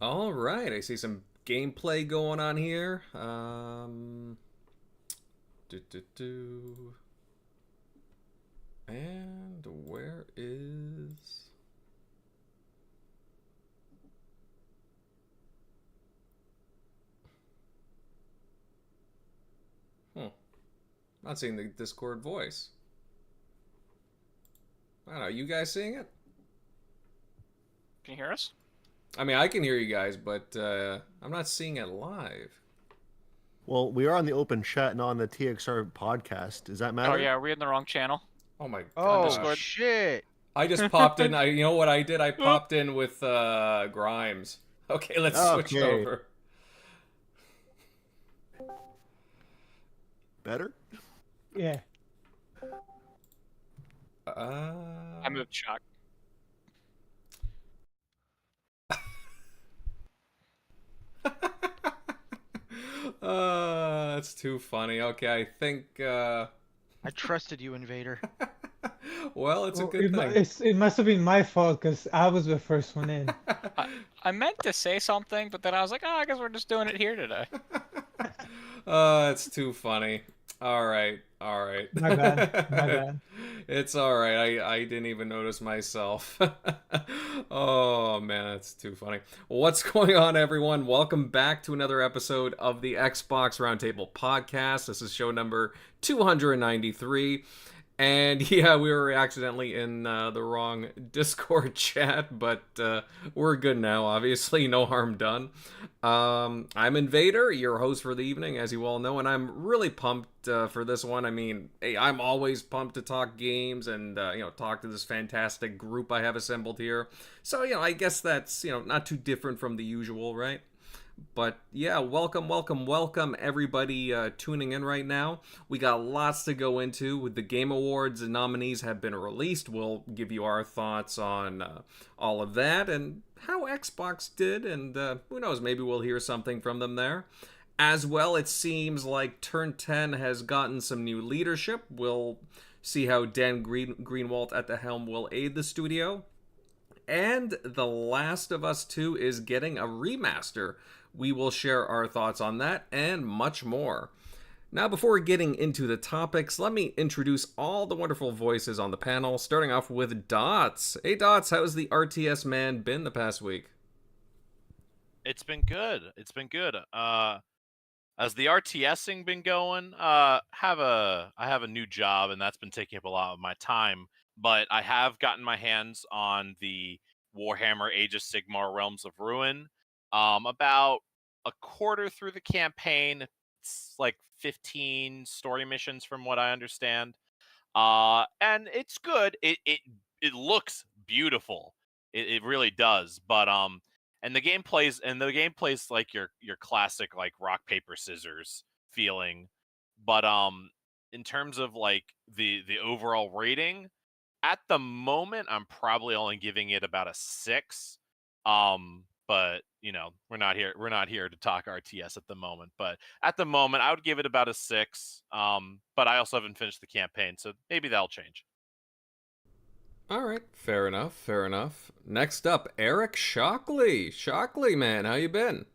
All right, I see some gameplay going on here. Do, do, do. And where is... Not seeing the Discord voice. I don't know, you guys seeing it? Can you hear us? I mean, I can hear you guys, but I'm not seeing it live. Well, we are on the open chat, not on the TXR podcast. Does that matter? Oh yeah, are we in the wrong channel? Oh my Oh gosh. shit! I just popped in. You know what I did? I popped in with Grimes. Okay, let's switch over. Better? Yeah. I moved Shock. That's too funny. Okay, I think. I trusted you, Invader. Well, it's a good thing. It must have been my fault because I was the first one in. I meant to say something, but then I was like, oh, I guess we're just doing it here today. It's too funny. All right. My bad. It's all right. I didn't even notice myself. Oh man, that's too funny. What's going on, everyone? Welcome back to another episode of the Xbox Roundtable Podcast. This is show number 293. And yeah, we were accidentally in the wrong Discord chat, but we're good now, obviously. No harm done. I'm Invader, your host for the evening, as you all know, and I'm really pumped for this one. I mean, hey, I'm always pumped to talk games and, talk to this fantastic group I have assembled here. So, I guess that's, not too different from the usual, right? But yeah, welcome everybody tuning in right now. We got lots to go into. With the Game Awards, the nominees have been released. We'll give you our thoughts on all of that and how Xbox did, and who knows, maybe we'll hear something from them there. As well, it seems like Turn 10 has gotten some new leadership. We'll see how Dan Greenwalt at the helm will aid the studio. And The Last of Us 2 is getting a remaster. We will share our thoughts on that and much more. Now, before getting into the topics, let me introduce all the wonderful voices on the panel, starting off with Dots. Hey, Dots, how's the RTS man been the past week? It's been good. As the RTSing been going, I have a new job, and that's been taking up a lot of my time. But I have gotten my hands on the Warhammer Age of Sigmar Realms of Ruin. About a quarter through the campaign. It's like 15 story missions from what I understand. And it's good. It looks beautiful. It really does. But and the gameplay's like your classic like rock paper scissors feeling. But in terms of like the overall rating, at the moment I'm probably only giving it about a 6. But we're not here to talk RTS at the moment. But at the moment, I would give it about a 6. But I also haven't finished the campaign, so maybe that'll change. All right, fair enough. Next up, Eric Shockley. Shockley, man, how you been?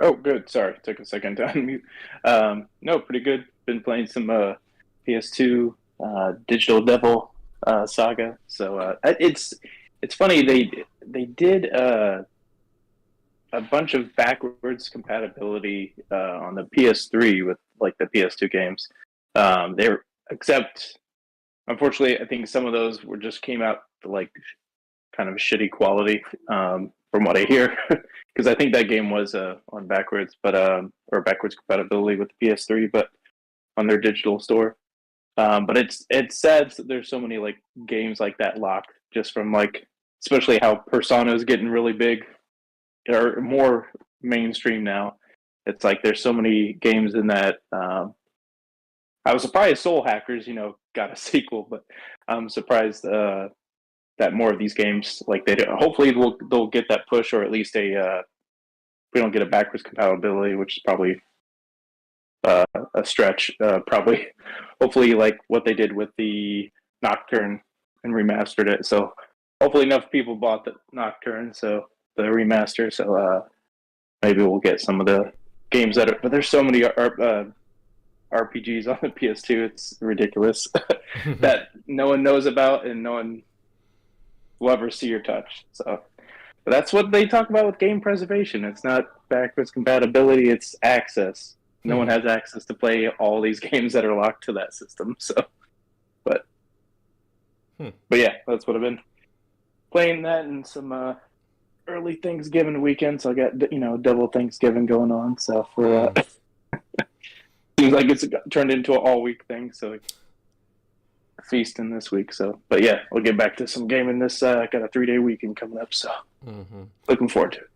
Oh, good. Sorry, took a second to unmute. No, pretty good. Been playing some PS2 Digital Devil saga. So it's funny they did a bunch of backwards compatibility on the PS3 with like the PS2 games. Except unfortunately, I think some of those just came out like kind of shitty quality from what I hear. Because I think that game was on backwards, or backwards compatibility with the PS3, but on their digital store. But it's sad that there's so many like games like that locked just from like, especially how Persona is getting really big or more mainstream now. It's like there's so many games in that. I was surprised Soul Hackers, got a sequel, but I'm surprised that more of these games like they do. Hopefully they'll get that push, or at least we don't get a backwards compatibility, which is probably a stretch. Probably, hopefully, like what they did with the Nocturne and remastered it. So hopefully enough people bought the Nocturne, so the remaster. So maybe we'll get some of the games that are. But there's so many RPGs on the PS2. It's ridiculous that no one knows about and no one will ever see or touch. So, but that's what they talk about with game preservation. It's not backwards compatibility; it's access. No one has access to play all these games that are locked to that system. So, but yeah, that's what I've been playing. That and some early Thanksgiving weekend. So I got double Thanksgiving going on. So for seems like it's turned into an all week thing. So feasting this week. So, but yeah, we'll get back to some gaming this. I got a 3-day weekend coming up. So looking forward to it.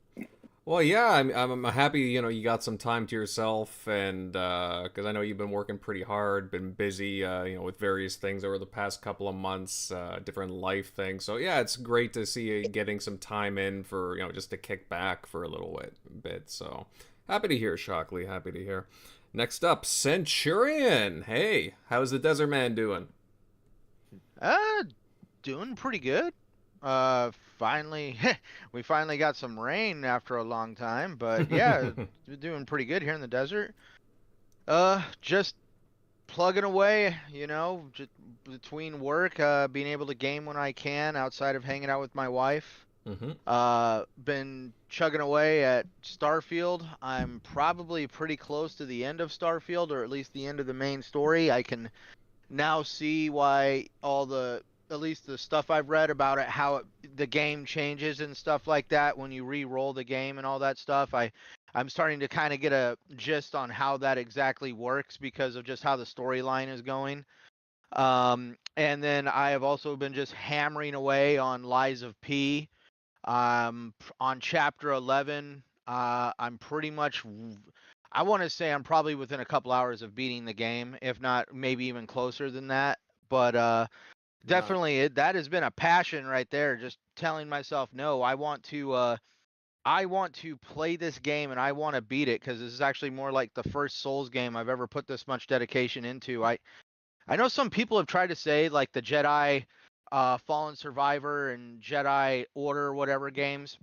Well, yeah, I'm happy, you got some time to yourself, and because I know you've been working pretty hard, been busy, with various things over the past couple of months, different life things. So yeah, it's great to see you getting some time in for, just to kick back for a little bit. So happy to hear, Shockley, happy to hear. Next up, Centurion. Hey, how's the Desert Man doing? Doing pretty good. Finally, we finally got some rain after a long time, but yeah, we're doing pretty good here in the desert. Just plugging away, just between work, being able to game when I can outside of hanging out with my wife. Been chugging away at Starfield. I'm probably pretty close to the end of Starfield, or at least the end of the main story. I can now see why at least the stuff I've read about it, how the game changes and stuff like that when you re-roll the game and all that stuff. I'm starting to kind of get a gist on how that exactly works because of just how the storyline is going. And then I have also been just hammering away on Lies of P. On chapter 11, I'm pretty much, I want to say I'm probably within a couple hours of beating the game, if not maybe even closer than that. But definitely, that has been a passion right there. Just telling myself, no, I want to play this game and I want to beat it because this is actually more like the first Souls game I've ever put this much dedication into. I know some people have tried to say like the Jedi Fallen Survivor and Jedi Order whatever games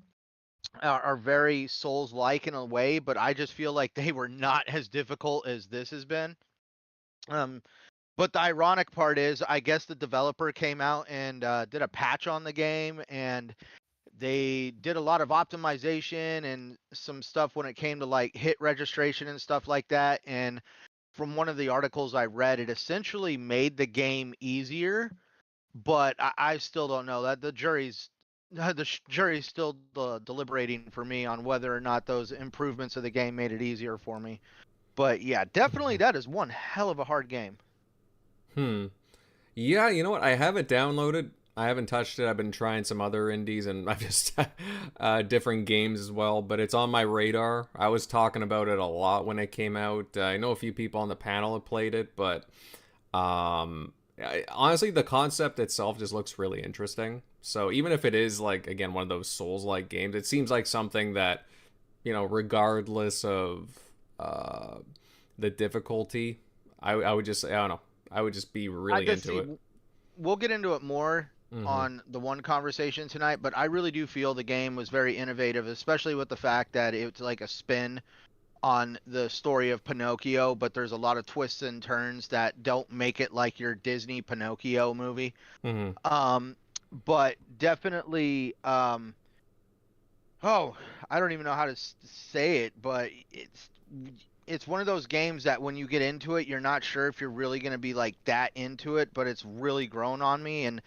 are very Souls-like in a way, but I just feel like they were not as difficult as this has been. But the ironic part is, I guess the developer came out and did a patch on the game, and they did a lot of optimization and some stuff when it came to like hit registration and stuff like that. And from one of the articles I read, it essentially made the game easier, but I still don't know. That the jury's still deliberating for me on whether or not those improvements of the game made it easier for me. But yeah, definitely that is one hell of a hard game. Yeah, you know what? I have it downloaded. I haven't touched it. I've been trying some other indies and I've just different games as well, but it's on my radar. I was talking about it a lot when it came out. I know a few people on the panel have played it, but honestly, the concept itself just looks really interesting. So even if it is like, again, one of those Souls-like games, it seems like something that, regardless of the difficulty, I would just, I don't know. I would just be really into it. We'll get into it more on the one conversation tonight, but I really do feel the game was very innovative, especially with the fact that it's like a spin on the story of Pinocchio, but there's a lot of twists and turns that don't make it like your Disney Pinocchio movie. But definitely, I don't even know how to say it, but it's one of those games that when you get into it, you're not sure if you're really going to be like that into it, but it's really grown on me. And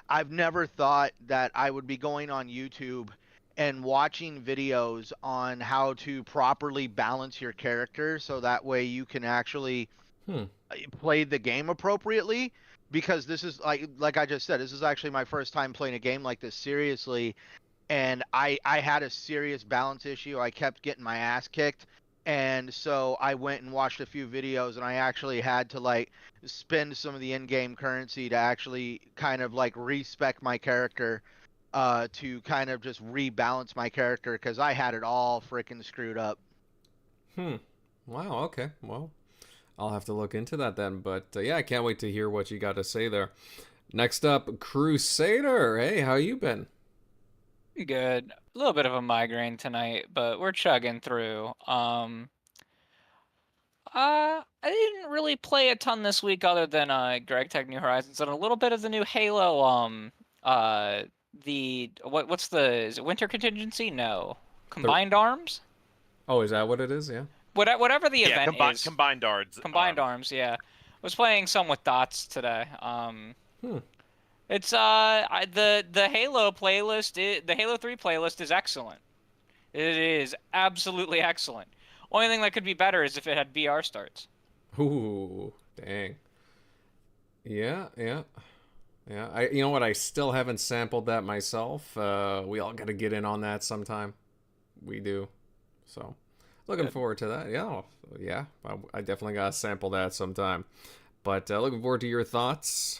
I've never thought that I would be going on YouTube and watching videos on how to properly balance your character so that way you can actually play the game appropriately. Because this is like I just said, this is actually my first time playing a game like this seriously. And I had a serious balance issue. I kept getting my ass kicked. And so I went and watched a few videos, and I actually had to like spend some of the in-game currency to actually kind of like respec my character, to kind of just rebalance my character because I had it all freaking screwed up. Wow. Okay. Well, I'll have to look into that then. But yeah, I can't wait to hear what you got to say there. Next up, Crusader. Hey, how you been? Good. A little bit of a migraine tonight, but we're chugging through. I didn't really play a ton this week other than Gamertag New Horizons and a little bit of the new Halo. What's the is it Winter Contingency? No, Combined Arms. Oh, is that what it is? Yeah. Whatever the Yeah, event is. combined arms. Combined Arms. Yeah, I was playing some with Dots today. It's the Halo playlist. The Halo 3 playlist is excellent. It is absolutely excellent. Only thing that could be better is if it had VR starts. Ooh, dang. Yeah. You know what? I still haven't sampled that myself. We all got to get in on that sometime. We do. So, looking forward to that. Yeah. I definitely got to sample that sometime. But looking forward to your thoughts,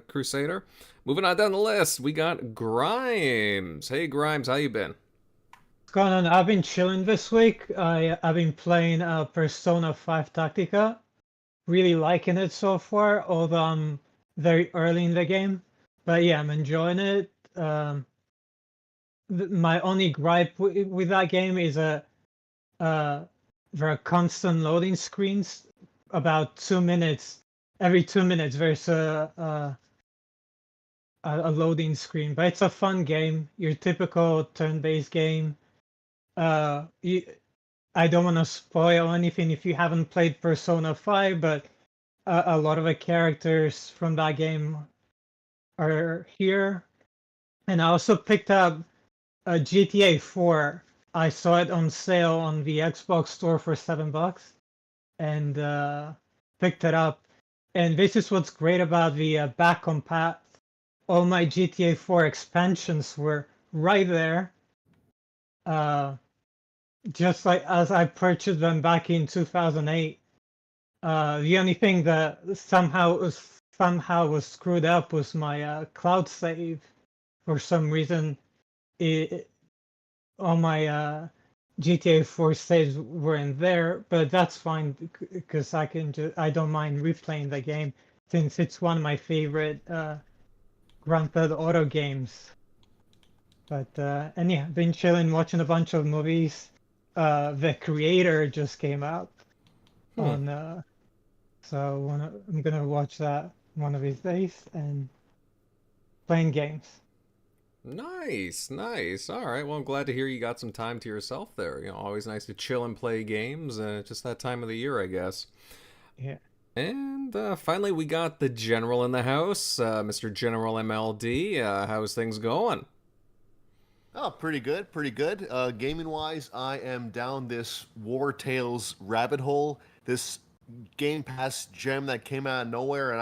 Crusader. Moving on down the list, we got Grimes. Hey, Grimes, how you been? What's going on? I've been chilling this week. I've been playing Persona 5 Tactica. Really liking it so far, although I'm very early in the game. But yeah, I'm enjoying it. My only gripe with that game is there are constant loading screens. About 2 minutes, every 2 minutes, there's a loading screen. But it's a fun game. Your typical turn-based game. I don't want to spoil anything if you haven't played Persona 5, but a lot of the characters from that game are here. And I also picked up a GTA 4. I saw it on sale on the Xbox store for $7 and picked it up. And this is what's great about the back compat. All my GTA 4 expansions were right there. Just like as I purchased them back in 2008. The only thing that somehow was screwed up was my cloud save. For some reason, all my GTA 4 saves weren't there, but that's fine because I don't mind replaying the game since it's one of my favorite Grand Theft Auto games. But and yeah, been chilling, watching a bunch of movies. The Creator just came out on, so I'm gonna watch that one of these days and playing games. Nice. All right. Well, I'm glad to hear you got some time to yourself there. You know, always nice to chill and play games. Just that time of the year, I guess. Yeah. And finally, we got the General in the house, Mr. GeneralMLD. How's things going? Oh, pretty good. Gaming-wise, I am down this War Tales rabbit hole, this Game Pass gem that came out of nowhere, and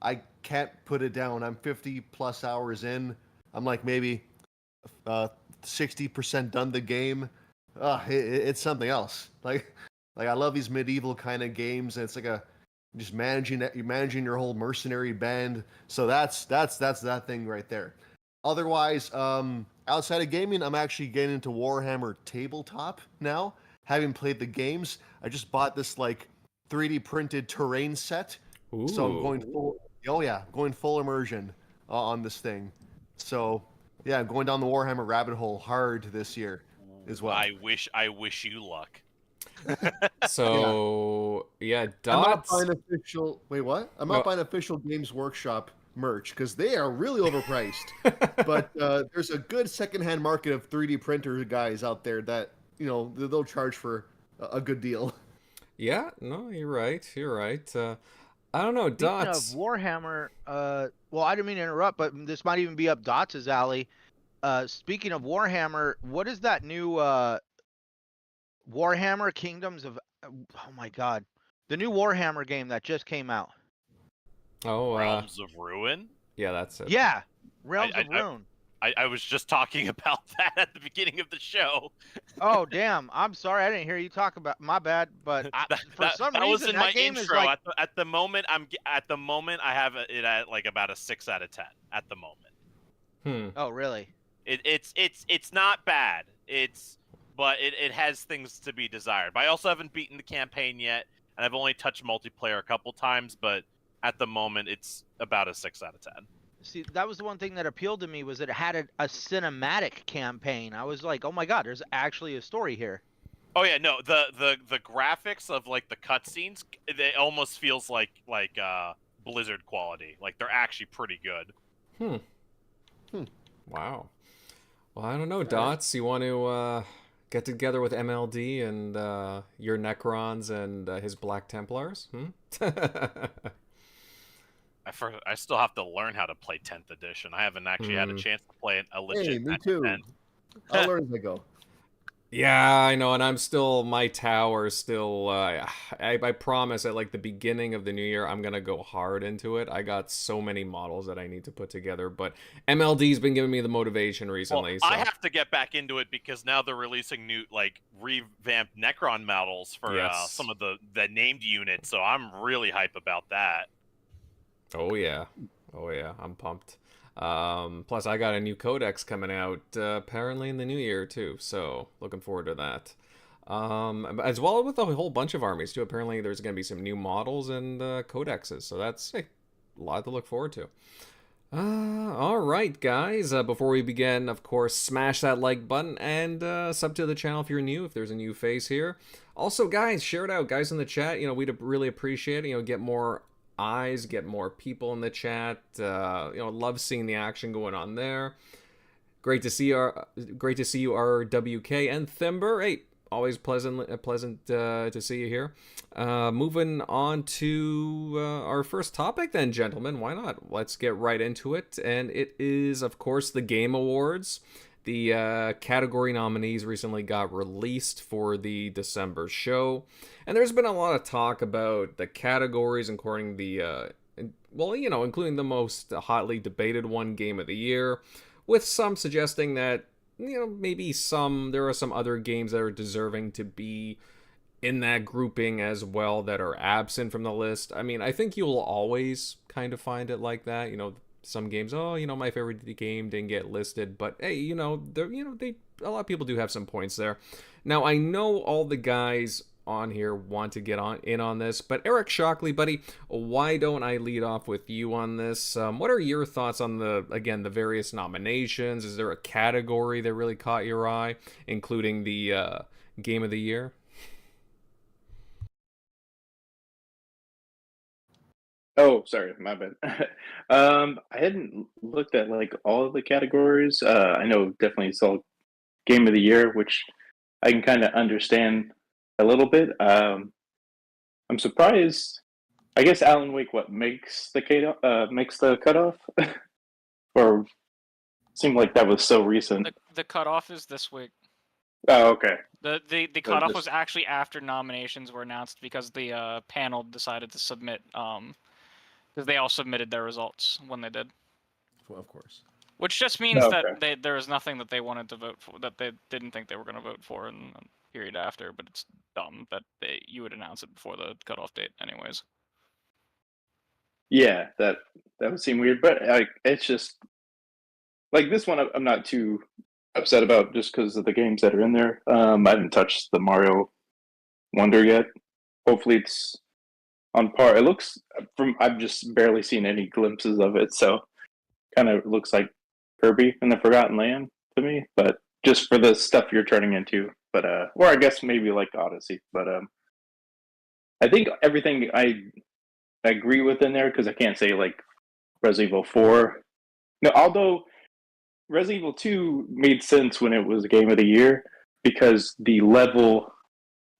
I can't put it down. I'm 50 plus hours in. I'm like maybe 60% done the game. It's something else. Like I love these medieval kind of games, and it's like just managing your whole mercenary band. So that's that thing right there. Otherwise, outside of gaming, I'm actually getting into Warhammer Tabletop now. Having played the games, I just bought this like 3D printed terrain set. Ooh. So I'm going full immersion on this thing. So yeah, I'm going down the Warhammer rabbit hole hard this year as well. I wish you luck. So yeah, I'm not Dots. buying official. Wait, what? I'm not buying official Games Workshop merch because they are really overpriced. But there's a good secondhand market of 3D printer guys out there that they'll charge for a good deal. Yeah, no, you're right. I don't know, Dots. Speaking of Warhammer, well, I didn't mean to interrupt, but this might even be up Dots' alley. Speaking of Warhammer, what is that new Warhammer Kingdoms of? Oh my God, the new Warhammer game that just came out. Oh, Realms of Ruin. Yeah, that's it. Yeah, Realms of Ruin. I was just talking about that at the beginning of the show. Oh damn! I'm sorry, I didn't hear you talk about. My bad, but for some reason was in that my game intro. is like. At the moment, I have it at like about a 6 out of 10 at the moment. Oh really? It's not bad. But it has things to be desired. But I also haven't beaten the campaign yet, and I've only touched multiplayer a couple times. But at the moment, it's about a 6 out of 10. See, that was the one thing that appealed to me was that it had a cinematic campaign. I was like, oh my god, there's actually a story here. Oh yeah, no, the graphics of like the cutscenes, it almost feels like Blizzard quality. Like they're actually pretty good. Wow. Well, I don't know, Dots. You want to get together with MLD and your Necrons and his Black Templars? I still have to learn how to play 10th edition. I haven't actually had a chance to play a legit. Hey, me too. 10th. I'll learn as I go. Yeah, I know, and I'm still, my tower is still, I promise at like the beginning of the new year, I'm gonna go hard into it. I got so many models that I need to put together, but MLD's been giving me the motivation recently. Well, so. I have to get back into it because now they're releasing new, like, revamped Necron models for some of the named units, so I'm really hype about that. Oh yeah, I'm pumped. Plus, I got a new codex coming out apparently in the new year too, so looking forward to that. As well with a whole bunch of armies too. Apparently, there's going to be some new models and codexes, so that's a lot to look forward to. All right, guys. Before we begin, of course, smash that like button and sub to the channel if you're new. If there's a new face here, also, guys, share it out, guys, in the chat. You know, we'd really appreciate it. You know, get more eyes, get more people in the chat. You know, love seeing the action going on there. Great to see you, RWK and Thimber. Hey, always pleasant to see you here. Moving on to our first topic then, gentlemen. Why not? Let's get right into it. And it is, of course, the Game Awards. The category nominees recently got released for the December show. And there's been a lot of talk about the categories, including the, well, you know, including the most hotly debated one, Game of the Year, with some suggesting that, you know, maybe there are some other games that are deserving to be in that grouping as well that are absent from the list. I mean, I think you'll always kind of find it like that, you know. Some games, oh, you know, my favorite game didn't get listed, but hey, you know, a lot of people do have some points there. Now, I know all the guys on here want to get in on this, but Eric Shockley, buddy, why don't I lead off with you on this? What are your thoughts on the various nominations? Is there a category that really caught your eye, including the Game of the Year? Oh, sorry, my bad. I hadn't looked at like all of the categories. I know definitely saw Game of the Year, which I can kind of understand a little bit. I'm surprised. I guess Alan Wake, what makes the cutoff, or seemed like that was so recent. The cutoff is this week. Oh, okay. The cutoff was actually after nominations were announced because the panel decided to submit because they all submitted their results when they did. Well, of course. Which just means that there was nothing that they wanted to vote for, that they didn't think they were going to vote for in the period after, but it's dumb that you would announce it before the cutoff date anyways. Yeah, that would seem weird, but it's just like this one I'm not too upset about just because of the games that are in there. I haven't touched the Mario Wonder yet. Hopefully it's on par. It looks I've just barely seen any glimpses of it, so kind of looks like Kirby in the Forgotten Land to me, but just for the stuff you're turning into. But or I guess maybe like Odyssey. But I think everything I agree with in there because I can't say like Resident Evil 4. No, although Resident Evil 2 made sense when it was Game of the Year because the level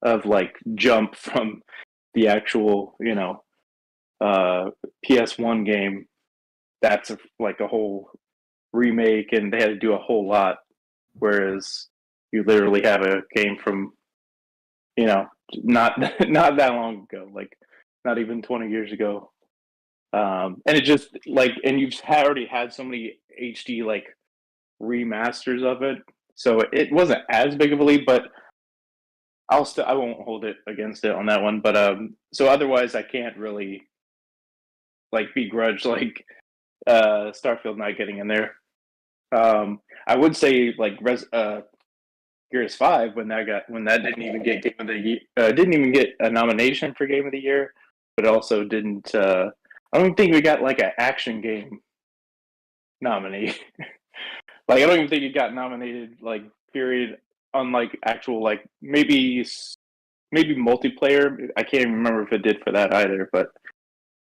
of like jump from the actual, you know, PS1 game, that's like a whole remake and they had to do a whole lot, whereas you literally have a game from, you know, not that long ago, like not even 20 years ago, and it just like, and you've already had so many HD like remasters of it, so it wasn't as big of a leap, but I won't hold it against it on that one. But so otherwise I can't really like begrudge like Starfield not getting in there. I would say like Gears 5 when that didn't even get Game of the Year, didn't even get a nomination for Game of the Year, but also didn't. I don't think we got like an action game nominee. Like I don't even think it got nominated. Like period on like actual like maybe multiplayer. I can't even remember if it did for that either. But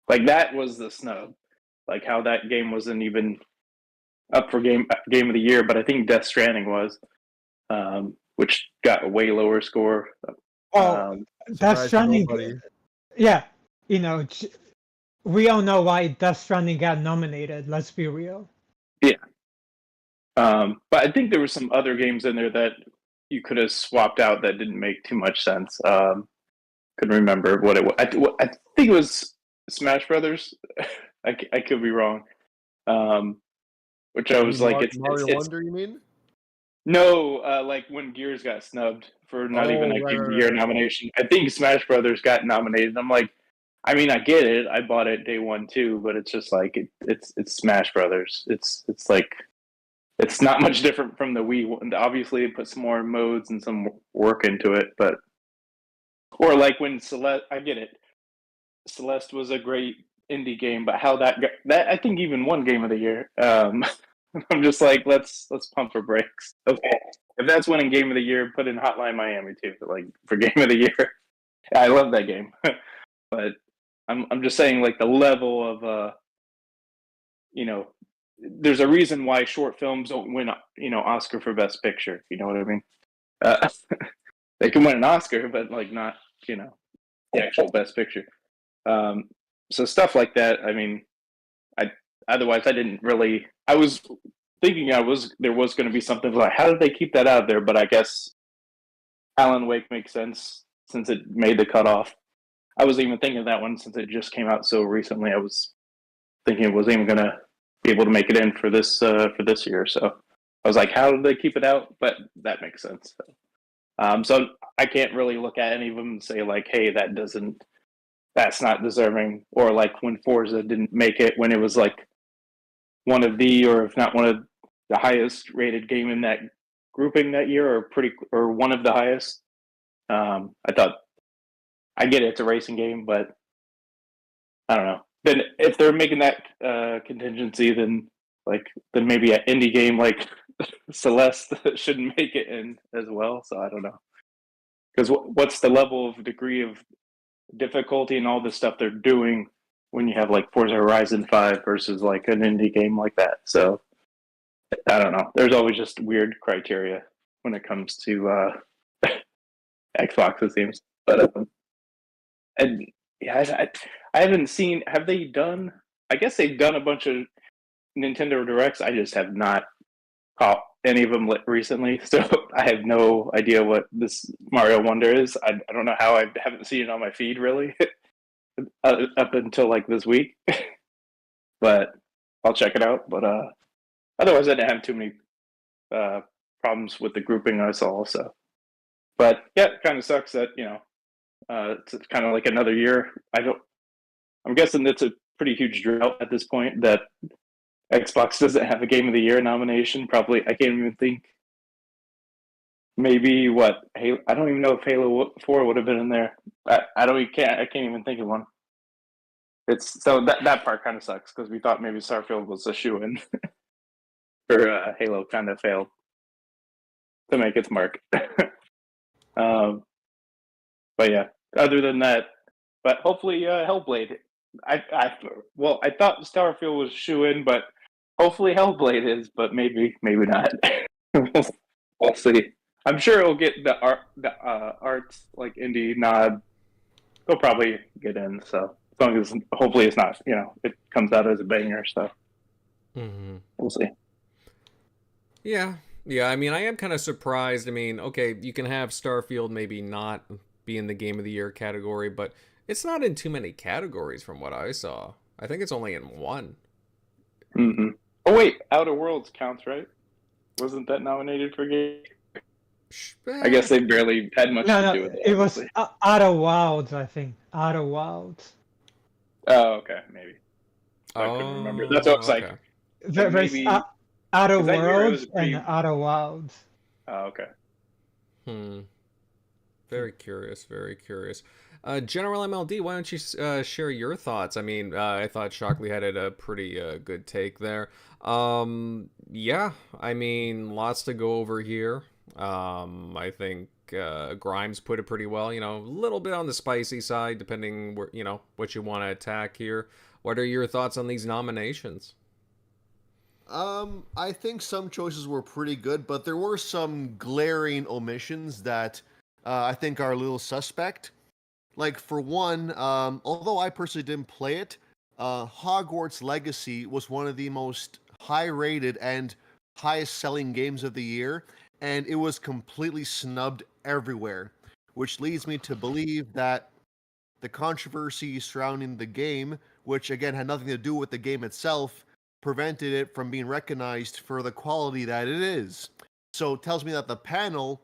like that was the snub. Like how that game wasn't even up for game of the year. But I think Death Stranding was, which got a way lower score. Oh, Death Stranding. Yeah, you know, we all know why Death Stranding got nominated. Let's be real. Yeah. But I think there were some other games in there that you could have swapped out that didn't make too much sense. Couldn't remember what it was. I think it was Smash Brothers. I could be wrong. Which I was like, Mario Wonder, you mean? No, like when Gears got snubbed for not even a Game of the Year nomination. I think Smash Brothers got nominated. I'm like, I mean, I get it. I bought it day one too, but it's just like it's Smash Brothers. It's like it's not much different from the Wii one. Obviously, it put some more modes and some work into it, but or like when Celeste, I get it. Celeste was a great indie game, but how that I think even won Game of the Year. I'm just like, let's pump for brakes. Okay, if that's winning Game of the Year, put in Hotline Miami too, for Game of the Year. I love that game, but I'm just saying like the level of there's a reason why short films don't win Oscar for Best Picture. You know what I mean? They can win an Oscar, but like not the actual Best Picture. So stuff like that. I mean, otherwise I didn't really. I was thinking there was going to be something like, how did they keep that out of there? But I guess Alan Wake makes sense since it made the cutoff. I wasn't even thinking of that one since it just came out so recently. I was thinking it wasn't even going to be able to make it in for this year. So I was like, how did they keep it out? But that makes sense. So I can't really look at any of them and say like, hey, that's not deserving. Or like when Forza didn't make it when it was like one of the, or if not one of the highest rated game in that grouping that year, or one of the highest. I thought, I get it, it's a racing game, but I don't know. Then if they're making that contingency, then maybe an indie game like Celeste shouldn't make it in as well. So I don't know, because what's the level of degree of difficulty and all the stuff they're doing when you have like Forza Horizon 5 versus like an indie game like that. So I don't know. There's always just weird criteria when it comes to Xbox, it seems. But and yeah, I haven't seen. Have they done? I guess they've done a bunch of Nintendo Directs. I just have not caught any of them recently, so I have no idea what this Mario Wonder is. I don't know how I haven't seen it on my feed really up until like this week, but I'll check it out. But otherwise, I didn't have too many problems with the grouping I saw. So, but yeah, it kind of sucks that it's kind of like another year. I'm guessing it's a pretty huge drought at this point that Xbox doesn't have a Game of the Year nomination. Probably, I can't even think. Maybe what? Halo, I don't even know if Halo 4 would have been in there. I can't even think of one. It's so that part kind of sucks because we thought maybe Starfield was a shoo-in for Halo. Kind of failed to make its mark. But yeah, other than that, but hopefully Hellblade. I thought Starfield was shoo-in, but hopefully Hellblade is, but maybe not. We'll see. I'm sure it'll get the arts like indie nod. They'll probably get in. So as long as hopefully it's not, it comes out as a banger. So we'll see. Yeah. I mean, I am kind of surprised. I mean, okay, you can have Starfield maybe not be in the Game of the Year category, but it's not in too many categories from what I saw. I think it's only in one. Mm-hmm. Oh wait, Outer Worlds counts, right? Wasn't that nominated for game? I guess they barely had much to do with it. It was Outer Wilds, I think. Outer Wilds. Oh, okay, maybe. I couldn't remember. That's what I was like. There's Outer Worlds and Outer Wilds. Oh, okay. Very curious, very curious. GeneralMLD, why don't you share your thoughts? I mean, I thought Shockley had a pretty good take there. Yeah, I mean, lots to go over here. I think Grimes put it pretty well. You know, a little bit on the spicy side, depending where what you want to attack here. What are your thoughts on these nominations? I think some choices were pretty good, but there were some glaring omissions that I think are a little suspect. Like, for one, although I personally didn't play it, Hogwarts Legacy was one of the most high-rated and highest-selling games of the year, and it was completely snubbed everywhere, which leads me to believe that the controversy surrounding the game, which again had nothing to do with the game itself, prevented it from being recognized for the quality that it is. So it tells me that the panel,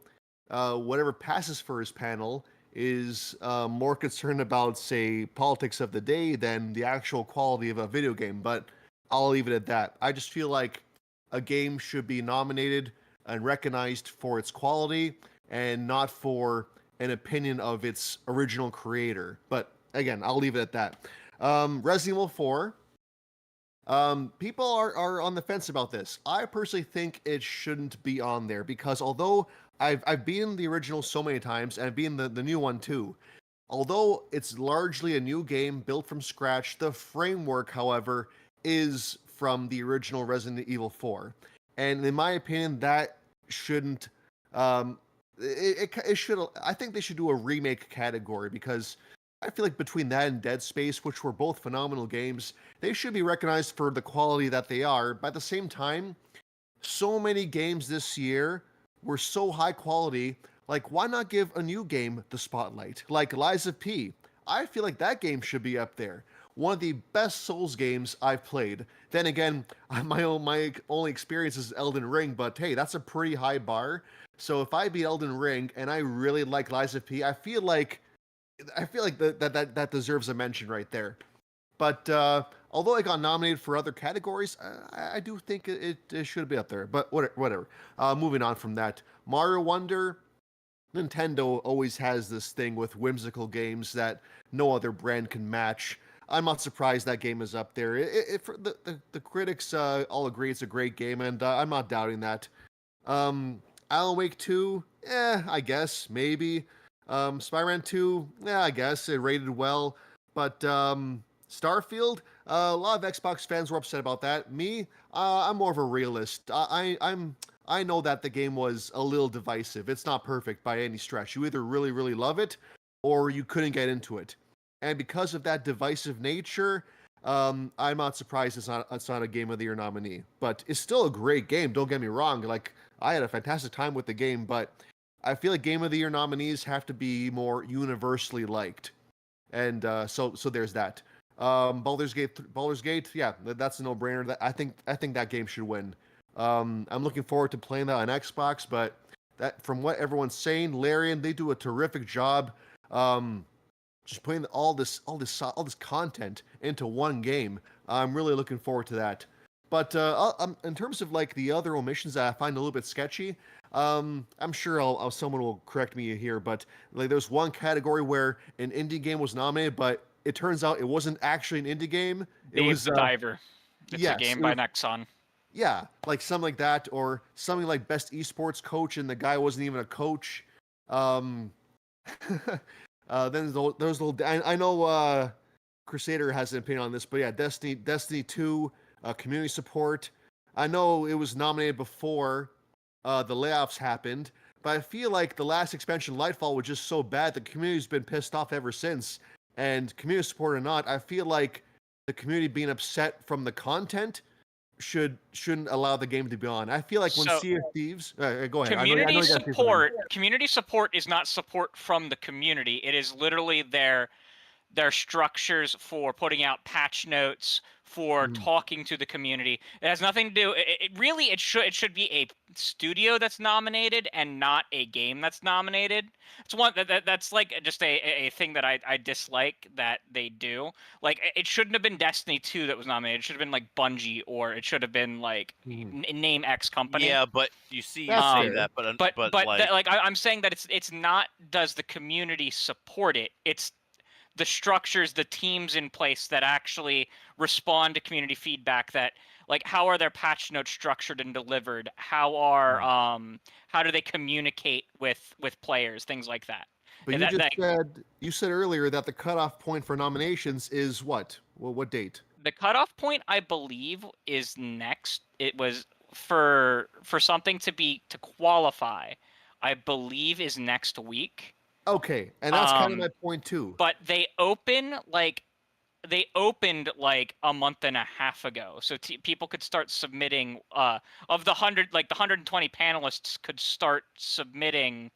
whatever passes for his panel, is more concerned about, say, politics of the day than the actual quality of a video game. But I'll leave it at that. I just feel like a game should be nominated and recognized for its quality and not for an opinion of its original creator. But again, I'll leave it at that. Resident Evil 4. People are on the fence about this. I personally think it shouldn't be on there because although I've been the original so many times and I've been the new one too, although it's largely a new game built from scratch, the framework, however, is from the original Resident Evil 4. And in my opinion, that shouldn't it should. I think they should do a remake category because I feel like between that and Dead Space, which were both phenomenal games, they should be recognized for the quality that they are. But at the same time, so many games this year were so high quality. Like, why not give a new game the spotlight? Like Lies of P. I feel like that game should be up there. One of the best Souls games I've played. Then again, my only experience is Elden Ring, but hey, that's a pretty high bar. So if I beat Elden Ring and I really like Lies of P, I feel like that deserves a mention right there. But although it got nominated for other categories, I do think it should be up there. But whatever. Moving on from that, Mario Wonder. Nintendo always has this thing with whimsical games that no other brand can match. I'm not surprised that game is up there. The critics all agree it's a great game, and I'm not doubting that. Alan Wake 2, I guess, maybe. Spider-Man 2, I guess, it rated well. But Starfield, a lot of Xbox fans were upset about that. Me, I'm more of a realist. I know that the game was a little divisive. It's not perfect by any stretch. You either really, really love it, or you couldn't get into it. And because of that divisive nature, I'm not surprised it's not a Game of the Year nominee. But it's still a great game, don't get me wrong. Like, I had a fantastic time with the game, but I feel like Game of the Year nominees have to be more universally liked. And so there's that. Baldur's Gate, yeah, that's a no-brainer. I think that game should win. I'm looking forward to playing that on Xbox, but that, from what everyone's saying, Larian, they do a terrific job just putting all this content into one game. I'm really looking forward to that. But in terms of like the other omissions that I find a little bit sketchy, I'm sure someone will correct me here, but like there's one category where an indie game was nominated, but it turns out it wasn't actually an indie game. It was the Diver. It's a game by Nexon. Yeah, like something like that, or something like Best Esports Coach, and the guy wasn't even a coach. Then there's little. I know Crusader has an opinion on this, but yeah, Destiny 2, community support. I know it was nominated before the layoffs happened, but I feel like the last expansion, Lightfall, was just so bad the community's been pissed off ever since. And community support or not, I feel like the community being upset from the content shouldn't allow the game to be on. I feel like when Sea of Thieves, go ahead. Community support is not support from the community. It is literally their their structures for putting out patch notes, for talking to the community. It has nothing to do. It should be a studio that's nominated and not a game that's nominated. It's one that's like just a thing that I dislike that they do. Like it shouldn't have been Destiny 2 that was nominated. It should have been like Bungie, or it should have been like name X company. Yeah, but you see, you That's say fair. that, but like I'm saying that it's not. Does the community support it? It's the structures, the teams in place that actually respond to community feedback. That like how are their patch notes structured and delivered? How are how do they communicate with players? Things like that. But you said earlier that the cutoff point for nominations is what? Well, what date? The cutoff point, I believe, is next. It was for something to qualify, I believe, is next week. Okay, and that's kind of my point too. But they opened like a month and a half ago, so people could start submitting. Of the 120 panelists could start submitting,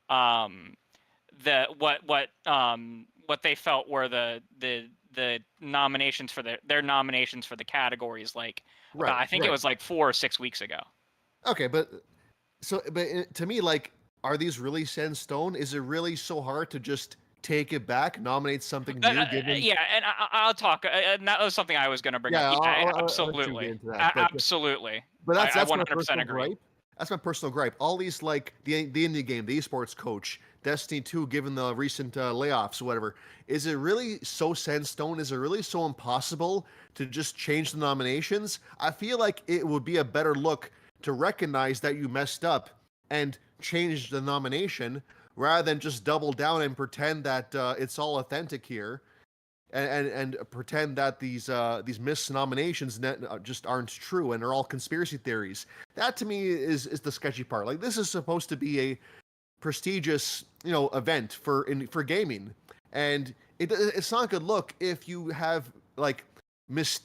what they felt were the nominations for their nominations for the categories. Like, I think it was like 4 or 6 weeks ago. Okay, but to me, like, are these really set in stone? Is it really so hard to just take it back, nominate something new? Yeah, and I'll talk. That was something I was going to bring up. Absolutely, absolutely. But that's 100% my personal agree. gripe. That's my personal gripe. All these, like the indie game, the esports coach, Destiny 2, given the recent layoffs or whatever, is it really so set in stone? Is it really so impossible to just change the nominations? I feel like it would be a better look to recognize that you messed up and change the nomination rather than just double down and pretend that it's all authentic here, and pretend that these missed nominations just aren't true and are all conspiracy theories. That to me is the sketchy part. Like, this is supposed to be a prestigious event for gaming, and it's not a good look if you have like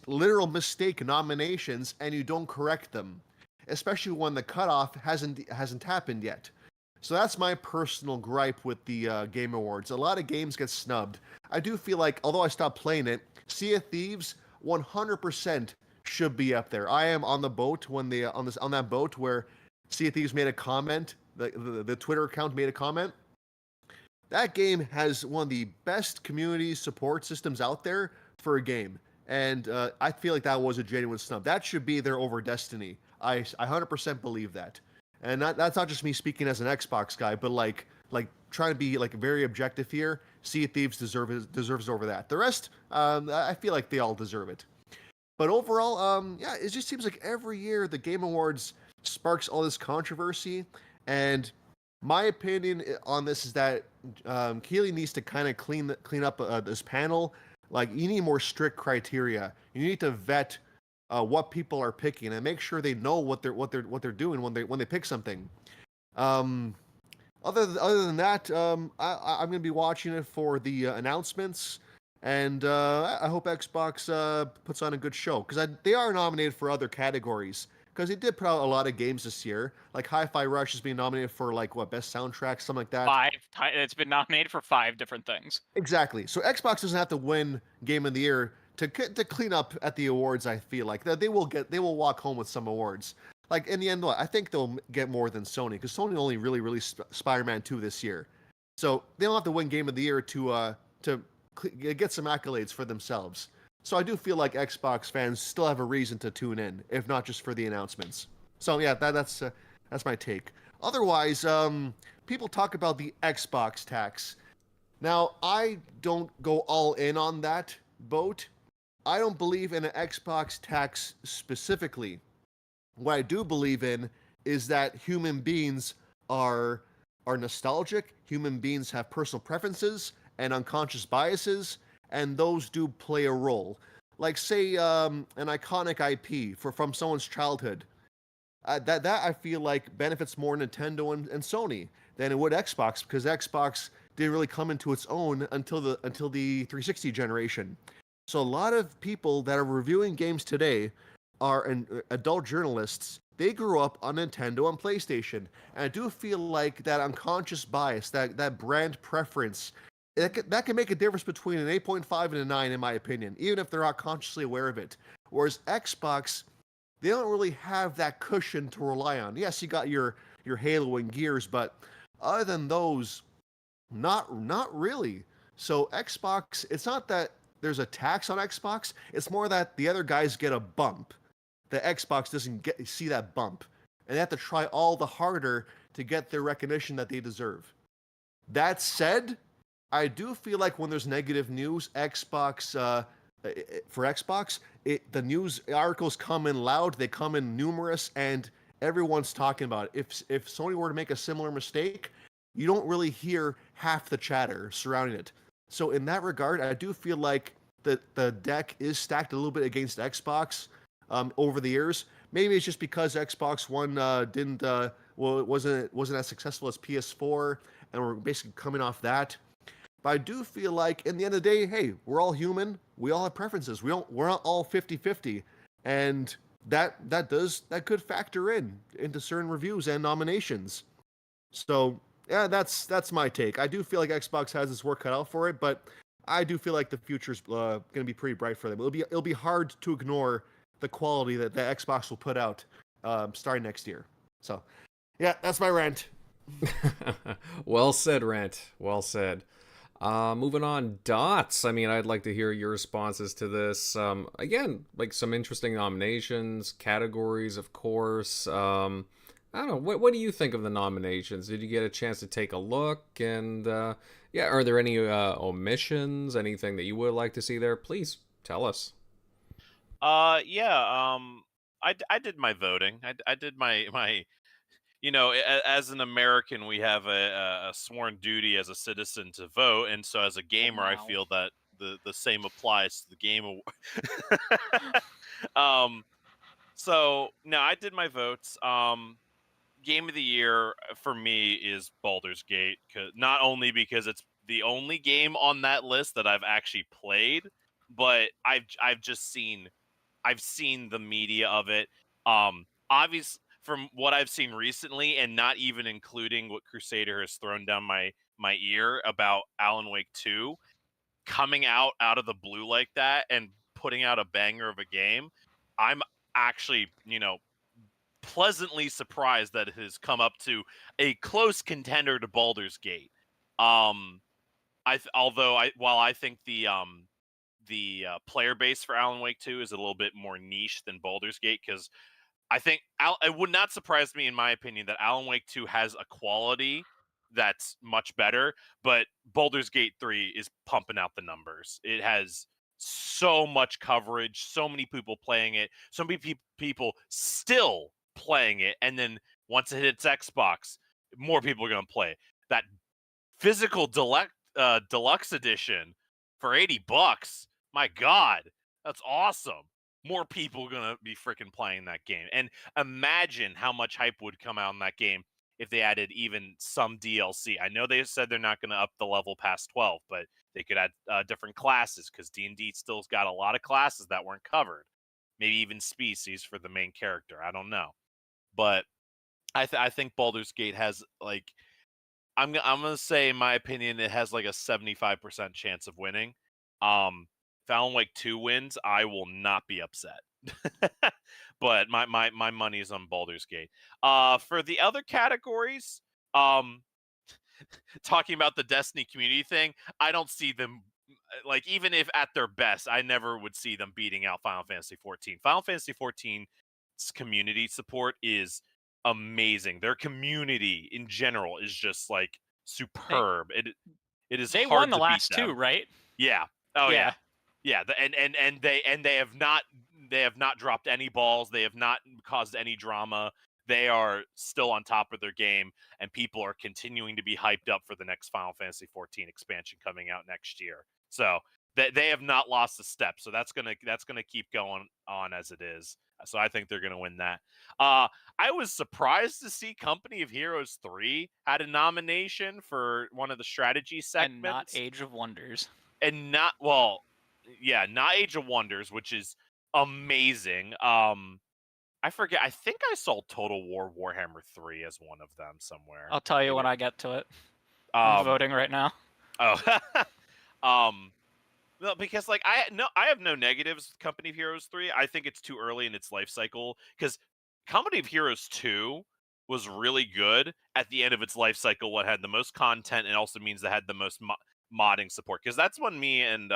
literal mistake nominations and you don't correct them, especially when the cutoff hasn't happened yet. So that's my personal gripe with the Game Awards. A lot of games get snubbed. I do feel like, although I stopped playing it, Sea of Thieves 100% should be up there. I am on the boat on that boat where Sea of Thieves made a comment. The Twitter account made a comment. That game has one of the best community support systems out there for a game, and I feel like that was a genuine snub. That should be there over Destiny. I 100% believe that. And that's not just me speaking as an Xbox guy, but like trying to be like very objective here. Sea of Thieves deserves over that. The rest, I feel like they all deserve it. But overall, it just seems like every year the Game Awards sparks all this controversy. And my opinion on this is that Keighley needs to kind of clean up this panel. Like, you need more strict criteria. You need to vet what people are picking and make sure they know what they're doing when they pick something. Other than that, I'm going to be watching it for the announcements, and I hope Xbox puts on a good show, because they are nominated for other categories, because they did put out a lot of games this year. Like Hi-Fi Rush is being nominated for best soundtrack, something like that. 5. It's been nominated for 5 different things. Exactly. So Xbox doesn't have to win Game of the Year to clean up at the awards. I feel like they will walk home with some awards. Like, in the end, I think they'll get more than Sony, because Sony only really released Spider-Man 2 this year. So they don't have to win Game of the Year to get some accolades for themselves. So I do feel like Xbox fans still have a reason to tune in, if not just for the announcements. So yeah, that's my take. Otherwise, people talk about the Xbox tax. Now, I don't go all in on that boat. I don't believe in an Xbox tax specifically. What I do believe in is that human beings are nostalgic. Human beings have personal preferences and unconscious biases, and those do play a role. Like, say, an iconic IP from someone's childhood. That I feel like benefits more Nintendo and Sony than it would Xbox, because Xbox didn't really come into its own until the 360 generation. So a lot of people that are reviewing games today are adult journalists. They grew up on Nintendo and PlayStation, and I do feel like that unconscious bias, that brand preference, that can make a difference between an 8.5 and a 9, in my opinion, even if they're not consciously aware of it. Whereas Xbox, they don't really have that cushion to rely on. Yes, you got your Halo and Gears, but other than those, not really. So Xbox, it's not that there's a tax on Xbox, it's more that the other guys get a bump. The Xbox doesn't see that bump, and they have to try all the harder to get their recognition that they deserve. That said, I do feel like when there's negative news, for Xbox, the news articles come in loud, they come in numerous, and everyone's talking about it. If Sony were to make a similar mistake, you don't really hear half the chatter surrounding it. So in that regard, I do feel like the deck is stacked a little bit against Xbox over the years. Maybe it's just because Xbox One wasn't as successful as PS4, and we're basically coming off that. But I do feel like, in the end of the day, hey, we're all human. We all have preferences. We're not all 50-50, and that could factor into certain reviews and nominations. So yeah, that's my take. I do feel like Xbox has its work cut out for it, but I do feel like the future's going to be pretty bright for them. It'll be hard to ignore the quality that the Xbox will put out starting next year. So yeah, that's my rant. Well said, Rant. Well said. Moving on, Dots. I mean, I'd like to hear your responses to this. Again, like some interesting nominations, categories, of course. I don't know. What do you think of the nominations? Did you get a chance to take a look? And yeah, are there any omissions? Anything that you would like to see there? Please tell us. Yeah. I did my voting. I did my. You know, as an American, we have a sworn duty as a citizen to vote, and so as a gamer, I feel that the same applies to the game. So no, I did my votes. Game of the year for me is Baldur's Gate, not only because it's the only game on that list that I've actually played, but I've seen the media of it. Obviously, from what I've seen recently, and not even including what Crusader has thrown down my ear about Alan Wake 2, coming out of the blue like that and putting out a banger of a game, I'm actually, pleasantly surprised that it has come up to a close contender to Baldur's Gate. While I think the player base for Alan Wake 2 is a little bit more niche than Baldur's Gate, because I think it would not surprise me, in my opinion, that Alan Wake 2 has a quality that's much better, but Baldur's Gate 3 is pumping out the numbers. It has so much coverage, so many people playing it, so many people still playing it, and then once it hits Xbox, more people are going to play it. That physical deluxe edition for $80, my God, that's awesome. More people are going to be freaking playing that game. And imagine how much hype would come out in that game if they added even some DLC. I know they said they're not going to up the level past 12, but they could add different classes, because D&D still's got a lot of classes that weren't covered. Maybe even species for the main character. I don't know. But I think Baldur's Gate has, like, I'm going to say, in my opinion, it has like a 75% chance of winning. If Alan Wake 2 wins, I will not be upset. But my money is on Baldur's Gate. For the other categories, talking about the Destiny community thing, I don't see them, like, even if at their best, I never would see them beating out Final Fantasy 14. Final Fantasy 14's community support is amazing. Their community in general is just like superb. It is They hard won the to last beat them. two, right? Yeah. Oh yeah. Yeah. And they have not dropped any balls. They have not caused any drama. They are still on top of their game, and people are continuing to be hyped up for the next Final Fantasy 14 expansion coming out next year. So they have not lost a step. So that's gonna keep going on as it is. So I think they're gonna win that. I was surprised to see Company of Heroes 3 had a nomination for one of the strategy segments, And not Age of Wonders. And not Age of Wonders, which is amazing. I forget. I think I saw Total War Warhammer 3 as one of them somewhere. I'll tell you when I get to it. I'm voting right now. Oh, no, because like I have no negatives with Company of Heroes 3. I think it's too early in its life cycle because Company of Heroes 2 was really good at the end of its life cycle. What had the most content and also means that had the most modding support. Because that's when me and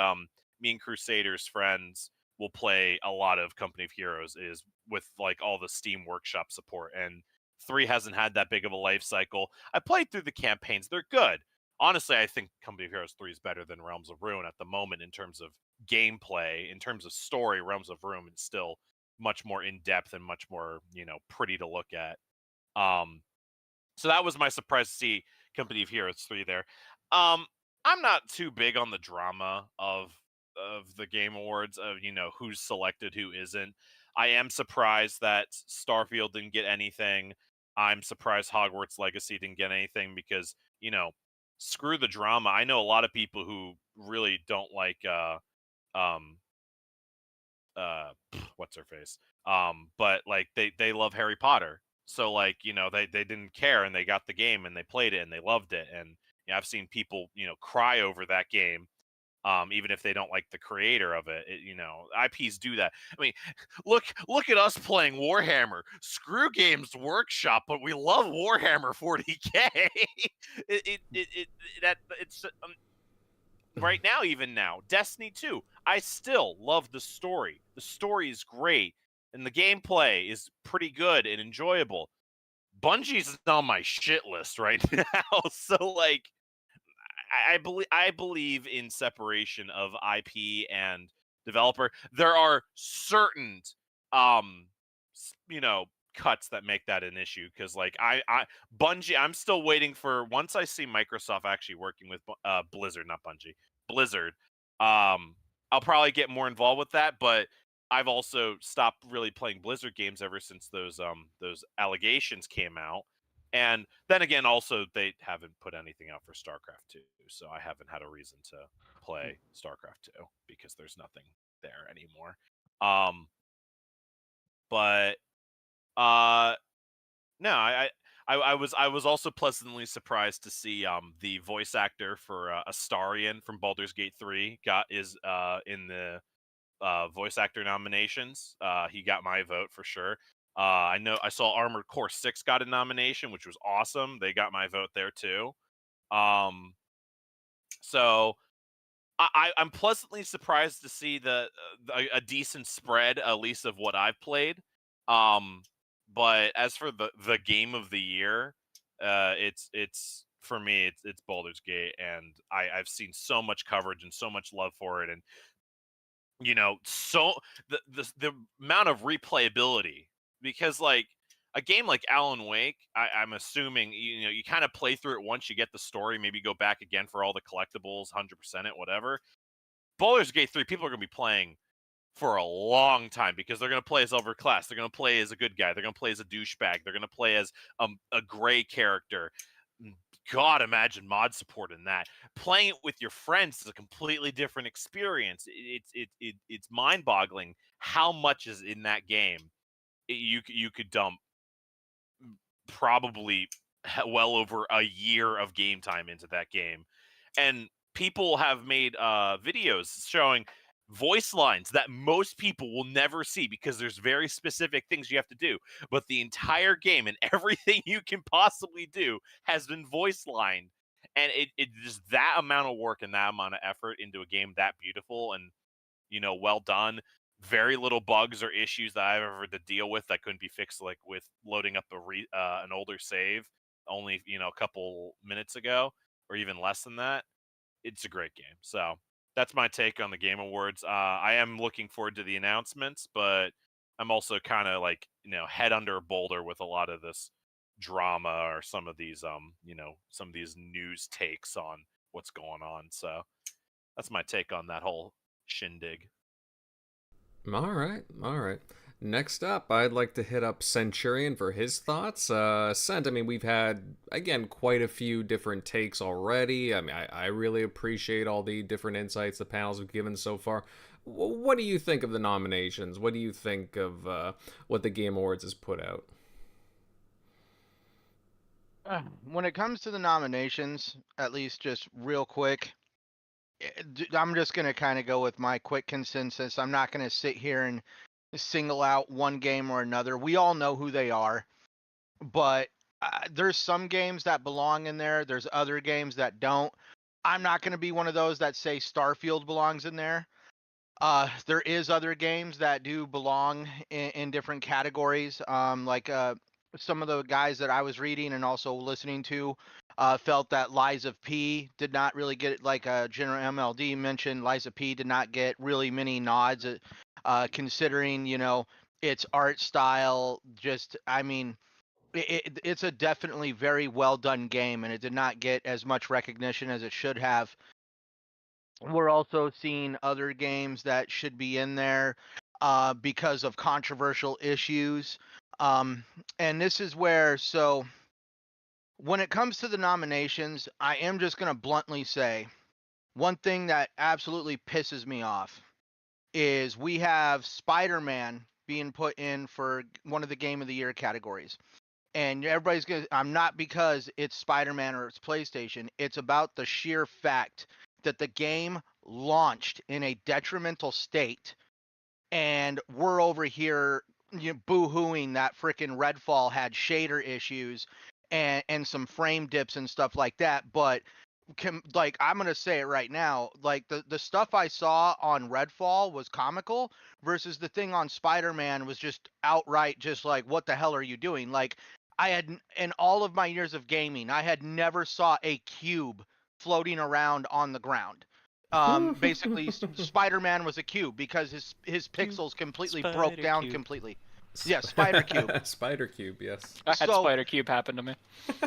Crusaders friends will play a lot of Company of Heroes is with like all the Steam Workshop support, and 3 hasn't had that big of a life cycle. I played through the campaigns; they're good. Honestly, I think Company of Heroes 3 is better than Realms of Ruin at the moment in terms of gameplay. In terms of story, Realms of Ruin is still much more in depth and much more, pretty to look at. So that was my surprise to see Company of Heroes 3 there. I'm not too big on the drama of the Game Awards of who's selected, who isn't. I am surprised that Starfield didn't get anything. I'm surprised Hogwarts Legacy didn't get anything because screw the drama. I know a lot of people who really don't like um what's her face, but like they love Harry Potter, so like they didn't care and they got the game and they played it and they loved it, and I've seen people cry over that game, even if they don't like the creator of it. IPs do that. I mean, look at us playing Warhammer. Screw Games Workshop, but we love Warhammer 40K. It's right now, even now, Destiny 2. I still love the story. The story is great, and the gameplay is pretty good and enjoyable. Bungie's on my shit list right now, so like. I believe in separation of IP and developer. There are certain cuts that make that an issue because like I Bungie, I'm still waiting for once I see Microsoft actually working with Blizzard, not Bungie, Blizzard. I'll probably get more involved with that, but I've also stopped really playing Blizzard games ever since those allegations came out. And then again, also they haven't put anything out for StarCraft 2, so I haven't had a reason to play StarCraft 2 because there's nothing there anymore. But no, I was also pleasantly surprised to see the voice actor for Astarion from Baldur's Gate 3 is in the voice actor nominations. He got my vote for sure. I know I saw Armored Core 6 got a nomination, which was awesome. They got my vote there too. So I'm pleasantly surprised to see a decent spread, at least of what I've played. But as for the game of the year, it's for me it's Baldur's Gate, and I've seen so much coverage and so much love for it, and so the amount of replayability. Because like a game like Alan Wake, I'm assuming you kind of play through it once you get the story, maybe go back again for all the collectibles, 100% it, whatever. Baldur's Gate 3, people are going to be playing for a long time because they're going to play as overclass, they're going to play as a good guy, they're going to play as a douchebag, they're going to play as a gray character. God, imagine mod support in that. Playing it with your friends is a completely different experience. It's mind-boggling how much is in that game. You could dump probably well over a year of game time into that game, and people have made videos showing voice lines that most people will never see because there's very specific things you have to do, but the entire game and everything you can possibly do has been voice lined, and it just that amount of work and that amount of effort into a game that beautiful and well done. Very little bugs or issues that I've ever had to deal with that couldn't be fixed, like with loading up an older save only a couple minutes ago, or even less than that. It's a great game. So that's my take on the Game Awards. I am looking forward to the announcements, but I'm also kind of like head under a boulder with a lot of this drama or some of these some of these news takes on what's going on. So that's my take on that whole shindig. All right. Next up, I'd like to hit up Centurion for his thoughts. Cent, I mean, we've had, again, quite a few different takes already. I mean, I really appreciate all the different insights the panels have given so far. What do you think of the nominations? What do you think of what the Game Awards has put out? When it comes to the nominations, at least just real quick, I'm just going to kind of go with my quick consensus. I'm not going to sit here and single out one game or another. We all know who they are, but there's some games that belong in there. There's other games that don't. I'm not going to be one of those that say Starfield belongs in there. There is other games that do belong in different categories. Some of the guys that I was reading and also listening to felt that Lies of P did not really get, like GeneralMLD mentioned, Lies of P did not get really many nods, considering, its art style. It's a definitely very well done game, and it did not get as much recognition as it should have. We're also seeing other games that should be in there because of controversial issues. And this is where, so when it comes to the nominations, I am just going to bluntly say one thing that absolutely pisses me off is we have Spider-Man being put in for one of the Game of the Year categories. And everybody's going to, I'm not because it's Spider-Man or it's PlayStation. It's about the sheer fact that the game launched in a detrimental state, and we're over here boo-hooing that frickin' Redfall had shader issues and some frame dips and stuff like that. But I'm gonna say it right now, like the stuff I saw on Redfall was comical versus the thing on Spider-Man was just outright just like, what the hell are you doing? Like, I had, in all of my years of gaming, I had never saw a cube floating around on the ground. Basically, Spider-Man was a cube because his pixels completely broke down completely. Yeah, Spider Cube. Spider Cube, yes. I had Spider Cube happen to me.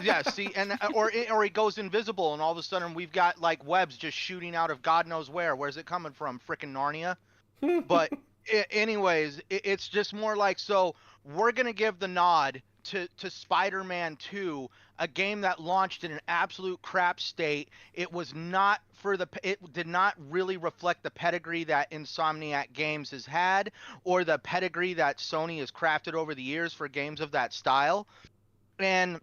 Yeah, see, and or he goes invisible, and all of a sudden we've got like webs just shooting out of God knows where. Where's it coming from? Frickin' Narnia. But anyways, it's just more like, so we're gonna give the nod to Spider-Man 2, a game that launched in an absolute crap state. It was not it did not really reflect the pedigree that Insomniac Games has had, or the pedigree that Sony has crafted over the years for games of that style. And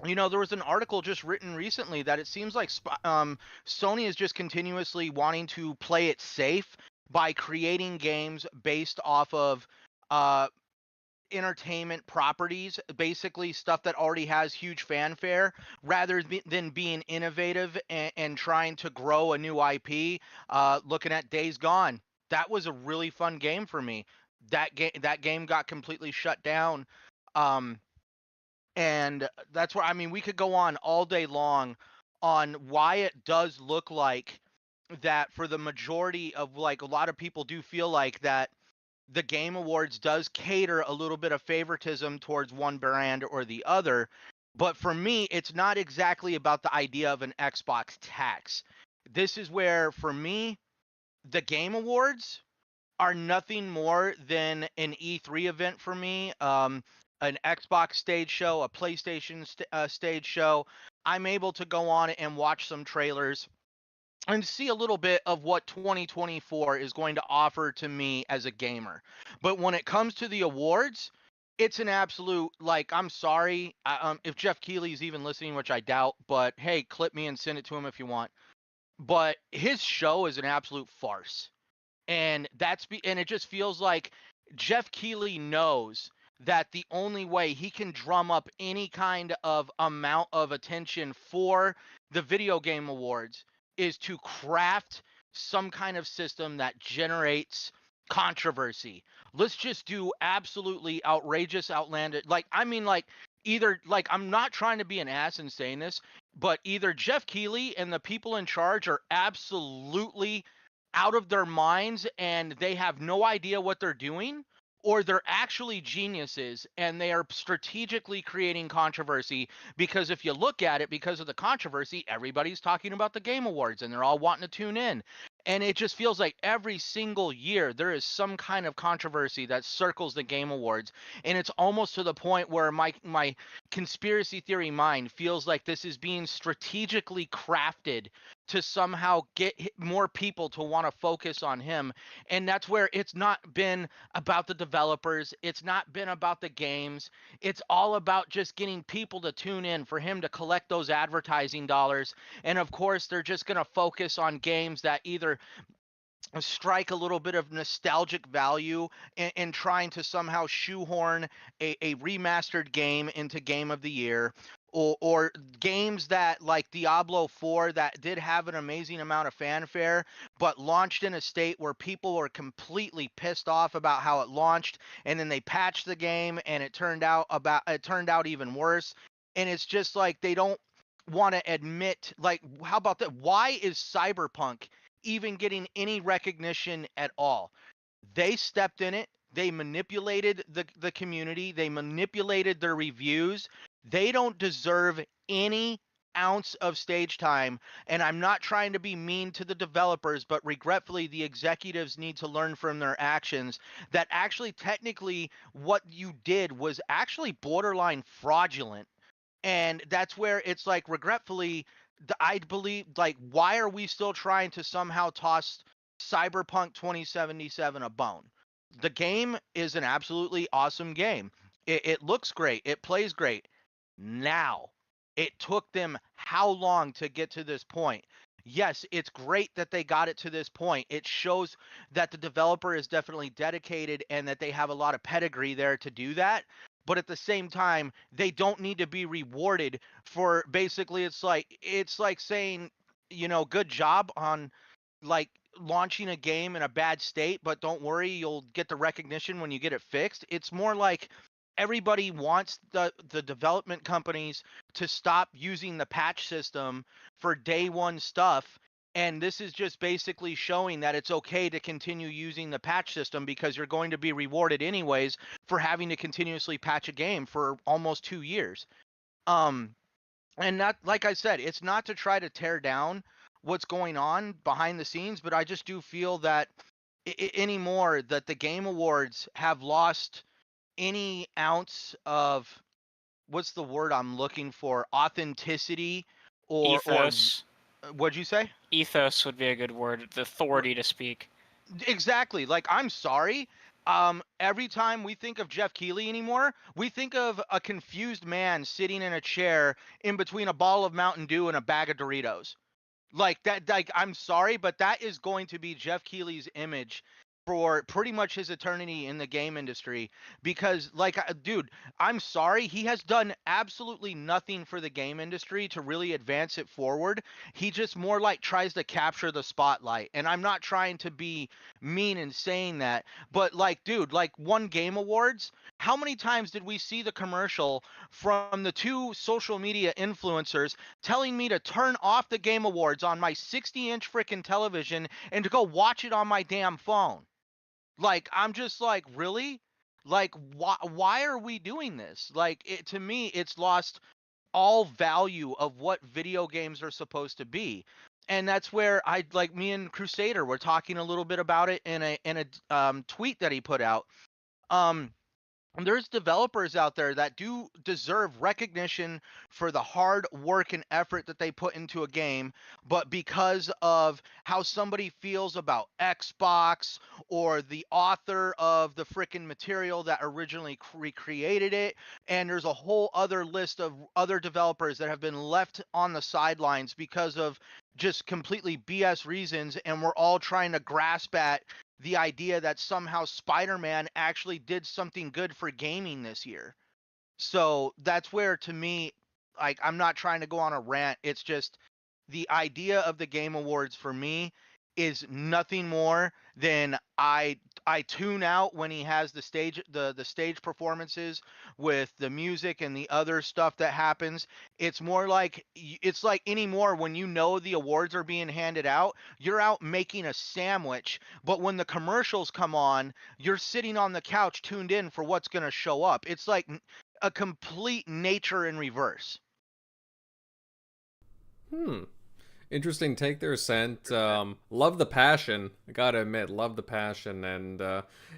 there was an article just written recently that it seems like Sony is just continuously wanting to play it safe by creating games based off of entertainment properties, basically stuff that already has huge fanfare, rather than being innovative and trying to grow a new IP. Looking at Days Gone, that was a really fun game for me. That game got completely shut down. And that's where, we could go on all day long on why it does look like that for the majority of, like, a lot of people do feel like that the Game Awards does cater a little bit of favoritism towards one brand or the other. But for me, it's not exactly about the idea of an Xbox tax. This is where, for me, the Game Awards are nothing more than an E3 event for me. An Xbox stage show, a PlayStation stage show. I'm able to go on and watch some trailers and see a little bit of what 2024 is going to offer to me as a gamer. But when it comes to the awards, it's an absolute, like, I'm sorry, if Jeff Keighley's even listening, which I doubt, but hey, clip me and send it to him if you want. But his show is an absolute farce. And and it just feels like Jeff Keighley knows that the only way he can drum up any kind of amount of attention for the video game awards is to craft some kind of system that generates controversy. Let's just do absolutely outrageous, outlandish, either, I'm not trying to be an ass in saying this, but either Jeff Keighley and the people in charge are absolutely out of their minds and they have no idea what they're doing, or they're actually geniuses and they are strategically creating controversy, because if you look at it, because of the controversy, everybody's talking about the Game Awards and they're all wanting to tune in. And it just feels like every single year there is some kind of controversy that circles the Game Awards. And it's almost to the point where my conspiracy theory mind feels like this is being strategically crafted to somehow get more people to want to focus on him. And that's where it's not been about the developers, it's not been about the games, it's all about just getting people to tune in for him to collect those advertising dollars. And of course they're just going to focus on games that either strike a little bit of nostalgic value in trying to somehow shoehorn a remastered game into Game of the Year, or games that like Diablo 4 that did have an amazing amount of fanfare but launched in a state where people were completely pissed off about how it launched, and then they patched the game and it turned out even worse. And it's just like they don't want to admit, like, how about that? Why is Cyberpunk even getting any recognition at all? They stepped in it. They manipulated the community. They manipulated their reviews. They don't deserve any ounce of stage time. And I'm not trying to be mean to the developers, but regretfully, the executives need to learn from their actions that actually technically what you did was actually borderline fraudulent. And that's where it's like, regretfully, I believe, like, why are we still trying to somehow toss Cyberpunk 2077 a bone? The game is an absolutely awesome game. It looks great. It plays great. Now, it took them how long to get to this point? Yes, it's great that they got it to this point. It shows that the developer is definitely dedicated and that they have a lot of pedigree there to do that. But at the same time, they don't need to be rewarded for basically, it's like saying, you know, good job on like launching a game in a bad state, but don't worry, you'll get the recognition when you get it fixed. It's more like everybody wants the development companies to stop using the patch system for day one stuff. And this is just basically showing that it's okay to continue using the patch system because you're going to be rewarded anyways for having to continuously patch a game for almost 2 years. And not, like I said, it's not to try to tear down what's going on behind the scenes, but I just do feel that anymore that the Game Awards have lost any ounce of, what's the word I'm looking for, authenticity or Ethos. What'd you say? Ethos would be a good word. The authority to speak. Exactly. Like, I'm sorry. Every time we think of Jeff Keighley anymore, we think of a confused man sitting in a chair in between a bottle of Mountain Dew and a bag of Doritos. Like that, like, I'm sorry, but that is going to be Jeff Keighley's image for pretty much his eternity in the game industry. Because, like, dude, I'm sorry, he has done absolutely nothing for the game industry to really advance it forward. He just more like tries to capture the spotlight. And I'm not trying to be mean in saying that, but like, dude, like, one Game Awards, how many times did we see the commercial from the two social media influencers telling me to turn off the Game Awards on my 60-inch freaking television and to go watch it on my damn phone? Like, I'm just like, really? Like, why are we doing this? Like, to me, it's lost all value of what video games are supposed to be. And that's where like, me and Crusader were talking a little bit about it in a tweet that he put out. There's developers out there that do deserve recognition for the hard work and effort that they put into a game, but because of how somebody feels about Xbox or the author of the frickin' material that originally recreated it, and there's a whole other list of other developers that have been left on the sidelines because of just completely BS reasons, and we're all trying to grasp at the idea that somehow Spider-Man actually did something good for gaming this year. So that's where, to me, like, I'm not trying to go on a rant. It's just the idea of the Game Awards for me is nothing more than I tune out when he has the stage performances with the music and the other stuff that happens. It's more like, it's like anymore when you know the awards are being handed out, you're out making a sandwich, but when the commercials come on, you're sitting on the couch tuned in for what's going to show up. It's like a complete nature in reverse. Interesting take there, Scent. Love the passion. I gotta admit, love the passion. And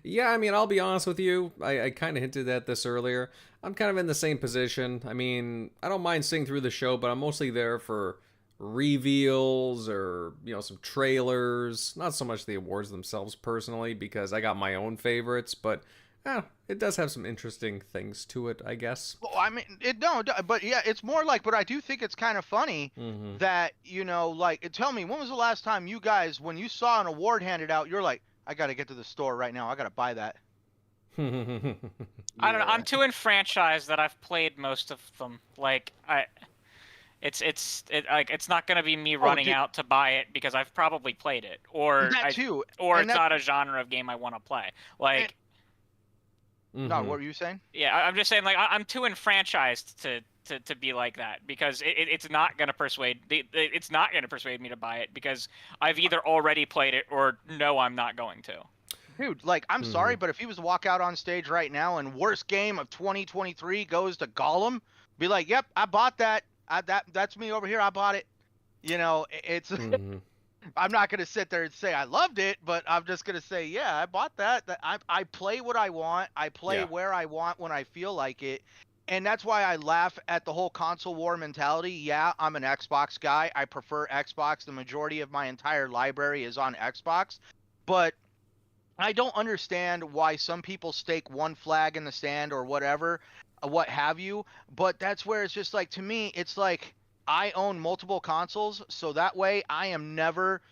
yeah, I mean, I'll be honest with you. I kind of hinted at this earlier. I'm kind of in the same position. I mean, I don't mind sitting through the show, but I'm mostly there for reveals or some trailers. Not so much the awards themselves personally, because I got my own favorites, but it does have some interesting things to it, I guess. Well, I mean, but yeah, it's more like, but I do think it's kind of funny that, like, tell me, when was the last time you guys, when you saw an award handed out, you're like, I got to get to the store right now. I got to buy that. I don't know. I'm too enfranchised that I've played most of them. Like, it's not gonna be me running out to buy it because I've probably played it, or it's not a genre of game I want to play. Like, no, what were you saying? Yeah, I'm just saying, like, I'm too enfranchised to be like that, because it's not gonna persuade it's not gonna persuade me to buy it, because I've either already played it or no, I'm not going to. Dude, like, I'm sorry, but if he was to walk out on stage right now and worst game of 2023 goes to Gollum, be like, yep, I bought that. That's me over here. I bought it. It's. I'm not gonna sit there and say I loved it, but I'm just gonna say, yeah, I bought that. I play what I want. I play where I want when I feel like it, and that's why I laugh at the whole console war mentality. Yeah, I'm an Xbox guy. I prefer Xbox. The majority of my entire library is on Xbox, but I don't understand why some people stake one flag in the sand or whatever, what have you. But that's where it's just like, to me, it's like, I own multiple consoles, so that way I am never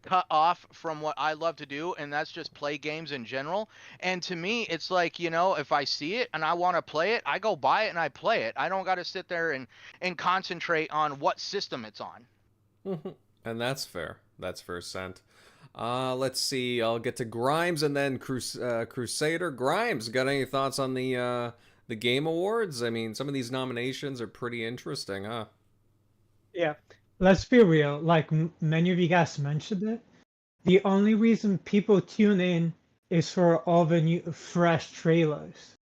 cut off from what I love to do, and that's just play games in general. And to me, it's like, if I see it and I want to play it, I go buy it and I play it. I don't got to sit there and concentrate on what system it's on. And that's fair. That's fair, Scent. Let's see. I'll get to Grimes and then Crusader. Grimes, got any thoughts on the Game Awards? I mean, some of these nominations are pretty interesting, huh? Yeah, let's be real. Like many of you guys mentioned it, the only reason people tune in is for all the new, fresh trailers.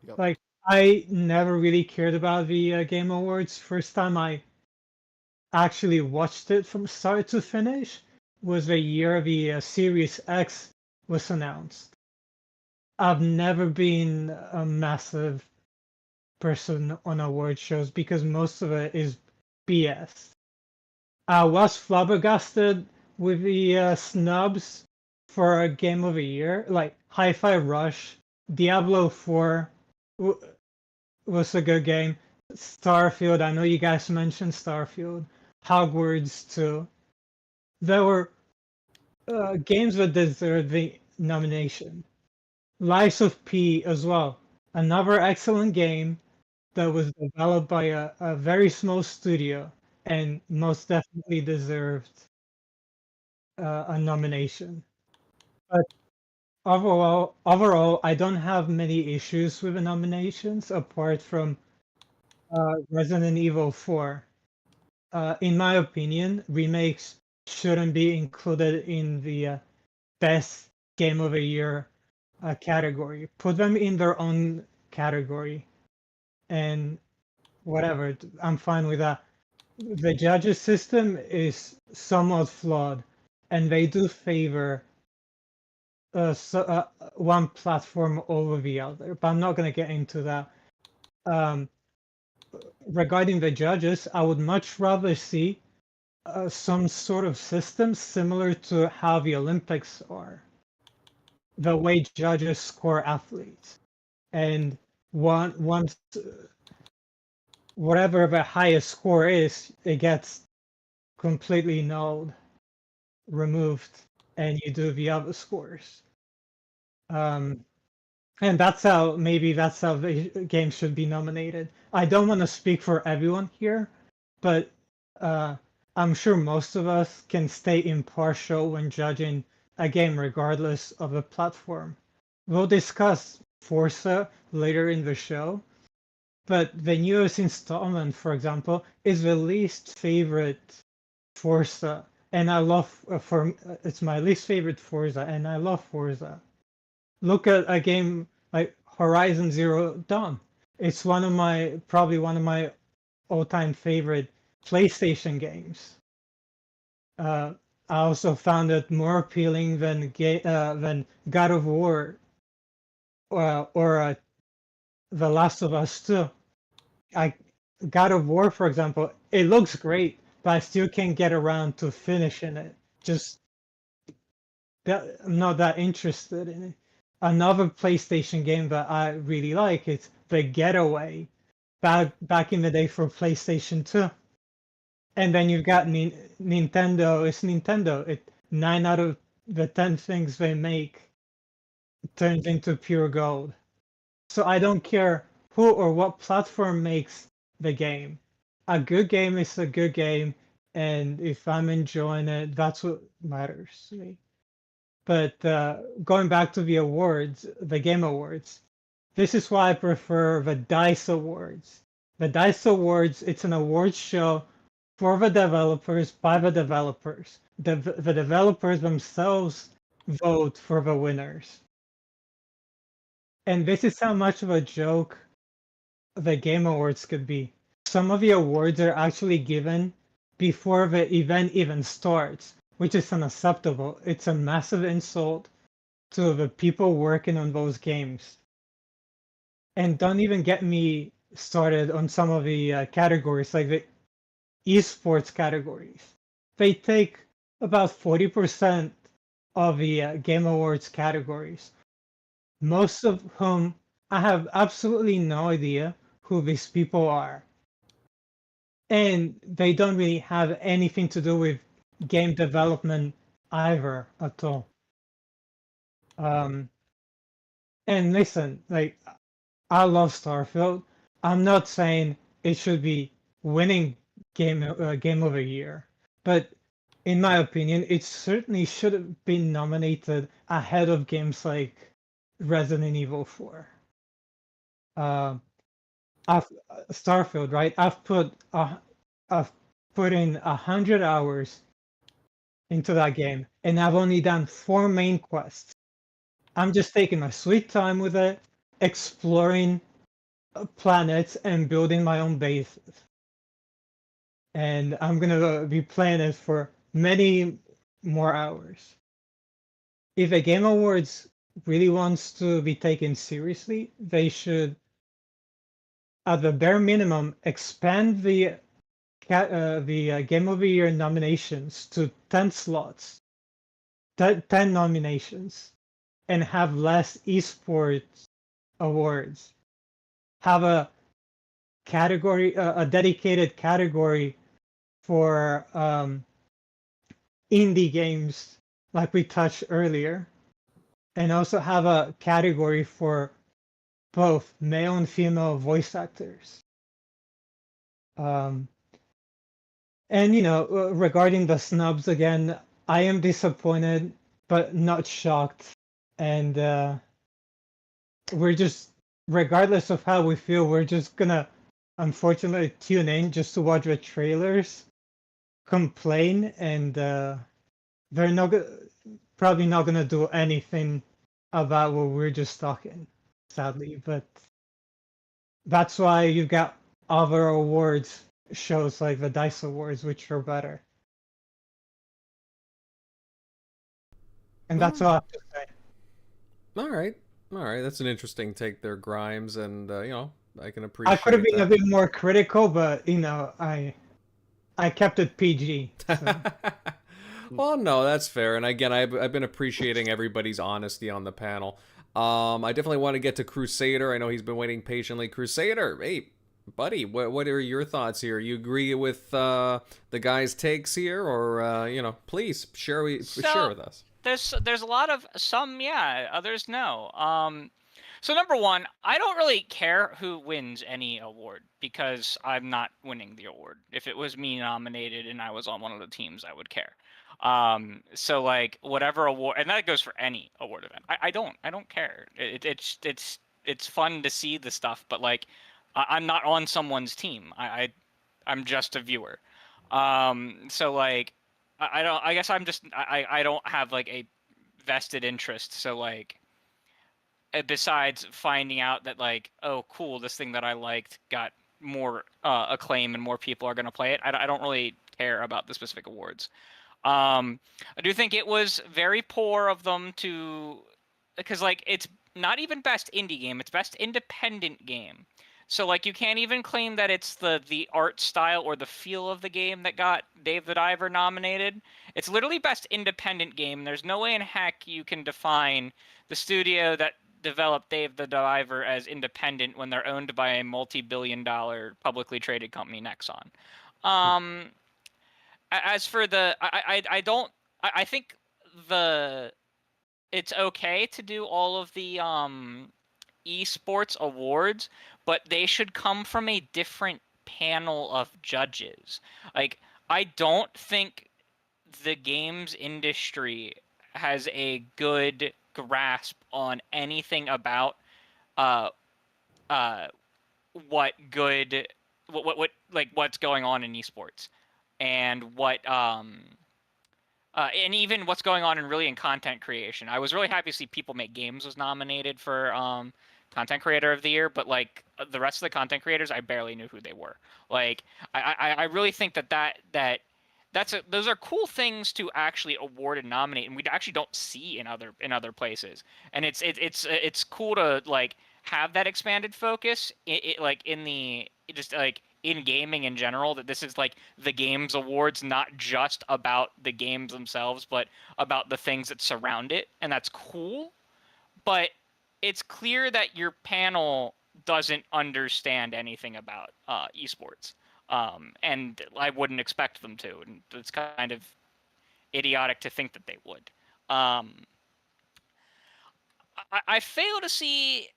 Yep. Like, I never really cared about the Game Awards. First time I actually watched it from start to finish was the year the Series X was announced. I've never been a massive person on award shows because most of it is BS. I was flabbergasted with the snubs for a Game of the Year, like Hi-Fi Rush, Diablo 4 was a good game, Starfield, I know you guys mentioned Starfield, Hogwarts 2. There were games that deserved the nomination. Lies of P as well, another excellent game that was developed by a very small studio and most definitely deserved a nomination. But overall, I don't have many issues with the nominations apart from Resident Evil 4. In my opinion, remakes shouldn't be included in the best game of the year category. Put them in their own category, and whatever, I'm fine with that. The judges system is somewhat flawed, and they do favor one platform over the other, but I'm not going to get into that. Regarding the judges, I would much rather see some sort of system similar to how the Olympics are. The way judges score athletes. And once whatever the highest score is, it gets completely nulled, removed, and you do the other scores. And that's how the game should be nominated. I don't want to speak for everyone here, but I'm sure most of us can stay impartial when judging a game regardless of the platform. We'll discuss Forza later in the show, but the newest installment, for example, is the least favorite Forza, and I love it's my least favorite Forza, and I love Forza. Look at a game like Horizon Zero Dawn. It's probably one of my all-time favorite PlayStation games. I also found it more appealing than God of War or The Last of Us 2. God of War, for example, it looks great, but I still can't get around to finishing it. Just that I'm not that interested in it. Another PlayStation game that I really like is The Getaway, back in the day for PlayStation 2. And then you've got Nintendo. It's Nintendo. 9 out of the 10 things they make turns into pure gold. So I don't care who or what platform makes the game. A good game is a good game, and if I'm enjoying it, that's what matters to me. But going back to the awards, the Game Awards, this is why I prefer the DICE Awards. The DICE Awards, it's an awards show for the developers, by the developers. The developers themselves vote for the winners. And this is how much of a joke the Game Awards could be. Some of the awards are actually given before the event even starts, which is unacceptable. It's a massive insult to the people working on those games. And don't even get me started on some of the categories, like the esports categories. They take about 40% of the Game Awards categories, most of whom I have absolutely no idea who these people are. And they don't really have anything to do with game development either at all. And listen, like, I love Starfield. I'm not saying it should be winning game of the year, but in my opinion, it certainly should have been nominated ahead of games like Resident Evil 4. Starfield, right? I've put in 100 hours into that game, and I've only done 4 main quests. I'm just taking my sweet time with it, exploring planets and building my own bases. And I'm gonna be playing it for many more hours. If a Game Awards really wants to be taken seriously, they should, at the bare minimum, expand the Game of the Year nominations to 10 slots, 10 nominations, and have less esports awards. Have a category, a dedicated category for indie games, like we touched earlier, and also have a category for both male and female voice actors. And regarding the snubs again, I am disappointed, but not shocked. And we're just, regardless of how we feel, we're just gonna unfortunately tune in just to watch the trailers, complain, and they're probably not gonna do anything about what we're just talking, sadly. But that's why you've got other awards shows like the DICE Awards, which are better. And that's all I have to say. All right. That's an interesting take there, Grimes, and I can appreciate. I could have been that. a bit more critical, but I kept it PG. So. Well, no, that's fair. And again, I've been appreciating everybody's honesty on the panel. I definitely want to get to Crusader. I know he's been waiting patiently. Crusader, hey, buddy, what are your thoughts here? You agree with the guys' takes here, or please share with us. There's a lot of some, yeah, others no. So number one, I don't really care who wins any award because I'm not winning the award. If it was me nominated and I was on one of the teams, I would care. So like whatever award, and that goes for any award event. I don't care. It's fun to see the stuff, but like I'm not on someone's team. I'm just a viewer. So like I guess I'm just I don't have like a vested interest. So like besides finding out that like, oh cool, this thing that I liked got more acclaim and more people are going to play it, I don't really care about the specific awards. I do think it was very poor of them to, because like it's not even best indie game, it's best independent game. So like you can't even claim that it's the art style or the feel of the game that got Dave the Diver nominated. It's literally best independent game. There's no way in heck you can define the studio that developed Dave the Diver as independent when they're owned by a multi-billion-dollar publicly traded company, Nexon. As for the, I think it's okay to do all of the esports awards, but they should come from a different panel of judges. Like, I don't think the games industry has a good grasp on anything about what's going on in esports, and and even what's going on in content creation. I was really happy to see People Make Games was nominated for Content Creator of the Year, but like the rest of the content creators, I barely knew who they were. Like, I really think those are cool things to actually award and nominate, and we actually don't see in other places. And it's cool to like have that expanded focus like in gaming in general, that this is like the games awards, not just about the games themselves, but about the things that surround it, and that's cool. But it's clear that your panel doesn't understand anything about esports, and I wouldn't expect them to, and it's kind of idiotic to think that they would. I fail to see,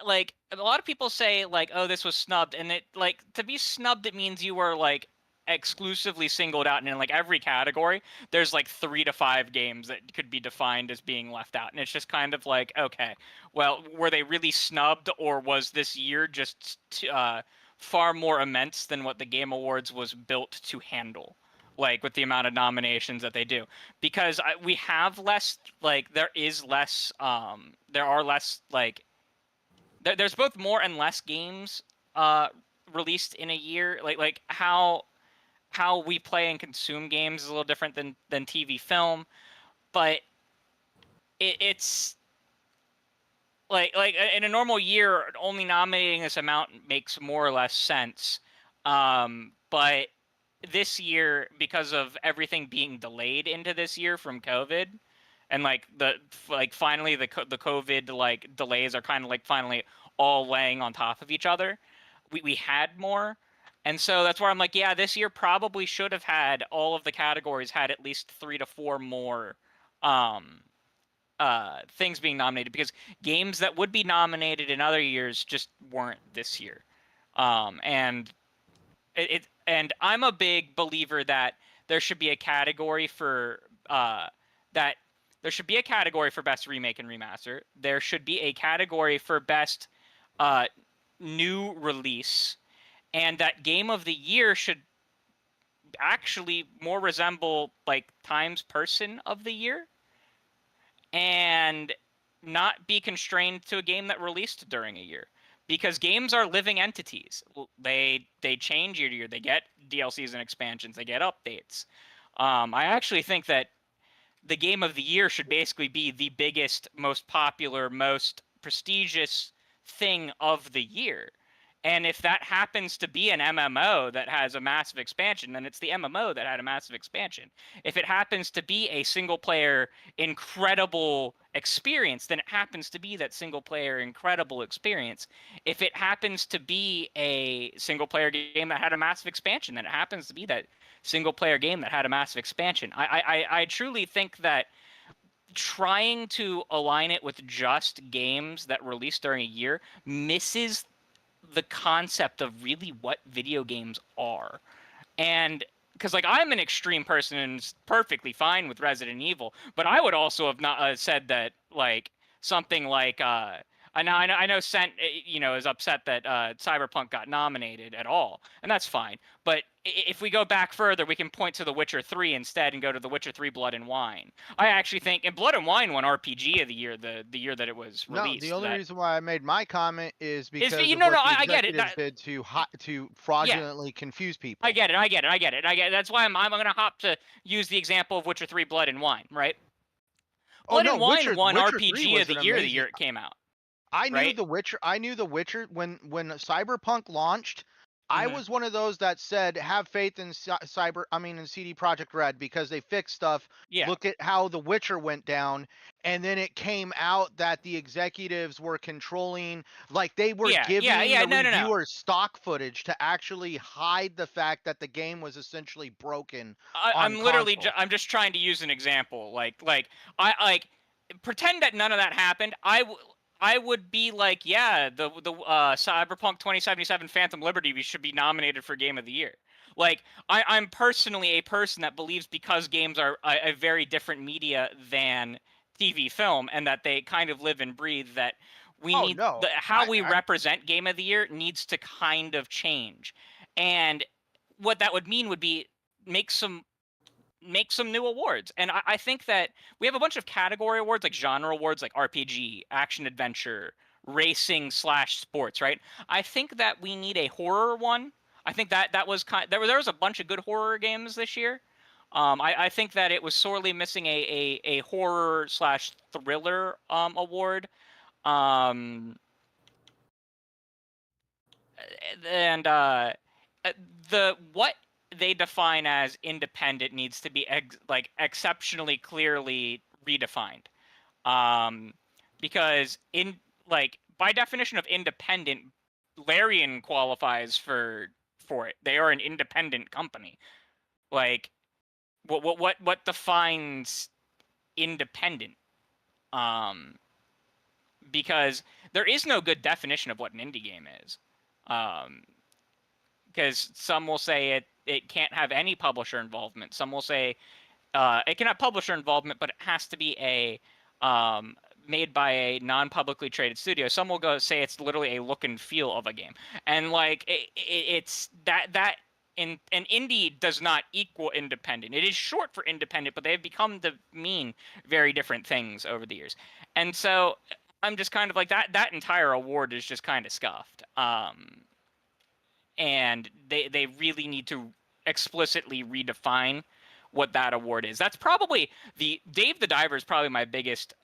like, a lot of people say, like, oh, this was snubbed, and it, like, to be snubbed, it means you were, like, exclusively singled out, and in, like, every category, there's, like, 3 to 5 games that could be defined as being left out, and it's just kind of like, okay, well, were they really snubbed, or was this year just far more immense than what the Game Awards was built to handle? Like, with the amount of nominations that they do, because we have less, like, there are less, like, there's both more and less games released in a year. Like how we play and consume games is a little different than TV film, but it's like in a normal year, only nominating this amount makes more or less sense, but this year, because of everything being delayed into this year from COVID, and finally the COVID delays are kind of finally all laying on top of each other, we had more, and so that's where I'm like, yeah, this year probably should have had all of the categories had at least 3 to 4 more things being nominated, because games that would be nominated in other years just weren't this year, and and I'm a big believer that there should be a category for best remake and remaster. There should be a category for best new release, and that game of the year should actually more resemble like Time's Person of the Year, and not be constrained to a game that released during a year. Because games are living entities. They change year to year. They get DLCs and expansions. They get updates. I actually think that the game of the year should basically be the biggest, most popular, most prestigious thing of the year. And if that happens to be an MMO that has a massive expansion, then it's the MMO that had a massive expansion. If it happens to be a single-player incredible experience, then it happens to be that single-player incredible experience. If it happens to be a single-player game that had a massive expansion, then it happens to be that single-player game that had a massive expansion. I truly think that trying to align it with just games that released during a year misses the concept of really what video games are. And because like I'm an extreme person and perfectly fine with Resident Evil, but I would also have not said that like something like I know Sent is upset that Cyberpunk got nominated at all, and that's fine. But if we go back further, we can point to The Witcher 3 instead and go to The Witcher 3 Blood and Wine. I actually think, and Blood and Wine won RPG of the year the year that it was released. No, the only reason why I made my comment is because I get it. Did to fraudulently confuse people. I get it. That's why I'm going to hop to use the example of Witcher 3 Blood and Wine, right? Blood and Wine won RPG of the year it came out. I knew right? The Witcher. I knew The Witcher when Cyberpunk launched. I Mhm. was one of those that said have faith in in CD Projekt Red because they fixed stuff. Yeah. Look at how The Witcher went down, and then it came out that the executives were controlling, like they were giving Yeah. the No. reviewers stock footage to actually hide the fact that the game was essentially broken on I'm literally console. I'm just trying to use an example. I pretend that none of that happened. I would be like, yeah, the Cyberpunk 2077 Phantom Liberty should be nominated for Game of the Year. Like I'm personally a person that believes because games are a very different media than TV film, and that they kind of live and breathe, that we Oh need no, how we represent Game of the Year needs to kind of change. And what that would mean would be make some new awards. And I think that we have a bunch of category awards, like genre awards, like RPG, action adventure, racing / sports, right? I think that we need a horror one. I think that was there was a bunch of good horror games this year. I think that it was sorely missing a horror / thriller award. And the what they define as independent needs to be exceptionally clearly redefined, because by definition of independent, Larian qualifies for it. They are an independent company. Like what defines independent? Because there is no good definition of what an indie game is. Because some will say it can't have any publisher involvement. Some will say it can have publisher involvement, but it has to be a made by a non-publicly traded studio. Some will go say it's literally a look and feel of a game, and like it's that in an indie does not equal independent. It is short for independent, but they have become to mean very different things over the years, and so I'm just kind of like that entire award is just kind of scuffed. And they really need to explicitly redefine what that award is. That's probably Dave the Diver is probably my biggest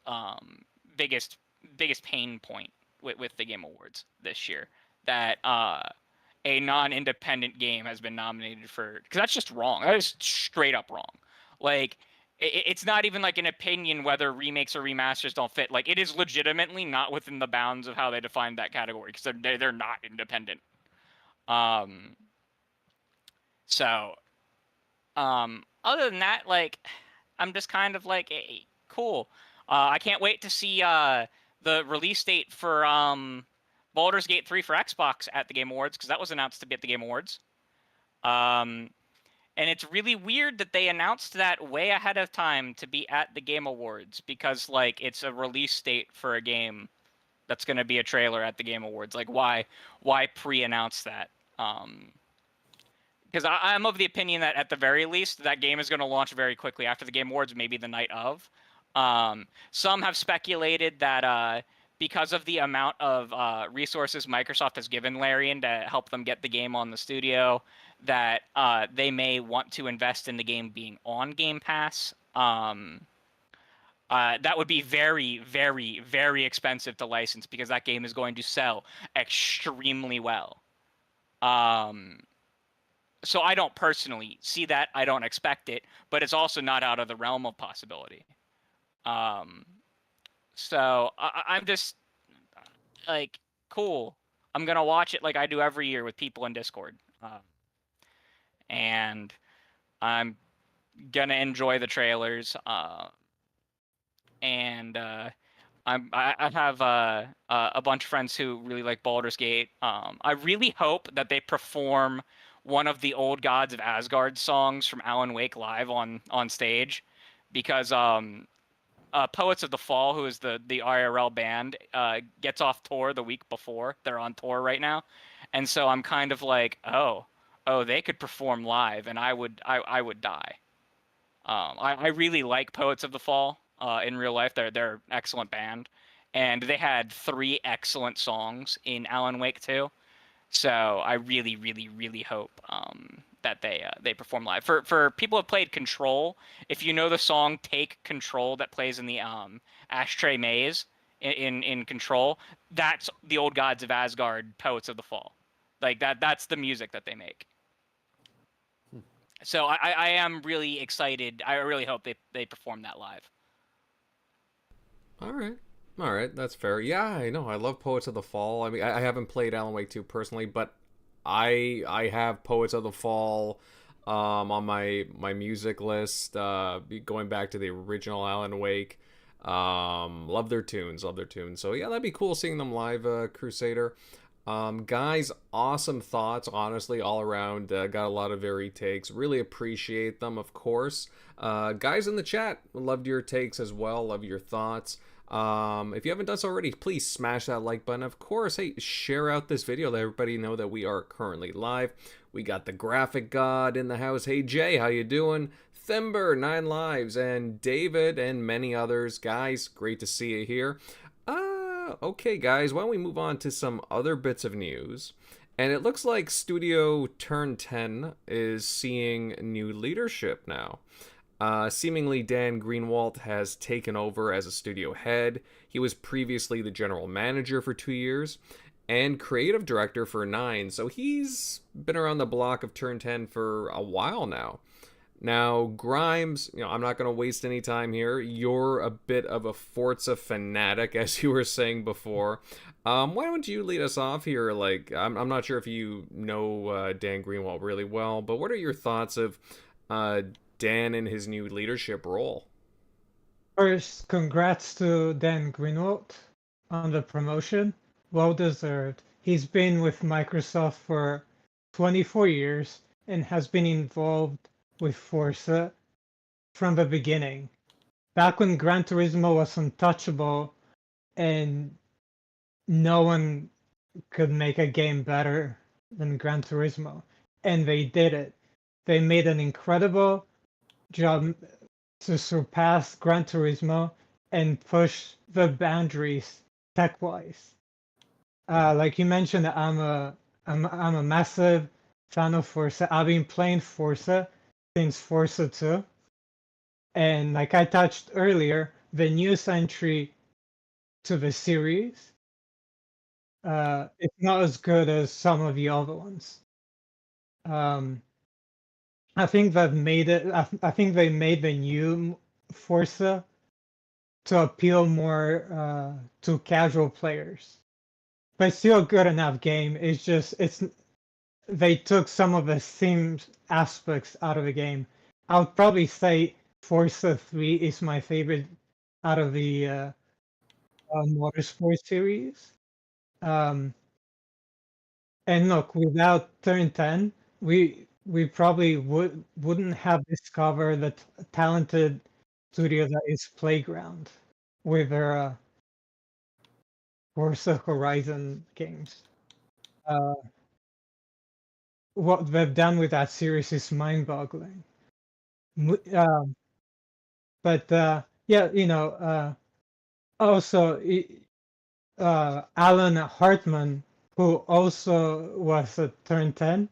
pain point with the Game Awards this year. That a non-independent game has been nominated for, because that's just wrong. That is straight up wrong. Like it's not even like an opinion whether remakes or remasters don't fit. Like it is legitimately not within the bounds of how they define that category, because they're not independent. So, other than that, like, I'm just kind of like, hey, cool. I can't wait to see the release date for Baldur's Gate 3 for Xbox at the Game Awards, because that was announced to be at the Game Awards. And it's really weird that they announced that way ahead of time to be at the Game Awards, because like it's a release date for a game that's going to be a trailer at the Game Awards. Like why pre-announce that? Because I'm of the opinion that at the very least that game is going to launch very quickly after the Game Awards, maybe the night of. Some have speculated that because of the amount of resources Microsoft has given Larian to help them get the game on the studio, that they may want to invest in the game being on Game Pass. That would be very, very, very expensive to license, because that game is going to sell extremely well. So I don't personally see that. I don't expect it, but it's also not out of the realm of possibility. So I'm just like, cool. I'm gonna watch it like I do every year with people in Discord, and I'm gonna enjoy the trailers. And I have a bunch of friends who really like Baldur's Gate. I really hope that they perform one of the Old Gods of Asgard songs from Alan Wake live on stage, because Poets of the Fall, who is the IRL band, gets off tour the week before. They're on tour right now, and so I'm kind of like, oh, they could perform live, and I would die. I really like Poets of the Fall in real life. They're an excellent band, and they had 3 excellent songs in Alan Wake 2. So I really, really, really hope that they perform live. For people who have played Control, if you know the song "Take Control" that plays in the Ashtray Maze in control. That's the old gods of Asgard, Poets of the Fall. Like that's the music that they make. So I am really excited. I really hope they perform that live. All right, that's fair. Yeah, I know. I love Poets of the Fall. I mean, I haven't played Alan Wake 2 personally, but I have Poets of the Fall on my music list. Going back to the original Alan Wake. Love their tunes. So yeah, that'd be cool seeing them live, Crusader. Guys, awesome thoughts, honestly, all around. Got a lot of varied takes. Really appreciate them, of course. Guys in the chat, loved your takes as well. Love your thoughts. If you haven't done so already, please smash that like button. Of course, hey, share out this video. Let everybody know that we are currently live. We got the Graphic God in the house. Hey, Jay, how you doing? Thimber, 9 Lives, and David, and many others. Guys, great to see you here. Okay, guys, why don't we move on to some other bits of news? And it looks like Studio Turn 10 is seeing new leadership now. Seemingly, Dan Greenwalt has taken over as a studio head. He was previously the general manager for 2 years and creative director for 9, so he's been around the block of Turn 10 for a while now. Now, Grimes, I'm not going to waste any time here. You're a bit of a Forza fanatic, as you were saying before. Why don't you lead us off here? Like, I'm not sure if you know Dan Greenwalt really well, but what are your thoughts of Dan in his new leadership role? First, congrats to Dan Greenwalt on the promotion. Well deserved. He's been with Microsoft for 24 years and has been involved with Forza from the beginning. Back when Gran Turismo was untouchable and no one could make a game better than Gran Turismo. And they did it. They made an incredible job to surpass Gran Turismo and push the boundaries tech-wise. Like you mentioned, I'm a massive fan of Forza. I've been playing Forza since Forza 2. And like I touched earlier, the newest entry to the series, it's not as good as some of the other ones. I think they've made it. I think they made the new Forza to appeal more to casual players, but it's still a good enough game. It's just they took some of the themes aspects out of the game. I would probably say Forza 3 is my favorite out of the Motorsport series. And look, without Turn 10, we probably wouldn't have discovered the talented studio that is Playground with their Forza Horizon games. What they've done with that series is mind-boggling. But yeah, also Alan Hartman, who also was a Turn 10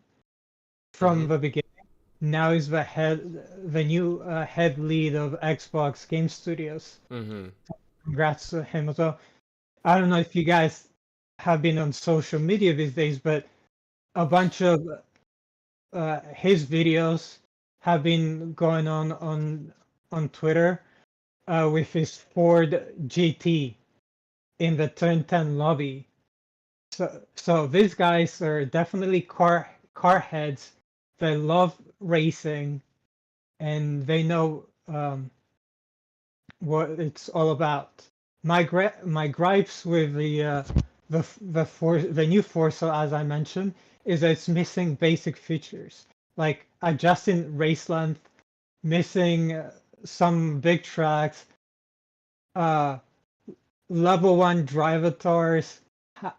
from the beginning, now is the new head lead of Xbox Game Studios. Congrats to him as well. I don't know if you guys have been on social media these days, but a bunch of his videos have been going on Twitter with his Ford GT in the Turn 10 lobby. So these guys are definitely car heads. They love racing, and they know what it's all about. My gripes with the new Forza, as I mentioned, is that it's missing basic features like adjusting race length, missing some big tracks, level 1 drive avatars,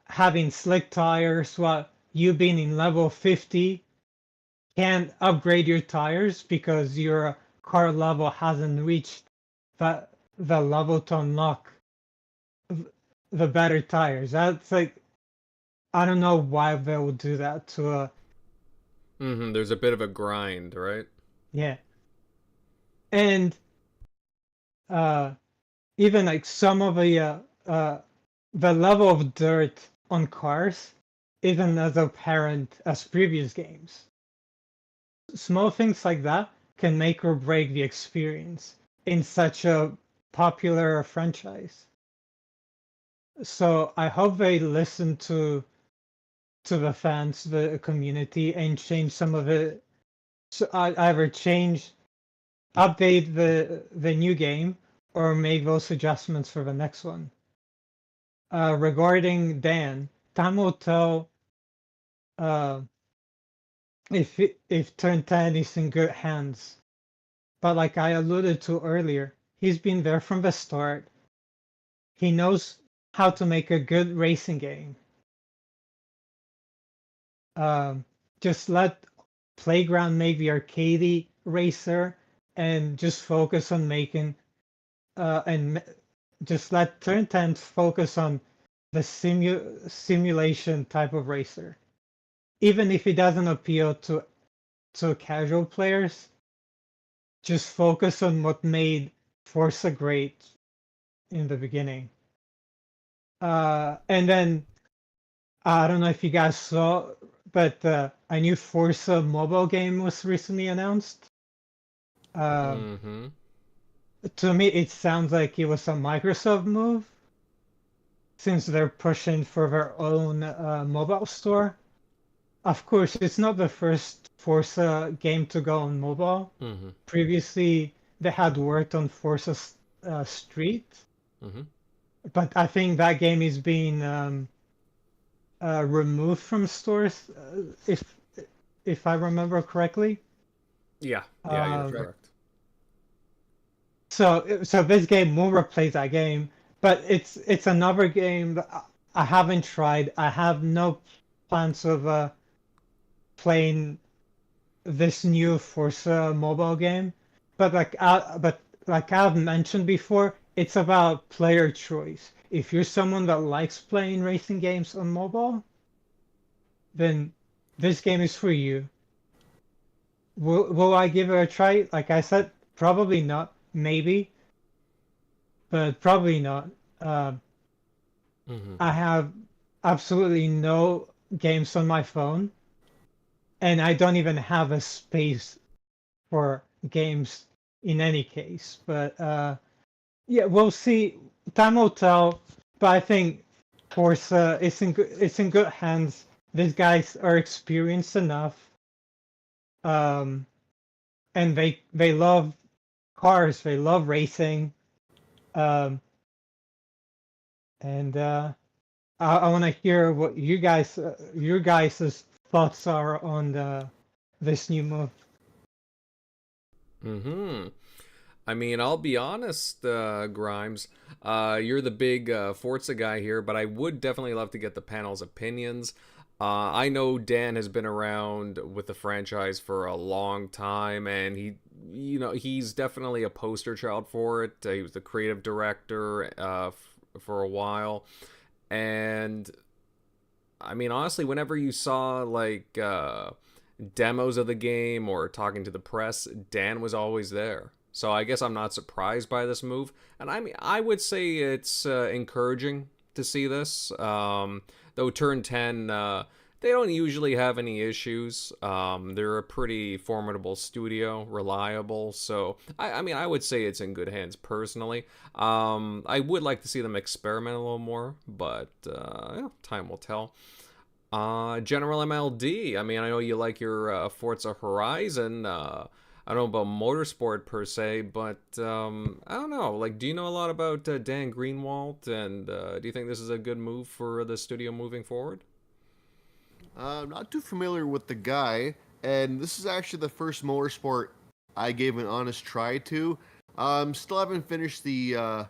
having slick tires while you being in level 50 can't upgrade your tires because your car level hasn't reached the level to unlock the better tires. That's like, I don't know why they would do that to a... There's a bit of a grind, right? Yeah. And even like some of the the level of dirt on cars isn't as apparent as previous games. Small things like that can make or break the experience in such a popular franchise. So I hope they listen to the fans, the community, and change some of it. So either update the new game, or make those adjustments for the next one. Regarding Dan, time will tell if Turn 10 is in good hands. But like I alluded to earlier, he's been there from the start. He knows how to make a good racing game. Just let Playground make the arcadey racer, and just focus on making just let Turn 10 focus on the simulation type of racer. Even if it doesn't appeal to casual players, just focus on what made Forza great in the beginning. And then I don't know if you guys saw, but a new Forza mobile game was recently announced. To me, it sounds like it was a Microsoft move, since they're pushing for their own mobile store. Of course, it's not the first Forza game to go on mobile. Previously, they had worked on Forza Street, but I think that game is being removed from stores, if I remember correctly. Yeah, you're correct. So this game will replace that game, but it's another game that I haven't tried. I have no plans of playing this new Forza mobile game. But like I've mentioned before, it's about player choice. If you're someone that likes playing racing games on mobile, then this game is for you. Will I give it a try? Like I said, probably not. Maybe, but probably not. I have absolutely no games on my phone, and I don't even have a space for games in any case. But yeah, we'll see. Time will tell. But I think Forza it's in good hands. These guys are experienced enough, and they love cars, they love racing, and I want to hear what your guys' thoughts are on this new move. I mean, I'll be honest, Grimes, you're the big Forza guy here, but I would definitely love to get the panel's opinions. I know Dan has been around with the franchise for a long time, and he's definitely a poster child for it. He was the creative director for a while, and I mean, honestly, whenever you saw like demos of the game or talking to the press, Dan was always there. So I guess I'm not surprised by this move, and I mean, I would say it's encouraging to see this. Though Turn 10, they don't usually have any issues. They're a pretty formidable studio, reliable. So, I mean, I would say it's in good hands personally. I would like to see them experiment a little more, but yeah, time will tell. GeneralMLD, I mean, I know you like your Forza Horizon. I don't know about motorsport per se, but I don't know. Like, do you know a lot about Dan Greenwalt, and do you think this is a good move for the studio moving forward? I'm not too familiar with the guy, and this is actually the first motorsport I gave an honest try to. Still haven't finished the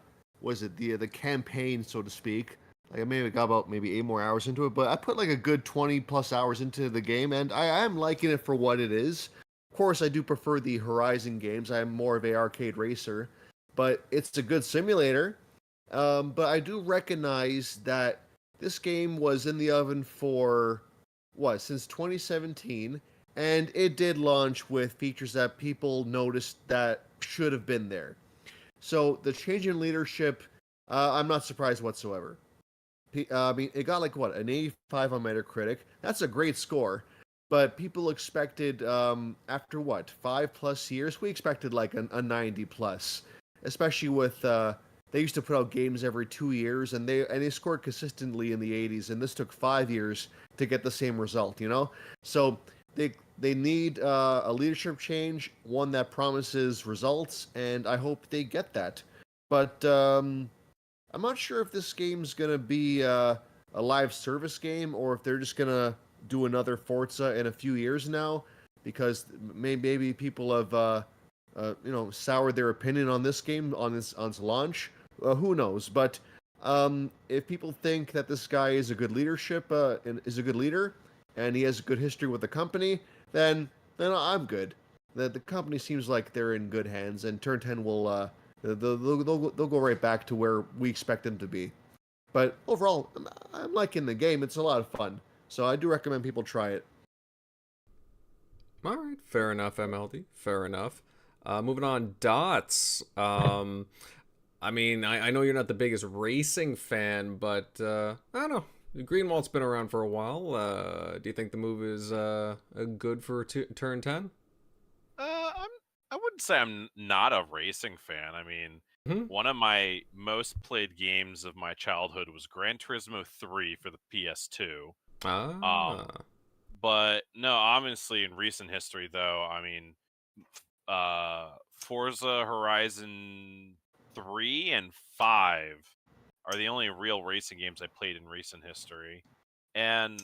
campaign, so to speak. Like I maybe got about 8 more hours into it, but I put like a good 20 plus hours into the game, and I am liking it for what it is. Of course, I do prefer the Horizon games. I am more of a arcade racer, but it's a good simulator. But I do recognize that this game was in the oven for, since 2017, and it did launch with features that people noticed that should have been there. So the change in leadership I'm not surprised whatsoever. I mean, it got like what, an 85 on Metacritic. That's a great score. But people expected, after what, 5+ years, we expected like a 90 plus, especially with they used to put out games every 2 years, and they scored consistently in the 80s, and this took 5 years to get the same result, you know. So they need a leadership change, one that promises results, and I hope they get that. But I'm not sure if this game's gonna be a live service game or if they're just gonna do another Forza in a few years now, because maybe people have soured their opinion on this game on its launch. Who knows? But if people think that this guy is a good leadership and is a good leader, and he has a good history with the company, then I'm good. The company seems like they're in good hands, and Turn 10 will they'll go right back to where we expect them to be. But overall, I'm liking the game. It's a lot of fun. So I do recommend people try it. All right, fair enough, MLD. Fair enough. Moving on, Dots. I mean, I know you're not the biggest racing fan, but I don't know. Greenwalt's been around for a while. Do you think the move is good for Turn 10? I wouldn't say I'm not a racing fan. I mean, one of my most played games of my childhood was Gran Turismo 3 for the PS2. But no, obviously in recent history though, I mean, Forza Horizon 3 and 5 are the only real racing games I played in recent history. And,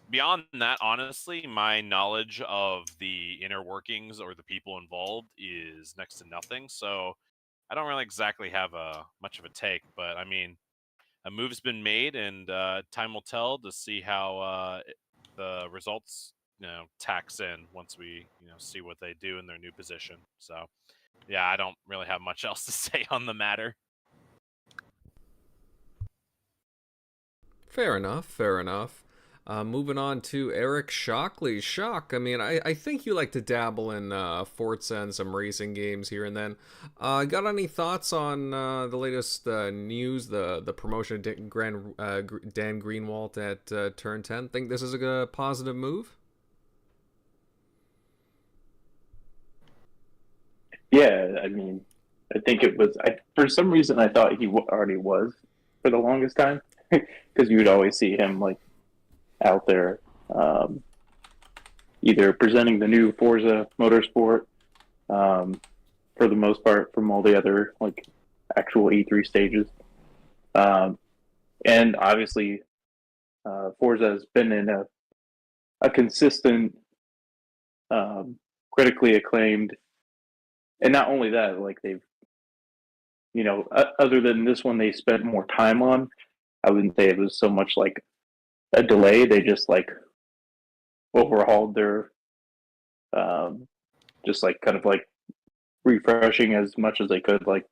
beyond that, honestly, my knowledge of the inner workings or the people involved is next to nothing. So I don't really exactly have much of a take, but I mean, a move's been made, and time will tell to see how the results, tax in once we, see what they do in their new position. So, yeah, I don't really have much else to say on the matter. Fair enough. Fair enough. Moving on to Eric Shockley. Shock, I mean, I think you like to dabble in Forza and some racing games here and then. Got any thoughts on the latest news, the promotion of Dan Greenwalt at Turn 10? Think this is a positive move? Yeah, I mean, I think it was. For some reason, I thought he already was for the longest time, because you would always see him like out there, either presenting the new Forza Motorsport, for the most part, from all the other like actual E3 stages, and obviously, Forza has been in a consistent, critically acclaimed, and not only that, like they've, other than this one, they spent more time on. I wouldn't say it was so much like a delay. They just like overhauled their, just like kind of like refreshing as much as they could, like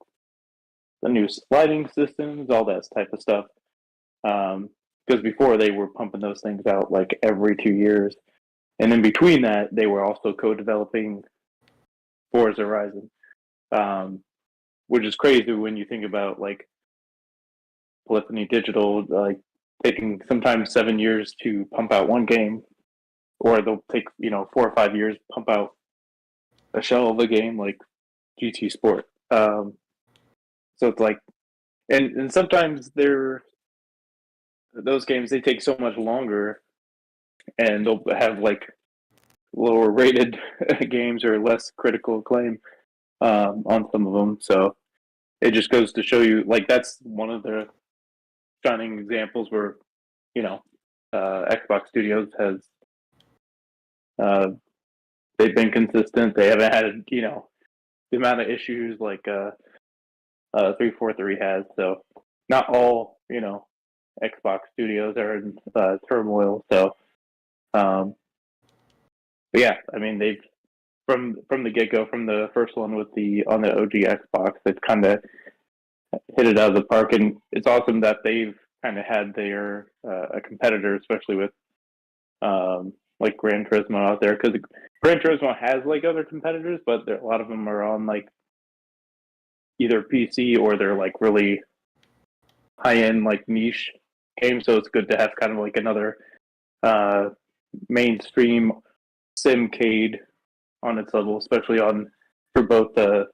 the new lighting systems, all that type of stuff. Because before they were pumping those things out like every 2 years, and in between that, they were also co-developing Forza Horizon, which is crazy when you think about like Polyphony Digital, like taking sometimes 7 years to pump out one game, or they'll take 4 or 5 years to pump out a shell of a game like GT Sport. So it's like, and sometimes those games, they take so much longer, and they'll have like lower rated games or less critical acclaim on some of them. So it just goes to show you, like, that's one of the shining examples where Xbox Studios has they've been consistent. They haven't had the amount of issues like 343 has. So not all Xbox Studios are in turmoil. So but yeah, I mean, they've from the get go, from the first one on the OG Xbox, they've kind of hit it out of the park, and it's awesome that they've kind of had their a competitor, especially with like Gran Turismo out there, because Gran Turismo has like other competitors, but a lot of them are on like either PC or they're like really high-end like niche games. So it's good to have kind of like another mainstream simcade on its level, especially for both the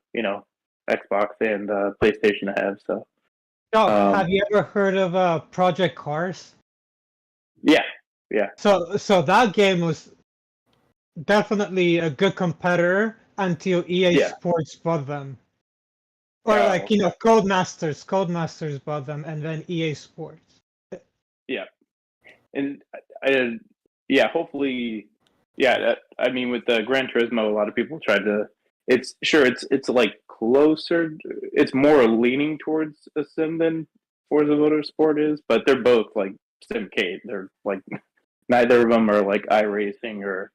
Xbox and PlayStation to have. So Have you ever heard of Project Cars? yeah. So that game was definitely a good competitor until EA Yeah. Sports bought them. Or Oh, like, Codemasters bought them, and then EA Sports. Yeah, and hopefully, I mean, with the Gran Turismo, a lot of people tried to. It's like closer. It's more leaning towards a sim than Forza Motorsport is, but they're both like simcade. They're like neither of them are like iRacing or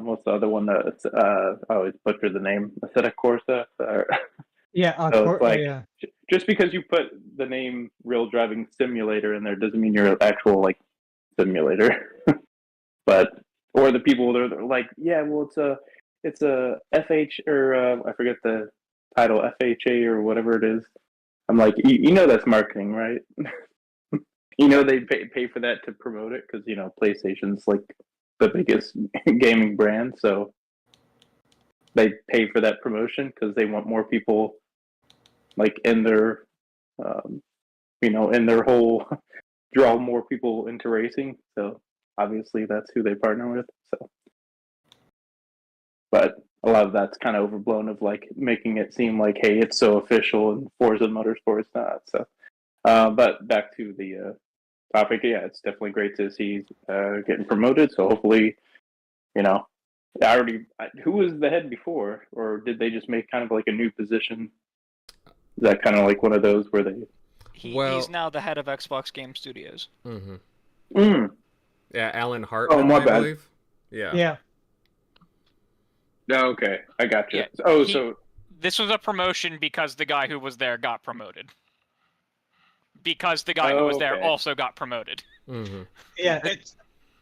what's the other one that's I always butcher the name, Assetto Corsa. Yeah, So it's like yeah. just because you put the name Real Driving Simulator in there doesn't mean you're an actual like simulator. Or the people that are like, yeah, well, it's a FH or I forget the title, FHA or whatever it is. I'm like, you know that's marketing, right? They pay for that to promote it because PlayStation's like the biggest gaming brand, so they pay for that promotion because they want more people like in their in their whole draw more people into racing. So obviously that's who they partner with. So, but a lot of that's kind of overblown of like making it seem like, hey, it's so official and Forza Motorsport's not. So, but back to the topic, yeah, it's definitely great to see getting promoted. So hopefully, who was the head before, or did they just make kind of like a new position? Is that kind of like one of those where they? He's now the head of Xbox Game Studios. Mm-hmm. Yeah, Alan Hartman, my I bad. believe. Yeah. Yeah. Oh, okay, I got you. Yeah, so this was a promotion because the guy who was there got promoted. Because the guy who was there also got promoted. Mm-hmm. Yeah, It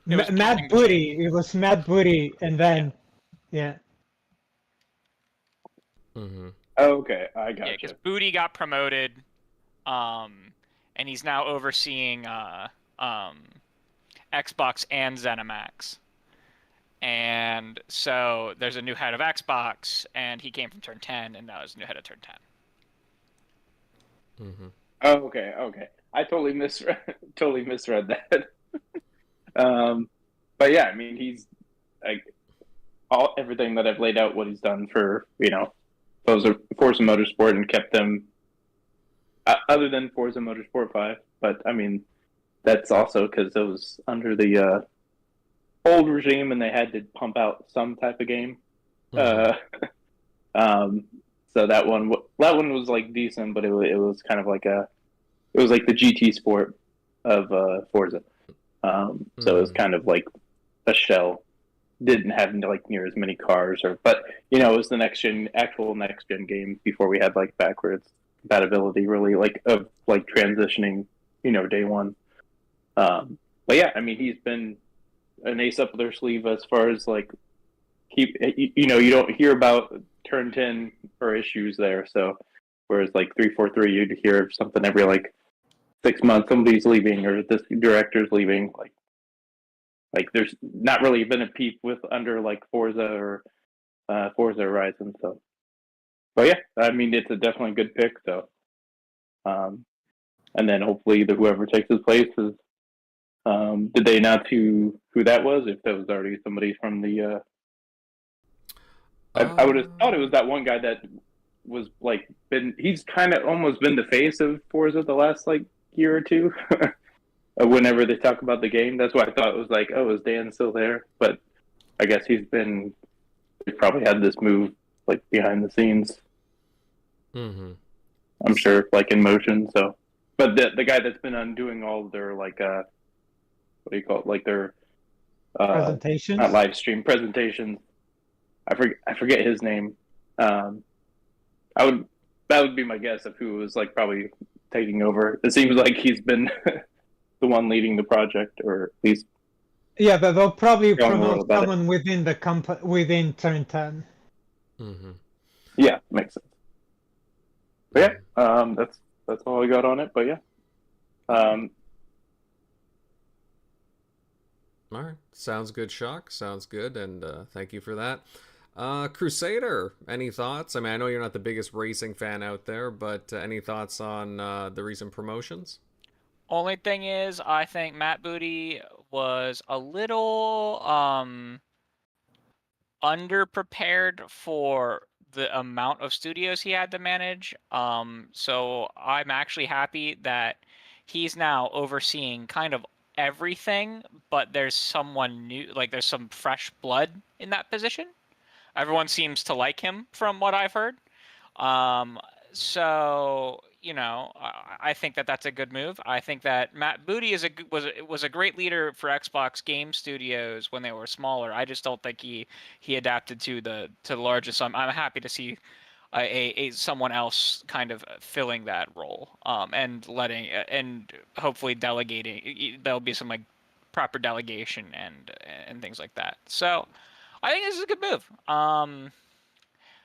was Matt Booty. It was Matt Booty, and then yeah. Mm-hmm. Okay, I got you. Because Booty got promoted, and he's now overseeing Xbox and ZeniMax. And so there's a new head of Xbox, and he came from Turn 10, and now there's a new head of Turn 10. Mm-hmm. Oh, okay. I totally misread that. But yeah, I mean, he's like everything that I've laid out, what he's done for Forza Motorsport and kept them other than Forza Motorsport 5. But I mean, that's also because it was under the old regime and they had to pump out some type of game. Mm-hmm. So that one was like decent, but it was kind of like it was like the GT Sport of Forza. So it was kind of like a shell. Didn't have like near as many cars, but it was the actual next gen game before we had like backwards compatibility, really like of like transitioning, day one. But yeah, I mean, he's been an ace up their sleeve as far as like you don't hear about Turn 10 or issues there. So whereas like 343, you'd hear of something every like 6 months, somebody's leaving or this director's leaving. Like there's not really been a peep with under like Forza or Forza Horizon. So, but yeah, I mean, it's a definitely good pick. So, and then hopefully whoever takes his place is. Did they announce who that was? If that was already somebody from the. I would have thought it was that one guy that was like he's kind of almost been the face of Forza the last like year or two. Whenever they talk about the game, that's why I thought it was like, oh, is Dan still there? But I guess he probably had this move like behind the scenes. Mm-hmm. I'm sure, like in motion. So, but the guy that's been on doing all of their like what do you call it? Like their Presentations, not live stream presentations. I forget his name. That would be my guess of who was like probably taking over. It seems like he's been the one leading the project, or at least. Yeah, but they'll probably Going a little promote better. someone within the within Turn 10. Mm-hmm. Yeah, makes sense. But yeah, that's all I got on it. But yeah, All right, sounds good, Shock. Sounds good, and thank you for that. Crusader, any thoughts? I mean, I know you're not the biggest racing fan out there, but any thoughts on the recent promotions? Only thing is, I think Matt Booty was a little underprepared for the amount of studios he had to manage. So I'm actually happy that he's now overseeing kind of everything, but there's someone new, like there's some fresh blood in that position. Everyone seems to like him from what I've heard. So I think that that's a good move. I think that Matt Booty was a great leader for Xbox Game Studios when they were smaller. I just don't think he adapted to the largest. So I'm happy to see a someone else kind of filling that role, and letting and hopefully delegating. There'll be some like proper delegation and things like that. So I think this is a good move. I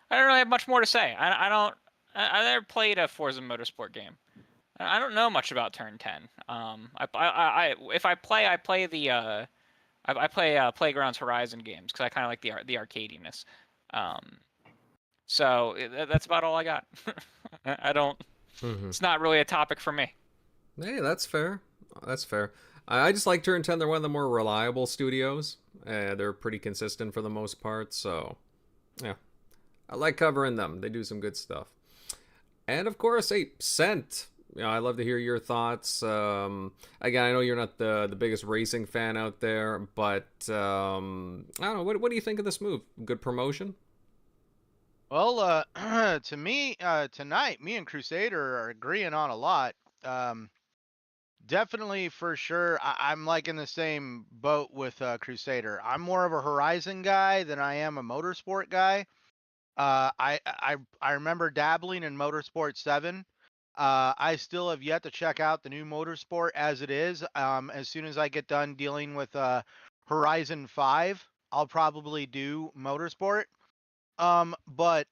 don't really have much more to say. I never played a Forza Motorsport game. I don't know much about Turn 10. If I play, I play Playground's Horizon games because I kind of like the arcadiness. So that's about all I got. I don't. It's not really a topic for me. Hey, that's fair. That's fair. I just like Turn 10. They're one of the more reliable studios. They're pretty consistent for the most part. So, yeah, I like covering them. They do some good stuff. And of course, hey, Scent. I love to hear your thoughts. Again, I know you're not the biggest racing fan out there, but I don't know. What do you think of this move? Good promotion? Well, to me, tonight, me and Crusader are agreeing on a lot. Definitely, for sure, I'm like in the same boat with Crusader. I'm more of a Horizon guy than I am a Motorsport guy. I remember dabbling in Motorsport 7. I still have yet to check out the new Motorsport as it is. As soon as I get done dealing with Horizon 5, I'll probably do Motorsport. But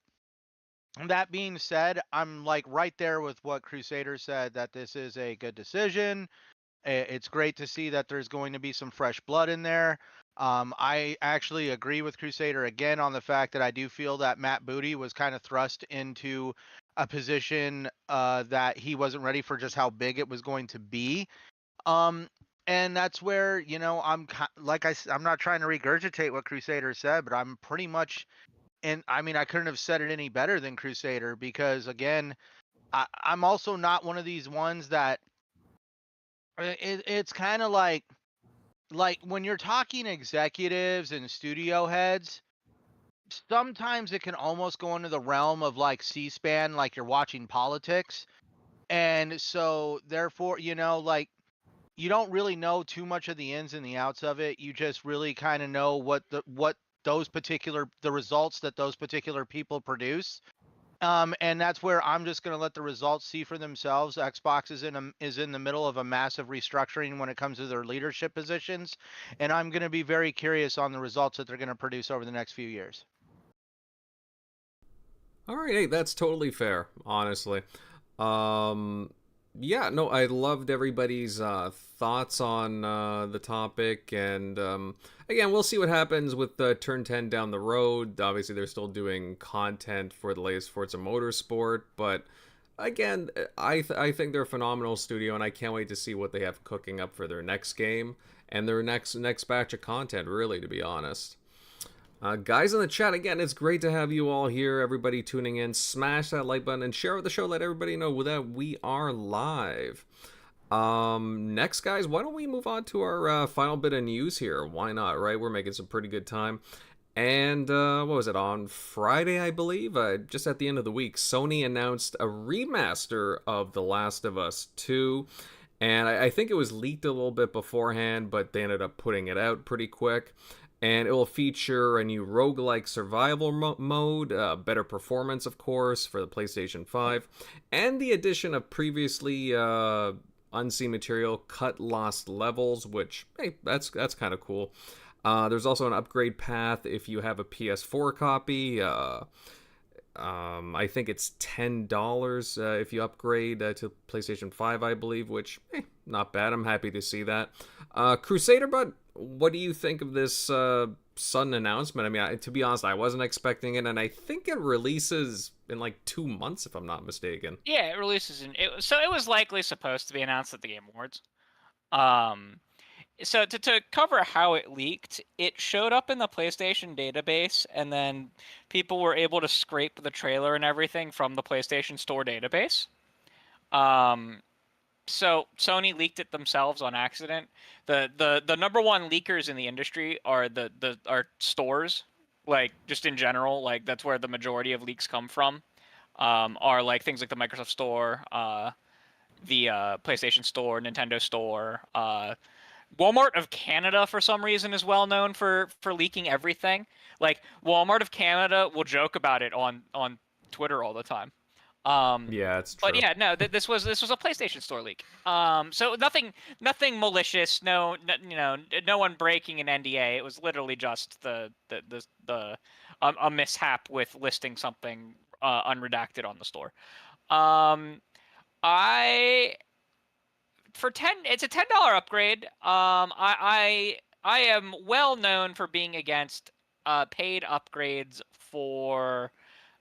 that being said, I'm like right there with what Crusader said, that this is a good decision. It's great to see that there's going to be some fresh blood in there. I actually agree with Crusader again on the fact that I do feel that Matt Booty was kind of thrust into a position that he wasn't ready for, just how big it was going to be. And that's where, I'm I'm not trying to regurgitate what Crusader said, but I'm pretty much, and I mean, I couldn't have said it any better than Crusader, because again, I'm also not one of these ones that it's kind of like when you're talking executives and studio heads, sometimes it can almost go into the realm of like C-SPAN, like you're watching politics. And so therefore, like you don't really know too much of the ins and the outs of it. You just really kind of know what the results that those particular people produce. And that's where I'm just going to let the results see for themselves. Xbox is in the middle of a massive restructuring when it comes to their leadership positions, and I'm going to be very curious on the results that they're going to produce over the next few years. All right, hey, that's totally fair, honestly. Yeah, no, I loved everybody's thoughts on the topic, and again, we'll see what happens with Turn 10 down the road. Obviously, they're still doing content for the latest Forza Motorsport, but again, I think they're a phenomenal studio, and I can't wait to see what they have cooking up for their next game and their next batch of content, really, to be honest. Guys in the chat, again, it's great to have you all here. Everybody tuning in, smash that like button and share the show. Let everybody know that we are live. Next, guys, why don't we move on to our final bit of news here? Why not, right? We're making some pretty good time. And what was it, on Friday, I believe? Just at the end of the week, Sony announced a remaster of The Last of Us 2. And I think it was leaked a little bit beforehand, but they ended up putting it out pretty quick. And it will feature a new roguelike survival mode, better performance, of course, for the PlayStation 5, and the addition of previously unseen material, cut lost levels, which, hey, that's kind of cool. There's also an upgrade path if you have a PS4 copy. I think it's $10 if you upgrade to PlayStation 5, I believe, which, not bad. I'm happy to see that. Crusader, but what do you think of this sudden announcement? I mean, to be honest, I wasn't expecting it, and I think it releases in like 2 months, if I'm not mistaken. Yeah, it releases so it was likely supposed to be announced at the Game Awards. So to cover how it leaked, it showed up in the PlayStation database, and then people were able to scrape the trailer and everything from the PlayStation Store database. So Sony leaked it themselves on accident. The number one leakers in the industry are are stores, like just in general, like that's where the majority of leaks come from. Are like things like the Microsoft Store, the PlayStation Store, Nintendo Store, Walmart of Canada for some reason is well known for leaking everything. Like Walmart of Canada will joke about it on Twitter all the time. Yeah, it's true. But yeah, no, this was a PlayStation Store leak. So nothing malicious. No, no one breaking an NDA. It was literally just a mishap with listing something unredacted on the store. It's a $10 upgrade. I am well known for being against paid upgrades for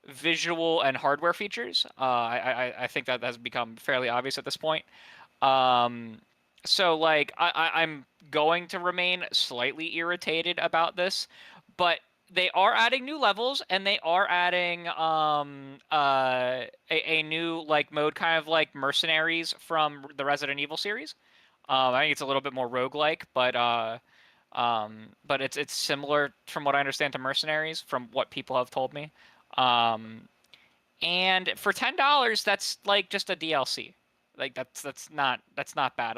visual and hardware features. I think that has become fairly obvious at this point. So like I'm going to remain slightly irritated about this, but they are adding new levels, and they are adding a new like mode, kind of like Mercenaries from the Resident Evil series. I think it's a little bit more roguelike, but it's similar from what I understand to Mercenaries, from what people have told me. And for $10, that's like just a DLC. Like that's not bad.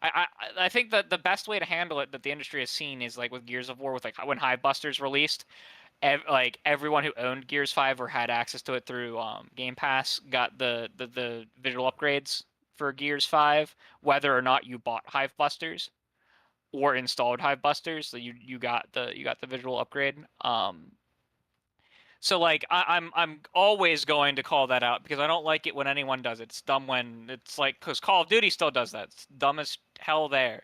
I think that the best way to handle it that the industry has seen is like with Gears of War, with like when Hivebusters released, like everyone who owned Gears 5 or had access to it through Game Pass got the visual upgrades for Gears 5, whether or not you bought Hivebusters or installed Hivebusters. So you got the visual upgrade. So like I'm always going to call that out, because I don't like it when anyone does it. It's dumb when it's like, because Call of Duty still does that. It's dumb as hell there.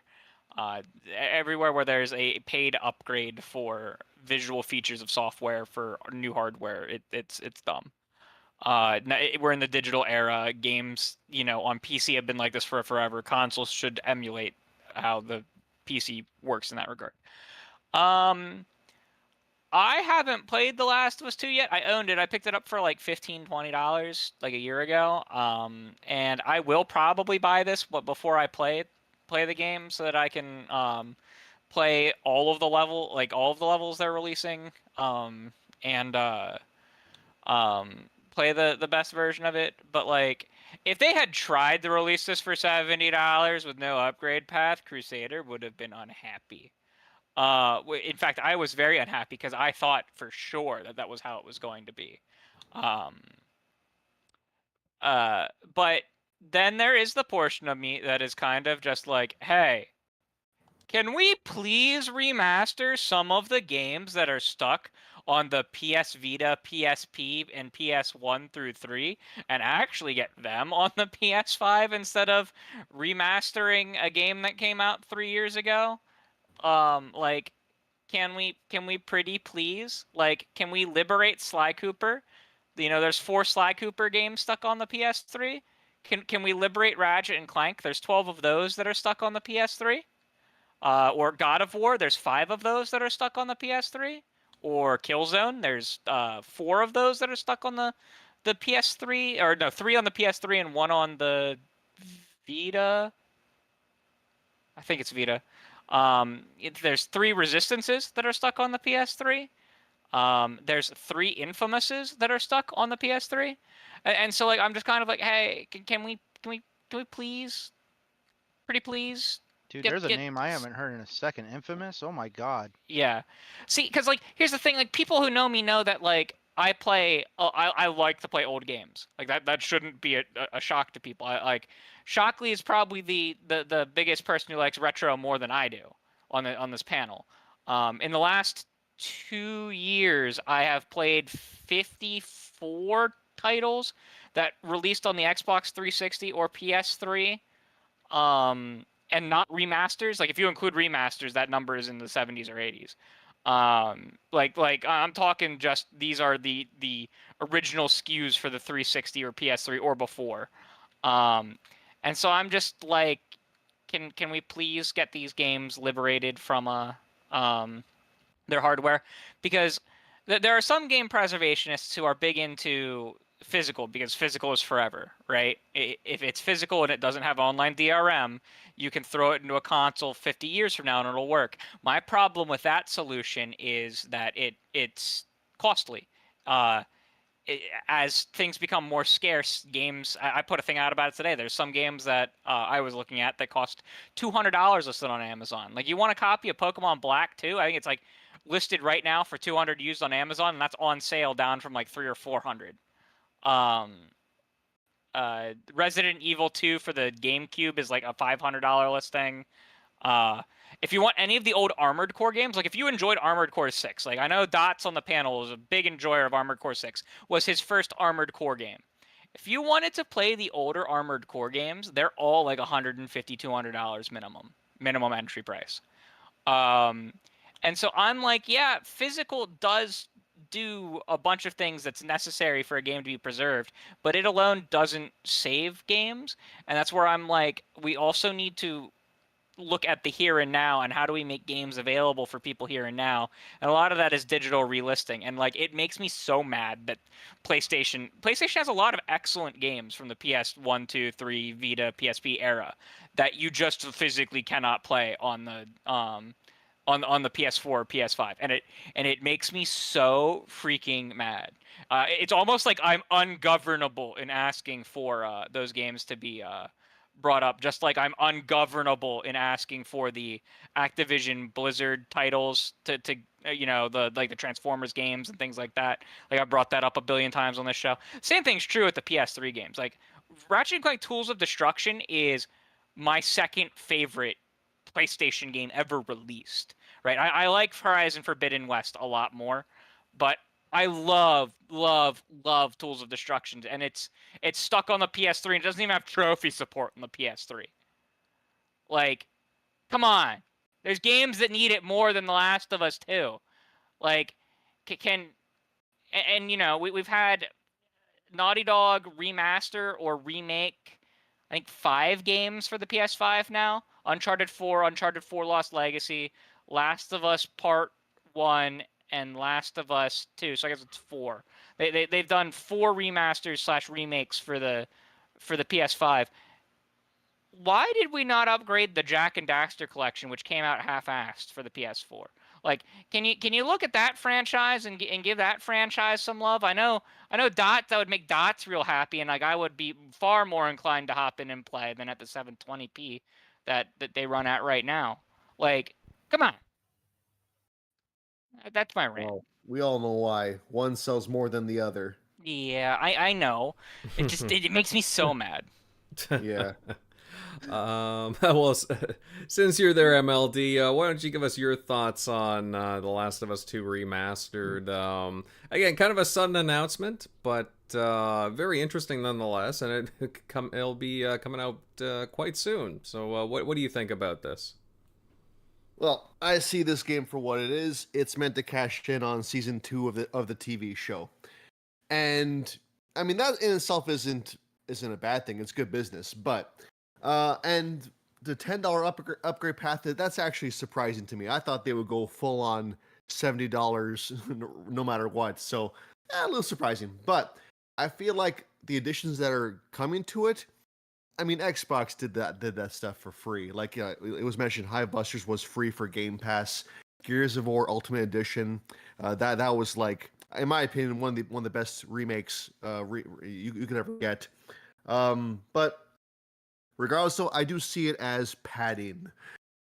Everywhere where there's a paid upgrade for visual features of software for new hardware, it's dumb. We're in the digital era. Games, on PC have been like this for forever. Consoles should emulate how the PC works in that regard. I haven't played The Last of Us 2 yet. I owned it. I picked it up for like $15, $20 like a year ago. And I will probably buy this before I play the game, so that I can play all of the levels they're releasing, and play the best version of it. But like, if they had tried to release this for $70 with no upgrade path, Crusader would have been unhappy. In fact, I was very unhappy because I thought for sure that was how it was going to be. But then there is the portion of me that is kind of just like, hey, can we please remaster some of the games that are stuck on the PS Vita, PSP, and PS1 through 3 and actually get them on the PS5 instead of remastering a game that came out 3 years ago? Like, can we pretty please? Like, can we liberate Sly Cooper? There's 4 Sly Cooper games stuck on the PS3. Can we liberate Ratchet and Clank? There's 12 of those that are stuck on the PS3. Or God of War, there's 5 of those that are stuck on the PS3. Or Killzone, there's 4 of those that are stuck on the PS3, or no, 3 on the PS3 and 1 on the Vita. I think it's Vita. There's 3 Resistances that are stuck on the PS3. There's 3 Infamouses that are stuck on the PS3. And so like, I'm just kind of like, hey, can we please, pretty please? Dude, there's a name I haven't heard in a second. Infamous? Oh my god. Yeah. See, because like, here's the thing. Like, people who know me know that like I like to play old games. Like that shouldn't be a shock to people. Shockley is probably the biggest person who likes retro more than I do on this panel. In the last 2 years, I have played 54 titles that released on the Xbox 360 or PS3, and not remasters. Like if you include remasters, that number is in the 70s or 80s. Like I'm talking just these are the original SKUs for the 360 or PS3 or before. And so I'm just like, can we please get these games liberated from their hardware? Because there are some game preservationists who are big into physical, because physical is forever, right? If it's physical and it doesn't have online DRM, you can throw it into a console 50 years from now and it'll work. My problem with that solution is that it's costly. As things become more scarce, games, I put a thing out about it today. There's some games that I was looking at that cost $200 listed on Amazon. Like, you want a copy of Pokemon Black 2? I think it's like listed right now for $200 used on Amazon, and that's on sale down from like $300 or $400. Resident Evil 2 for the GameCube is like a $500 listing. If you want any of the old Armored Core games, like if you enjoyed Armored Core 6, like I know Dots on the panel was a big enjoyer of Armored Core 6, was his first Armored Core game. If you wanted to play the older Armored Core games, they're all like $150, $200 minimum entry price. And so I'm like, yeah, physical does do a bunch of things that's necessary for a game to be preserved, but it alone doesn't save games. And that's where I'm like, we also need to look at the here and now, and how do we make games available for people here and now. And a lot of that is digital relisting, and like it makes me so mad that PlayStation has a lot of excellent games from the PS1, 2, 3, Vita, PSP era that you just physically cannot play on the on the PS4 or PS5, and it makes me so freaking mad. It's almost like I'm ungovernable in asking for those games to be brought up, just like I'm ungovernable in asking for the Activision Blizzard titles to you know, the Transformers games and things like that. Like I brought that up a billion times on this show. Same thing's true with the PS3 games. Like Ratchet & Clank Tools of Destruction is my second favorite PlayStation game ever released. Right? I like Horizon Forbidden West a lot more, but I love Tools of Destruction, and it's stuck on the PS3 and it doesn't even have trophy support on the PS3. Like, come on. There's games that need it more than The Last of Us 2. Like, and you know, we've had Naughty Dog remaster or remake, I think 5 games for the PS5 now. Uncharted 4, Uncharted 4 Lost Legacy, Last of Us Part 1, and Last of Us 2. So I guess it's 4. They've done 4 remasters / remakes for the PS5. Why did we not upgrade the Jak and Daxter collection, which came out half-assed for the PS4? Like, can you look at that franchise and give that franchise some love? I know Dots, that would make Dots real happy, and like I would be far more inclined to hop in and play than at the 720p that they run at right now. Like, come on. That's my rant. Well, we all know why. One sells more than the other. Yeah, I know. It just it makes me so mad. Yeah. Well, since you're there, MLD, why don't you give us your thoughts on The Last of Us 2 Remastered? Again, kind of a sudden announcement, but very interesting nonetheless, and it'll be coming out quite soon. So what do you think about this? Well, I see this game for what it is. It's meant to cash in on season 2 of the TV show, and I mean that in itself isn't a bad thing. It's good business, but and the $10 upgrade path, that's actually surprising to me. I thought they would go full on $70 no matter what. So a little surprising, but I feel like the additions that are coming to it. I mean, Xbox did that stuff for free. Like it was mentioned, Hive Busters was free for Game Pass. Gears of War Ultimate Edition, that was like, in my opinion, one of the best remakes you could ever get. But regardless, though, I do see it as padding.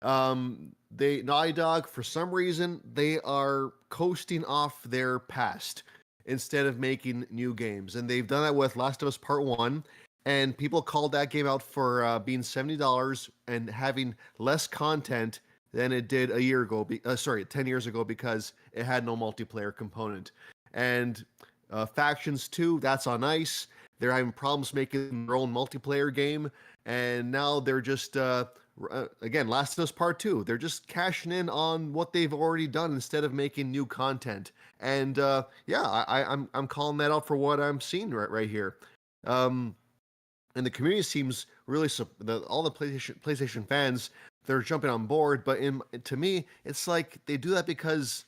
Naughty Dog, for some reason, they are coasting off their past instead of making new games, and they've done that with Last of Us Part 1. And people called that game out for being $70 and having less content than it did a year ago. 10 years ago, because it had no multiplayer component. And Factions 2, that's on ice. They're having problems making their own multiplayer game, and now they're just again, Last of Us Part 2. They're just cashing in on what they've already done instead of making new content. And yeah, I'm calling that out for what I'm seeing right here. And the community seems really all the PlayStation fans, they're jumping on board. But to me, it's like they do that because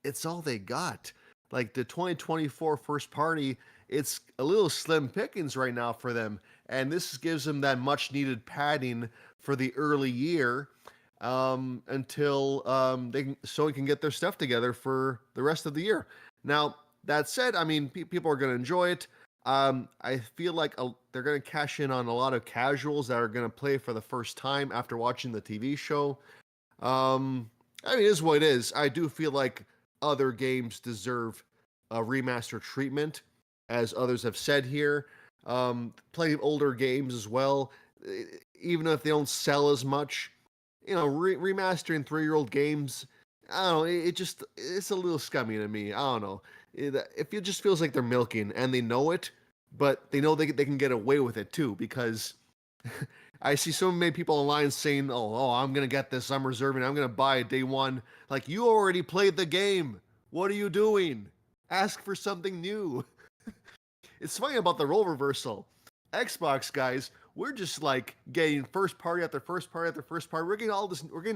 it's all they got. Like the 2024 first party, it's a little slim pickings right now for them, and this gives them that much needed padding for the early year until Sony can get their stuff together for the rest of the year. Now that said, I mean, people are going to enjoy it. I feel like they're going to cash in on a lot of casuals that are going to play for the first time after watching the TV show. I mean, it is what it is. I do feel like other games deserve a remaster treatment, as others have said here. Plenty of older games as well, even if they don't sell as much. You know, remastering 3-year-old games, I don't know, it's a little scummy to me. I don't know. It just feels like they're milking, and they know it, but they know they can get away with it too, because I see so many people online saying, oh, I'm going to get this, I'm reserving, I'm going to buy it day one. Like, you already played the game. What are you doing? Ask for something new. It's funny about the role reversal. Xbox guys, we're just like getting first party after first party after first party. We're getting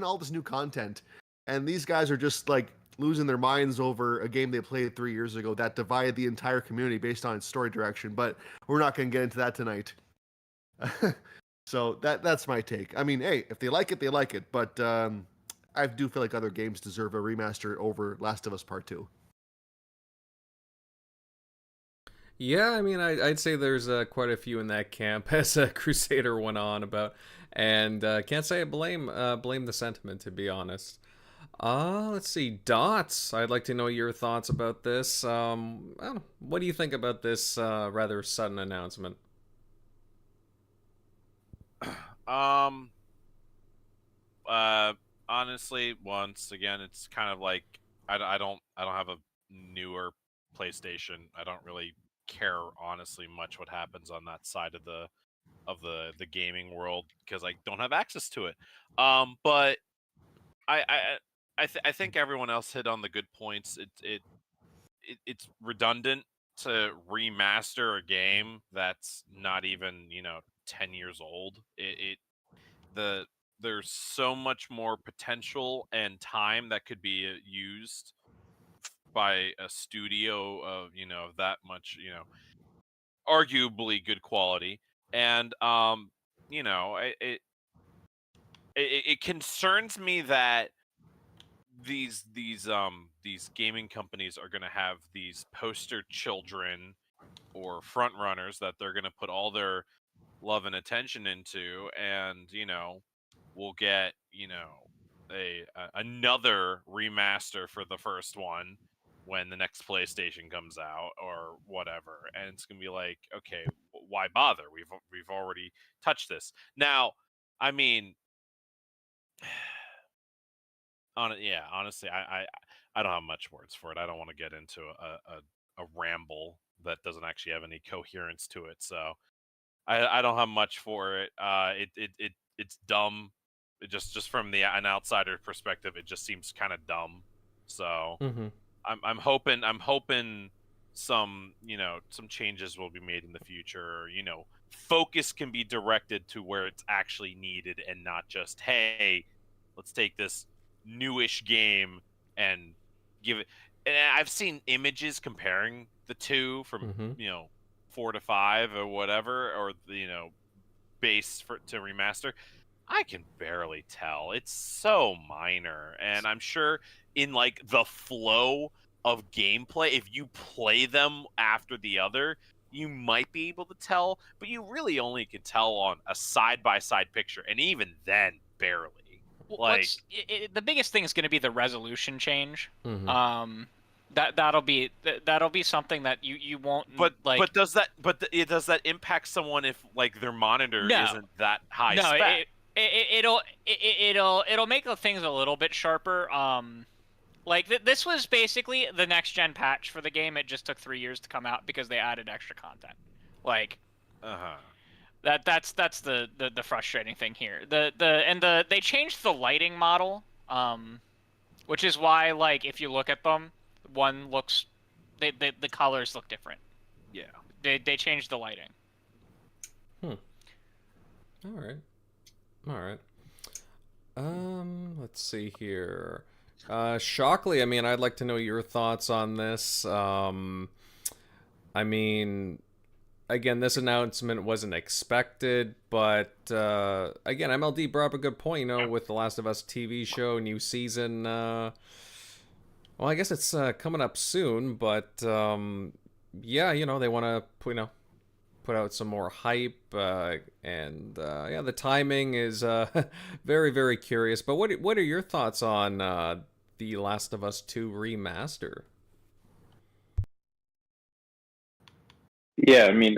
all this new content. And these guys are just like losing their minds over a game they played 3 years ago that divided the entire community based on its story direction. But we're not going to get into that tonight. So that's my take. I mean, hey, if they like it, they like it. But I do feel like other games deserve a remaster over Last of Us Part 2. Yeah, I mean, I'd say there's quite a few in that camp, as Crusader went on about, and can't say I blame the sentiment, to be honest. Let's see, Dots. I'd like to know your thoughts about this. I don't know, what do you think about this rather sudden announcement? Honestly, once again, it's kind of like I don't have a newer PlayStation. I don't really care honestly much what happens on that side of the gaming world, because I don't have access to it. But I think everyone else hit on the good points. It's redundant to remaster a game that's not even 10 years old. There's so much more potential and time that could be used by a studio of that much arguably good quality. And it concerns me that these gaming companies are going to have these poster children or front runners that they're going to put all their love and attention into, and we'll get another remaster for the first one when the next PlayStation comes out or whatever, and it's gonna be like, okay, why bother? We've already touched this. Now, I mean, honestly, I don't have much words for it. I don't want to get into a ramble that doesn't actually have any coherence to it, so I don't have much for it. It's dumb. It just from an outsider perspective, it just seems kind of dumb. So I'm hoping some some changes will be made in the future. Focus can be directed to where it's actually needed, and not just, hey, let's take this newish game and give it. And I've seen images comparing the two from 4 to 5 or whatever, or base to remaster. I can barely tell. It's so minor, and I'm sure in like the flow of gameplay, if you play them after the other, you might be able to tell, but you really only can tell on a side-by-side picture, and even then, barely. Like, the biggest thing is going to be the resolution change. That'll be something that you won't. But does that impact someone if like their monitor isn't that high spec? it'll make the things a little bit sharper. Like this was basically the next gen patch for the game. It just took 3 years to come out because they added extra content. Like, that's the frustrating thing here. They changed the lighting model, which is why, like, if you look at them, one looks, the colors look different. Yeah. They changed the lighting. All right. Let's see here. Shockley, I mean, I'd like to know your thoughts on this. I mean, again, this announcement wasn't expected, but again, MLD brought up a good point, you know, with The Last of Us TV show, new season. Well, I guess it's coming up soon, but yeah, you know, they want to, put out some more hype, and yeah, the timing is very, very curious. But what are your thoughts on The Last of Us 2 Remaster? Yeah, I mean,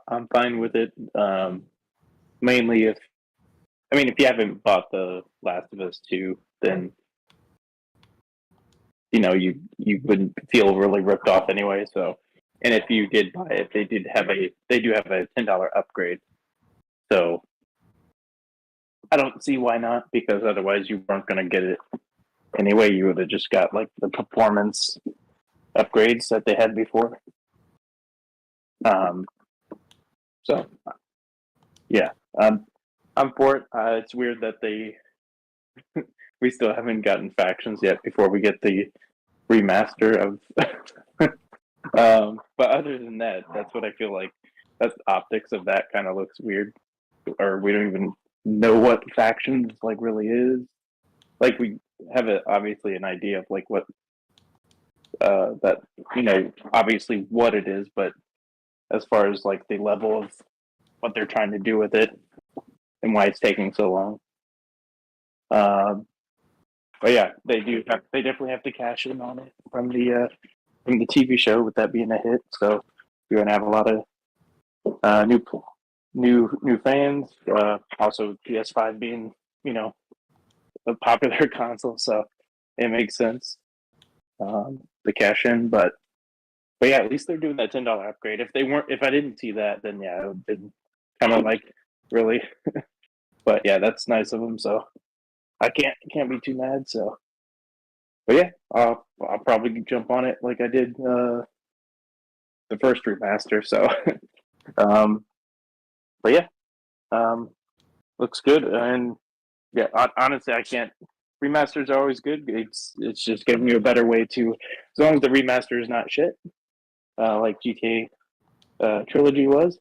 I'm fine with it. Mainly if you haven't bought The Last of Us 2, then you wouldn't feel really ripped off anyway. So, and if you did buy it, they do have a $10 upgrade. So I don't see why not, because otherwise you weren't going to get it anyway. You would have just got like the performance upgrades that they had before. So yeah, I'm for it. It's weird that we still haven't gotten factions yet before we get the remaster of. But other than that, that's what I feel like. That's the optics of that kind of looks weird, or we don't even know what factions like really is. Like, we have obviously an idea of like what that obviously what it is, but as far as like the level of what they're trying to do with it and why it's taking so long. But yeah, they definitely have to cash in on it from the TV show, with that being a hit. So you're gonna have a lot of new fans. Also, PS5 being a popular console, so it makes sense to cash in. But yeah, at least they're doing that $10 upgrade. If I didn't see that, then yeah, it would have been kind of like, really. But yeah, that's nice of them. So I can't be too mad. So, but yeah, I'll probably jump on it like I did the first remaster. So, but yeah, looks good. And yeah, honestly, I can't. Remasters are always good. It's just giving you a better way to, as long as the remaster is not shit, like GTA Trilogy was.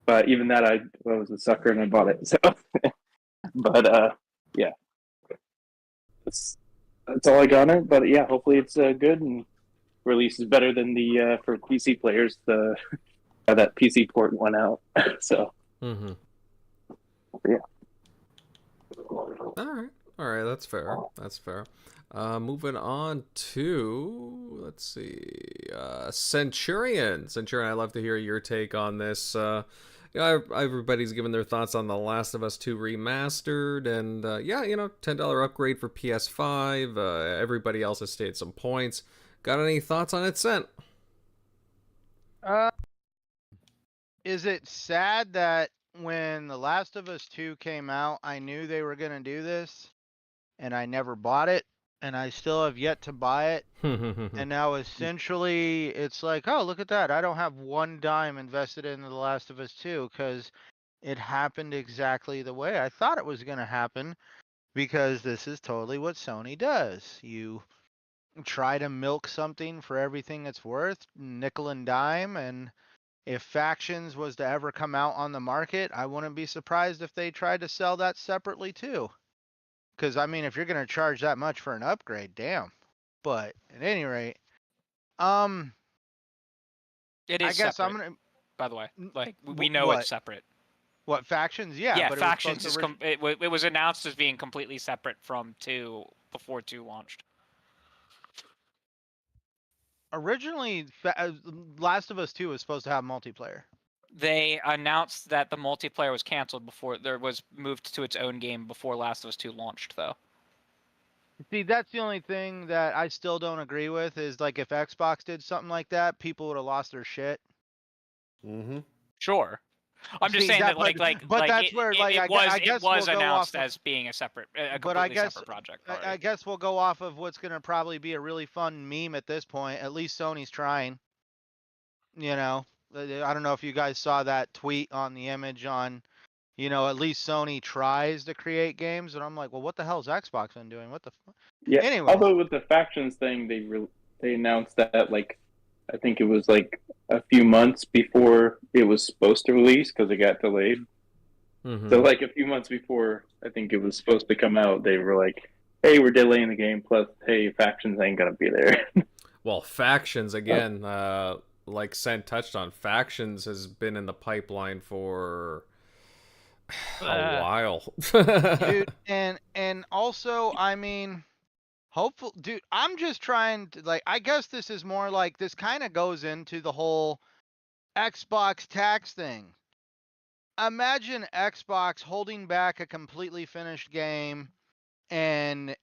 But even that, I was a sucker and I bought it. So, but yeah, that's all I got on it. But yeah, hopefully it's good and releases better than the for PC players. That PC port went out. So yeah. All right, that's fair. Moving on to, let's see, Centurion. I'd love to hear your take on this. Everybody's giving their thoughts on The Last of Us 2 Remastered, and yeah, $10 upgrade for PS5. Everybody else has stated some points. Got any thoughts on it, Cent? Is it sad that when The Last of Us 2 came out, I knew they were going to do this, and I never bought it, and I still have yet to buy it, and now essentially it's like, oh, look at that. I don't have one dime invested in The Last of Us 2 because it happened exactly the way I thought it was going to happen, because this is totally what Sony does. You try to milk something for everything it's worth, nickel and dime, and if Factions was to ever come out on the market, I wouldn't be surprised if they tried to sell that separately too. Because, I mean, if you're going to charge that much for an upgrade, damn. But at any rate, It is I guess separate, I'm going to... by the way. Like, we know what? it's separate. What, Factions? Yeah, but Factions it was announced as being completely separate from 2 before 2 launched. Originally, Last of Us 2 was supposed to have multiplayer. they announced that the multiplayer was canceled before there was moved to its own game before Last of Us 2 launched, though. See, that's the only thing that I still don't agree with is like if Xbox did something like that, people would have lost their shit. Mm-hmm. Sure. I'm just See, saying that- that but that's where, like, I guess it was we'll go announced off of- as being a separate, a But I completely guess separate project. I already. guess we'll go off of what's gonna probably be a really fun meme at this point. At least Sony's trying. You know, I don't know if you guys saw that tweet on the image on, at least Sony tries to create games, and I'm like, well, what the hell is Xbox been doing? What the? Yeah. Anyway. Although with the factions thing, they announced that like I think it was like a few months before it was supposed to release because it got delayed. Mhm. So like a few months before I think it was supposed to come out, they were like, "Hey, we're delaying the game. Plus, hey, factions ain't gonna be there." Well, factions again, like Sent touched on, factions has been in the pipeline for a while. Dude, and also, I mean, hopeful, dude, I'm just trying to, like, I guess this is more like, this kind of goes into the whole Xbox tax thing. Imagine Xbox holding back a completely finished game and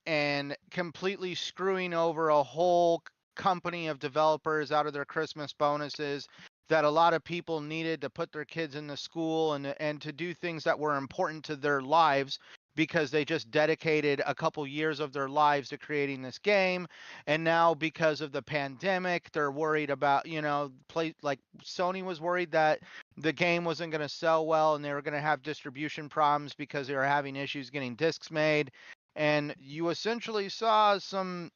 completely screwing over a whole company of developers out of their Christmas bonuses that a lot of people needed to put their kids into school and to do things that were important to their lives because they just dedicated a couple years of their lives to creating this game. And now because of the pandemic, they're worried about, like Sony was worried that the game wasn't going to sell well and they were going to have distribution problems because they were having issues getting discs made. And you essentially saw some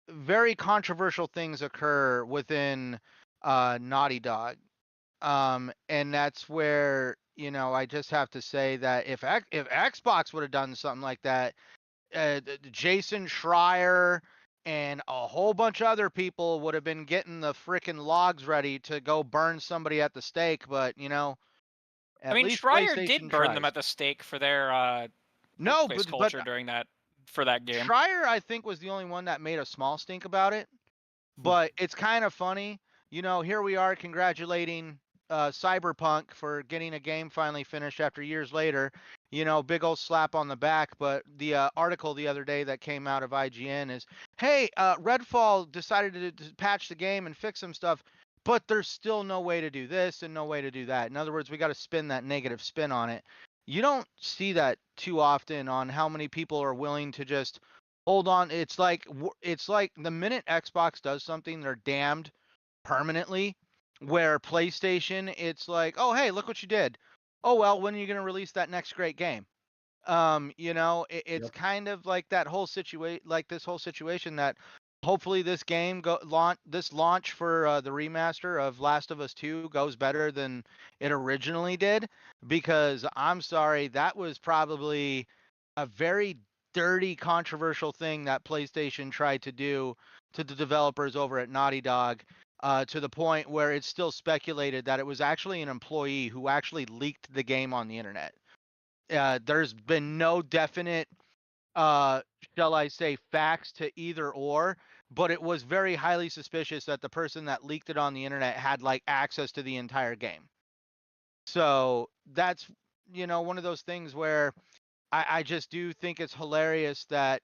very controversial things occur within Naughty Dog. And that's where, I just have to say that if Xbox would have done something like that, Jason Schreier and a whole bunch of other people would have been getting the frickin' logs ready to go burn somebody at the stake. But, at least Schreier PlayStation did burn them tries. at the stake for their No, workplace but culture during that game. Schreier, I think, was the only one that made a small stink about it. But it's kind of funny. Here we are congratulating Cyberpunk for getting a game finally finished after years later. Big old slap on the back. But the article the other day that came out of IGN is, hey, Redfall decided to patch the game and fix some stuff, but there's still no way to do this and no way to do that. In other words, we got to spin that negative spin on it. You don't see that too often on how many people are willing to just hold on. It's like the minute Xbox does something, they're damned permanently. Where PlayStation, it's like, oh, hey, look what you did. Oh, well, when are you going to release that next great game? It's Yep. kind of like that whole situation, that hopefully this game launch for the remaster of Last of Us 2 goes better than it originally did, because I'm sorry, that was probably a very dirty, controversial thing that PlayStation tried to do to the developers over at Naughty Dog, to the point where it's still speculated that it was actually an employee who actually leaked the game on the internet. There's been no definite, shall I say, facts to either or, but it was very highly suspicious that the person that leaked it on the internet had like access to the entire game. So that's, one of those things where I just do think it's hilarious that,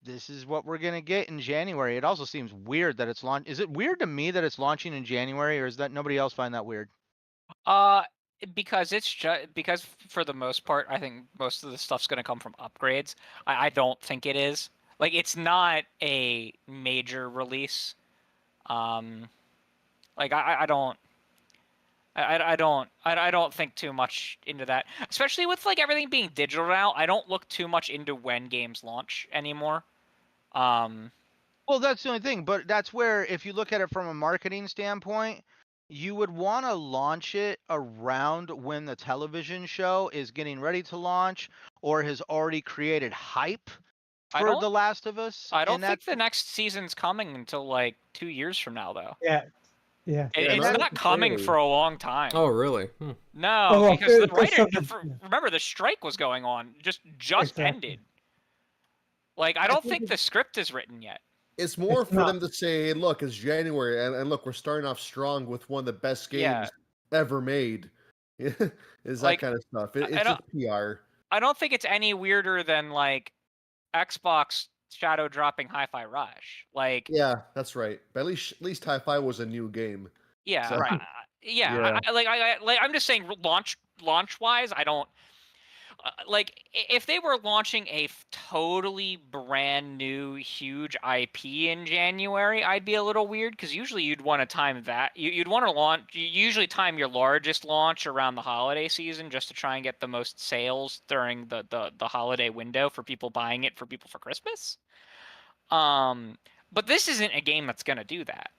this is what we're gonna get in January. It also seems weird that it's launch. Is it weird to me that it's launching in January, or is that nobody else find that weird? Because because for the most part, I think most of the stuff's gonna come from upgrades. I don't think it is. Like, it's not a major release. Like I don't think too much into that, especially with like everything being digital now. I don't look too much into when games launch anymore. Well, that's the only thing, but that's where, if you look at it from a marketing standpoint, you would want to launch it around when the television show is getting ready to launch or has already created hype for The Last of Us. I don't think the next season's coming until like 2 years from now, though. Yeah. It's not not coming necessarily. for a long time. Oh, really? No, Oh, well, because the because writer, of the- remember, the strike was going on, just Exactly. ended. Like, I don't think the script is written yet. It's more It's for not. them to say, look, it's January, and look, we're starting off strong with one of the best games Yeah. ever made. Is that Like, kind of stuff. I It's don't just PR. I don't think it's any weirder than like Xbox shadow dropping Hi-Fi Rush. Like, Yeah, that's right. But at least Hi-Fi was a new game. yeah, So, Right. yeah. yeah. I'm just saying launch wise, I don't like if they were launching a totally brand new huge IP in January, I'd be a little weird because usually you'd want to time that you'd want to launch. You usually time your largest launch around the holiday season just to try and get the most sales during the holiday window for people buying it for Christmas. But this isn't a game that's gonna do that.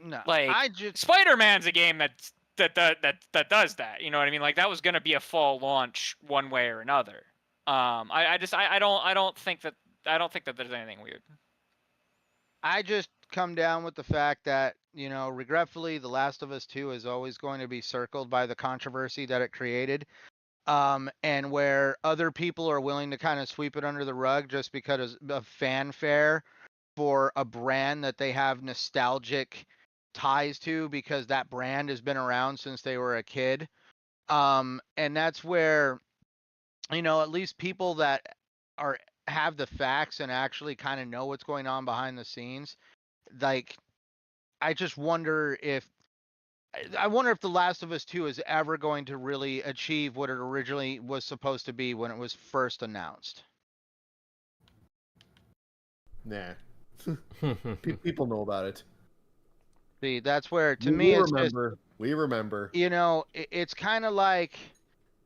No, Like I just Spider-Man's a game that does that. You know what I mean? Like that was gonna be a fall launch one way or another. I don't think that there's anything weird. I just come down with the fact that, regretfully, The Last of Us 2 is always going to be circled by the controversy that it created. And where other people are willing to kind of sweep it under the rug just because of fanfare for a brand that they have nostalgic ties to because that brand has been around since they were a kid. And that's where, at least people that have the facts and actually kind of know what's going on behind the scenes, like I just wonder if The Last of Us 2 is ever going to really achieve what it originally was supposed to be when it was first announced. Nah. People know about it. See, that's where, to We me, it's remember. just, We remember. it's kind of like,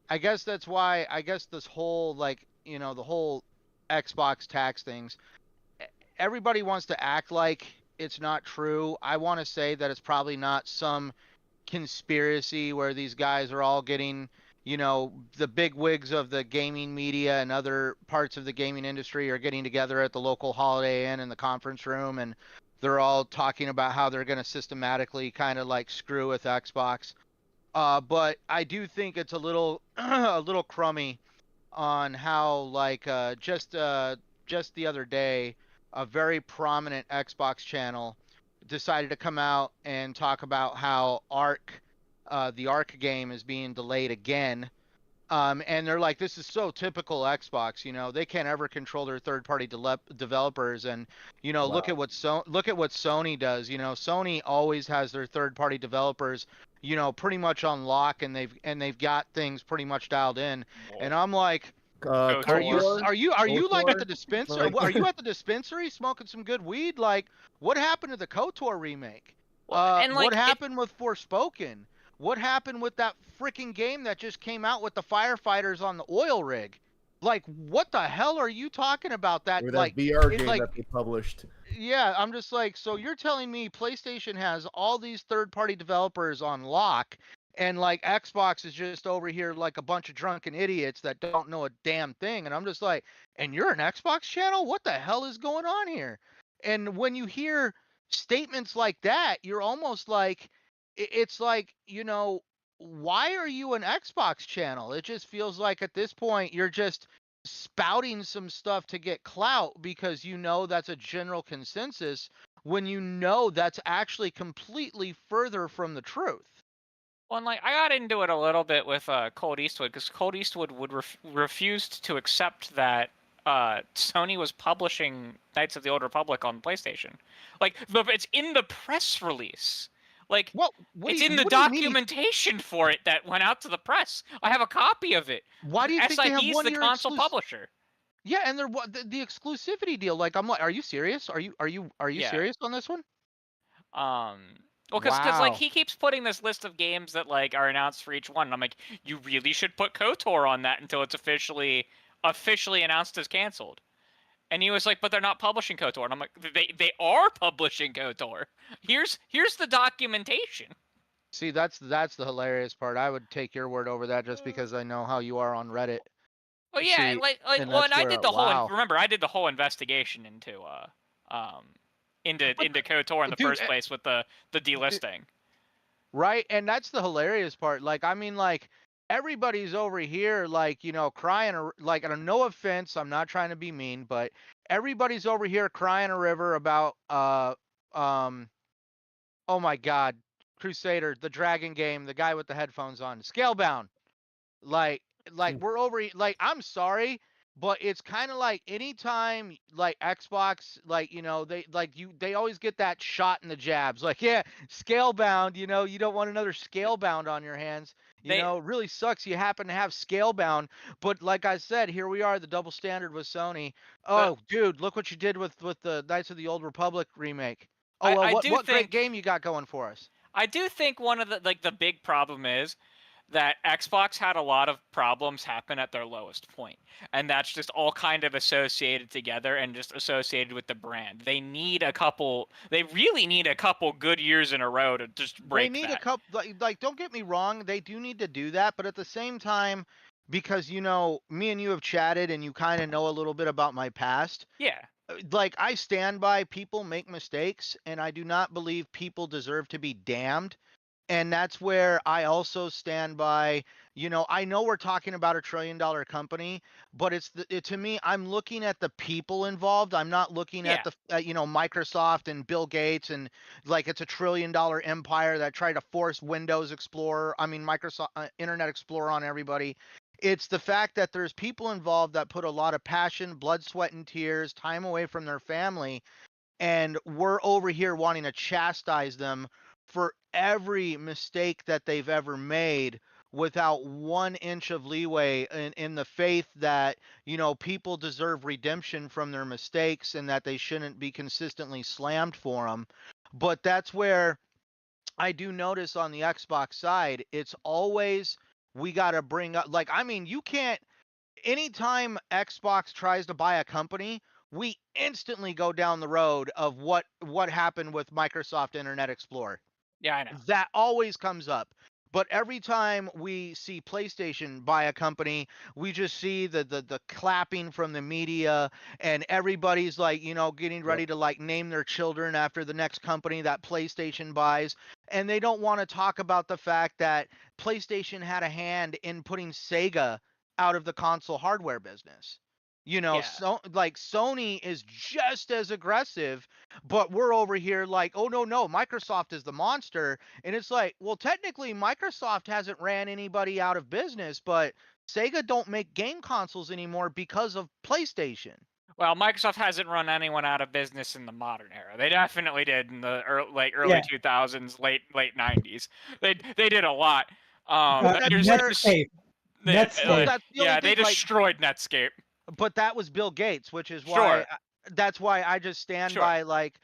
I guess that's why, this whole, the whole Xbox tax things, everybody wants to act like it's not true. I want to say that it's probably not some conspiracy where these guys are all getting, the big wigs of the gaming media and other parts of the gaming industry are getting together at the local Holiday Inn in the conference room, and they're all talking about how they're going to systematically kind of like screw with Xbox. But I do think it's a little a little crummy on how just the other day a very prominent Xbox channel decided to come out and talk about how the Ark game is being delayed again. And they're like, this is so typical Xbox. They can't ever control their third-party developers. And look at what Sony does. Sony always has their third-party developers, pretty much on lock, and they've got things pretty much dialed in. And I'm like, are you like at the dispensary? Are you at the dispensary smoking some good weed? Like, what happened to the KOTOR remake? What happened with Forspoken? What happened with that freaking game that just came out with the firefighters on the oil rig? Like, what the hell are you talking about? That VR game that they published. Yeah, I'm just like, so you're telling me PlayStation has all these third-party developers on lock, and like Xbox is just over here like a bunch of drunken idiots that don't know a damn thing. And I'm just like, and you're an Xbox channel? What the hell is going on here? And when you hear statements like that, you're almost like, it's like, why are you an Xbox channel? It just feels like at this point you're just spouting some stuff to get clout because that's a general consensus when that's actually completely further from the truth. Well, and I got into it a little bit with Cold Eastwood because Cold Eastwood would refused to accept that Sony was publishing Knights of the Old Republic on PlayStation. Like, it's in the press release. Like, it's in the documentation for it that went out to the press. I have a copy of it. Why do you think they have SIP's the console publisher? Yeah, and they're the exclusivity deal. Like, I'm like, are you serious? Are you serious on this one? Well, because he keeps putting this list of games that are announced for each one, and I'm like, you really should put KOTOR on that until it's officially announced as canceled. And he was like, but they're not publishing KOTOR, and I'm like, they are publishing KOTOR. Here's the documentation. See, that's the hilarious part. I would take your word over that just because I know how you are on Reddit. Well, yeah, See, and I did the whole. Remember, I did the whole investigation into KOTOR in the first place with the delisting. Right, and that's the hilarious part. Like, I mean, like, everybody's over here, crying, and no offense, I'm not trying to be mean, but everybody's over here crying a river about oh my God, Crusader, the dragon game, the guy with the headphones on, Scalebound. Like we're over like I'm sorry, but it's kind of like anytime like Xbox, like they always get that shot in the jabs. Like, yeah, Scalebound, you don't want another Scalebound on your hands. They It really sucks you happen to have Scalebound, but like I said, here we are, the double standard with Sony. but Oh, dude, look what you did with the Knights of the Old Republic remake. Oh well, I do what great think game you got going for us? I do think one of the big problem is that Xbox had a lot of problems happen at their lowest point, and that's just all kind of associated together and just associated with the brand. They really need a couple good years in a row to just break They need that. a couple, like, don't get me wrong, they do need to do that, but at the same time, because me and you have chatted and you kind of know a little bit about my past. Yeah. Like, I stand by people make mistakes, and I do not believe people deserve to be damned. And that's where I also stand by, I know we're talking about a $1 trillion company, but to me, I'm looking at the people involved. I'm not looking Yeah. at Microsoft and Bill Gates and like it's a $1 trillion empire that tried to force Microsoft Internet Explorer on everybody. It's the fact that there's people involved that put a lot of passion, blood, sweat, and tears, time away from their family, and we're over here wanting to chastise them for every mistake that they've ever made without 1 inch of leeway in the faith that people deserve redemption from their mistakes and that they shouldn't be consistently slammed for them. But that's where I do notice on the Xbox side, it's always we got to bring up, like, I mean, you can't, anytime Xbox tries to buy a company, we instantly go down the road of what happened with Microsoft Internet Explorer. Yeah, I know. That always comes up. But every time we see PlayStation buy a company, we just see the clapping from the media, and everybody's like, getting ready to like name their children after the next company that PlayStation buys. And they don't want to talk about the fact that PlayStation had a hand in putting Sega out of the console hardware business. Yeah. So like Sony is just as aggressive, but we're over here like, oh no, Microsoft is the monster. And it's like, well, technically Microsoft hasn't ran anybody out of business, but Sega don't make game consoles anymore because of PlayStation. Well, Microsoft hasn't run anyone out of business in the modern era. They definitely did in the early Yeah. 2000s, late 90s. They did a lot. Netscape. Netscape. Yeah, they destroyed Netscape. But that was Bill Gates, which is Sure. why that's why I just stand Sure. by like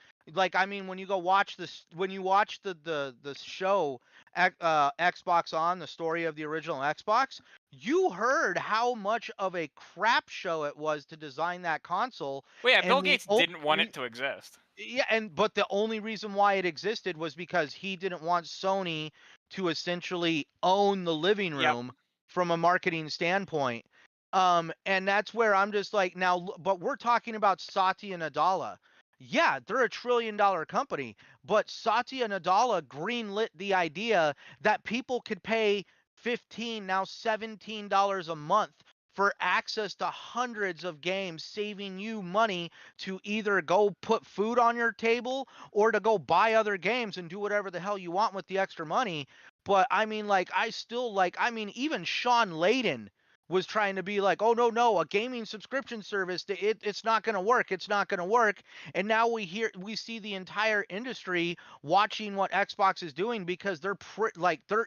I mean, when you go watch this, when you watch the show Xbox On, the story of the original Xbox, you heard how much of a crap show it was to design that console. Well, yeah, And Bill the Gates didn't want it to exist. Yeah, but the only reason why it existed was because he didn't want Sony to essentially own the living Yep. room from a marketing standpoint. And that's where I'm just like, now, but we're talking about Satya Nadella. Yeah, they're a $1 trillion company, but Satya Nadella greenlit the idea that people could pay $15, now $17 a month for access to hundreds of games, saving you money to either go put food on your table or to go buy other games and do whatever the hell you want with the extra money. But I mean, like, even Sean Layden was trying to be like, oh no, a gaming subscription service, it's not going to work. It's not going to work. And now we see the entire industry watching what Xbox is doing, because there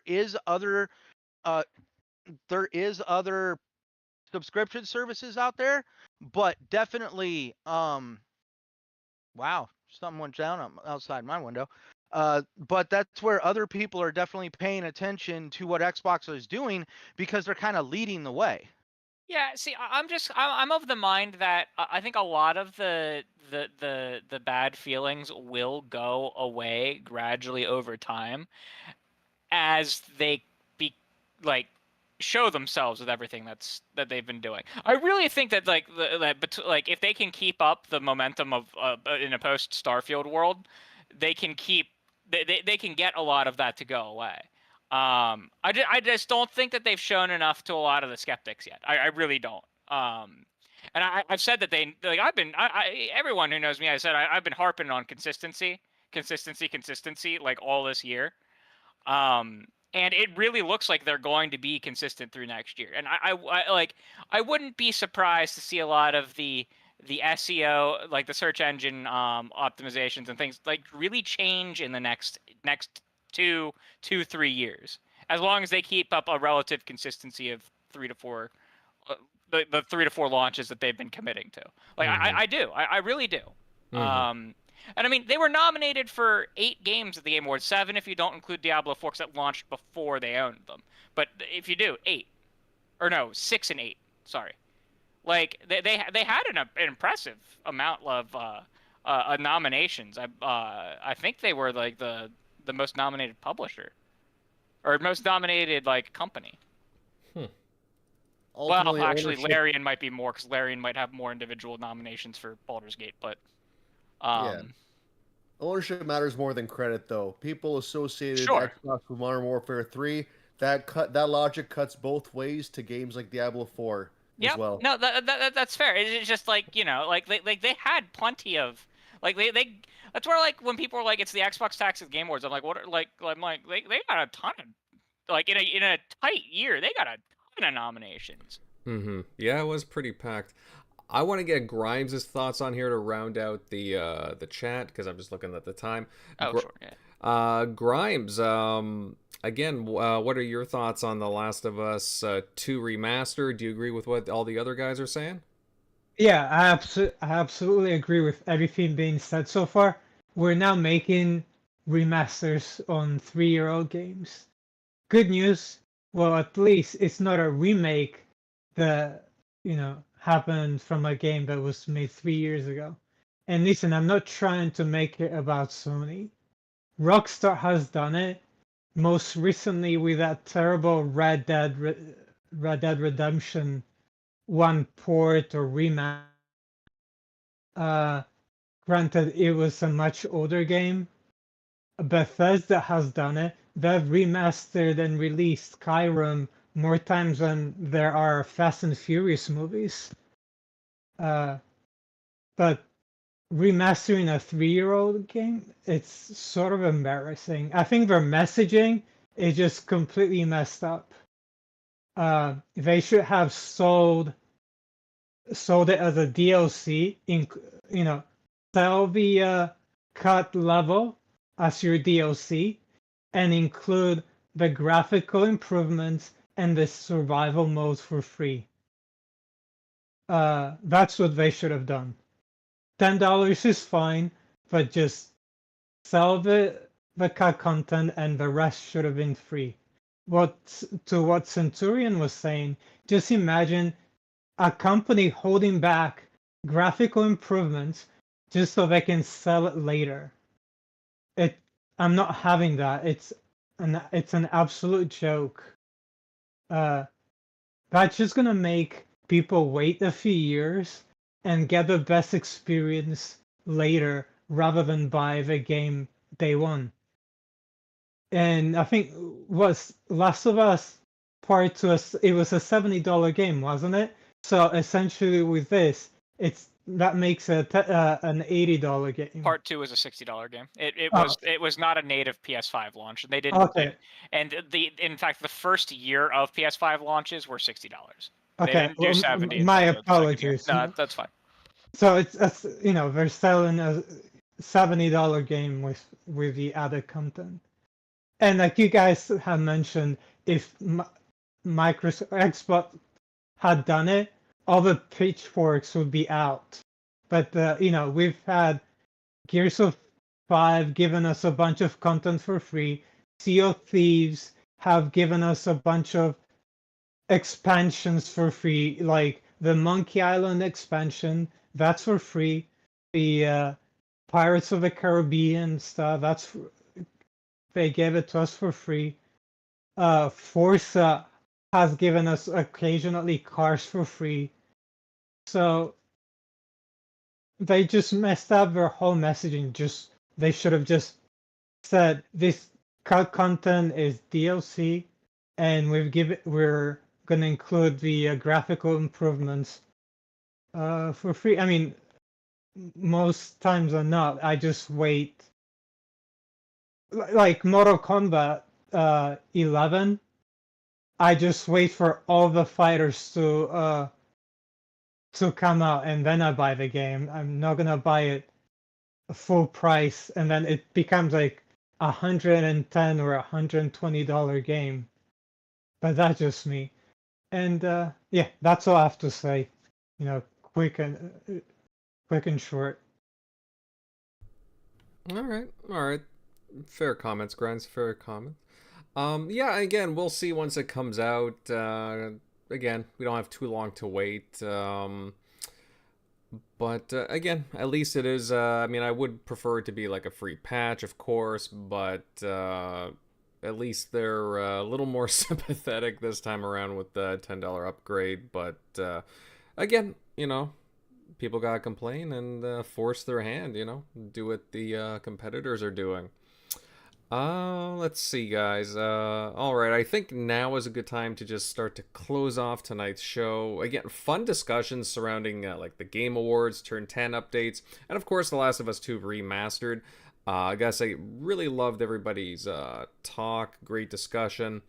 is other subscription services out there, but definitely wow, something went down outside my window. But that's where other people are definitely paying attention to what Xbox is doing, because they're kind of leading the way. Yeah, see, I'm of the mind that I think a lot of the bad feelings will go away gradually over time as they show themselves with everything that they've been doing. I really think that if they can keep up the momentum of in a post Starfield world, they can get a lot of that to go away. I just don't think that they've shown enough to a lot of the skeptics yet. I really don't. And I've said that they like everyone who knows me, I said I've been harping on consistency, like all this year. And it really looks like they're going to be consistent through next year. And I wouldn't be surprised to see a lot of the SEO, like the search engine optimizations and things, like really change in the next 3 years, as long as they keep up a relative consistency of 3 to 4 the 3 to 4 launches that they've been committing to. Like I really do. And I mean, they were nominated for 8 games at the Game Awards, 7 if you don't include Diablo 4, because that launched before they owned them. But if you do, 8, or no, 6 and 8. Sorry, like they had an impressive amount of nominations. I think they were like the most nominated publisher, or most nominated like company. Ultimately, Well, actually, ownership- Larian might be more, because Larian might have more individual nominations for Baldur's Gate, but yeah. Ownership matters more than credit, though. People associated Sure. Xbox with Modern Warfare 3. That logic cuts both ways to games like Diablo 4 as well. No, that's fair. It's just like, you know, like they had plenty of they that's where, like, when people are like, it's the Xbox tax at Game Awards, I'm like, what? I'm like they got a ton of, like, in a tight year, they got a ton of nominations. Yeah, it was pretty packed. I want to get Grimes' thoughts on here to round out the chat, because I'm just looking at the time. Oh, sure. Yeah. Grimes, again, what are your thoughts on The Last of Us 2 Remastered? Do you agree with what all the other guys are saying? Yeah, I absolutely agree with everything being said so far. We're now making remasters on 3-year-old games. Good news. Well, at least it's not a remake that, happened from a game that was made 3 years ago. And listen, I'm not trying to make it about Sony. Rockstar has done it, most recently with that terrible Red Dead Redemption 1 port or remaster. Granted, it was a much older game. Bethesda has done it. They've remastered and released Skyrim more times than there are Fast and Furious movies. But remastering a 3-year-old game, it's sort of embarrassing. I think their messaging is just completely messed up. They should have sold it as a DLC, sell the cut level as your DLC, and include the graphical improvements and the survival modes for free. That's what they should have done. $10 is fine, but just sell the cut content, and the rest should have been free. What Centurion was saying, just imagine a company holding back graphical improvements just so they can sell it later. I'm not having that. It's an absolute joke. That's just gonna make people wait a few years and get the best experience later rather than buy the game day one. And I think was Last of Us Part 2, it was a $70 game, wasn't it? So essentially with this, that makes it an $80 game. Part 2 is a $60 game. It was not a native PS5 launch. They didn't. Okay. And in fact, the first year of PS5 launches were $60. They Okay, didn't do 70. my until the second year. apologies. No, that's fine. So it's they're selling a $70 game with the added content. And like you guys have mentioned, if Microsoft Xbox had done it, all the pitchforks would be out. But we've had Gears of 5 given us a bunch of content for free. Sea of Thieves have given us a bunch of expansions for free, like the Monkey Island expansion, that's for free. The Pirates of the Caribbean stuff, they gave it to us for free. Forza has given us occasionally cars for free. So they just messed up their whole messaging. They should have just said this cut content is DLC, and we're gonna include the graphical improvements for free. I mean, most times or not, I just wait. Like Mortal Kombat 11, I just wait for all the fighters to come out, and then I buy the game. I'm not gonna buy it full price, and then it becomes like $110 or $120 game. But that's just me. And yeah, that's all I have to say. You know, quick and short. All right. Fair comments, Grinds. Fair comments. Yeah, again, we'll see once it comes out. Again, we don't have too long to wait. But again, at least it is. I mean, I would prefer it to be like a free patch, of course, but at least they're a little more sympathetic this time around with the $10 upgrade. But again, you know, people gotta complain and force their hand, you know, do what the competitors are doing. Let's see, guys. All right, I think now is a good time to just start to close off tonight's show. Again, fun discussions surrounding like the Game Awards, Turn 10 updates, and of course, The Last of Us 2 Remastered. I gotta say, really loved everybody's talk, great discussion.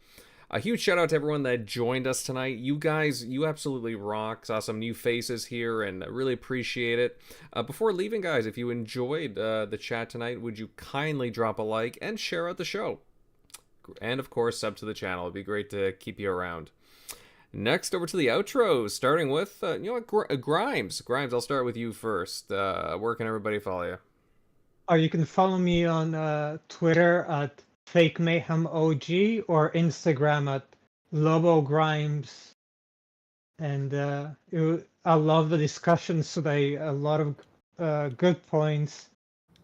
A huge shout out to everyone that joined us tonight. You guys, you absolutely rock. Saw some new faces here and really appreciate it. Before leaving, guys, if you enjoyed the chat tonight, would you kindly drop a like and share out the show? And of course, sub to the channel. It'd be great to keep you around. Next, over to the outros, starting with, you know what, Grimes. Grimes, I'll start with you first. Where can everybody follow you? Oh, you can follow me on Twitter at Fake Mayhem OG or Instagram at Lobo Grimes. And I love the discussions today. A lot of good points,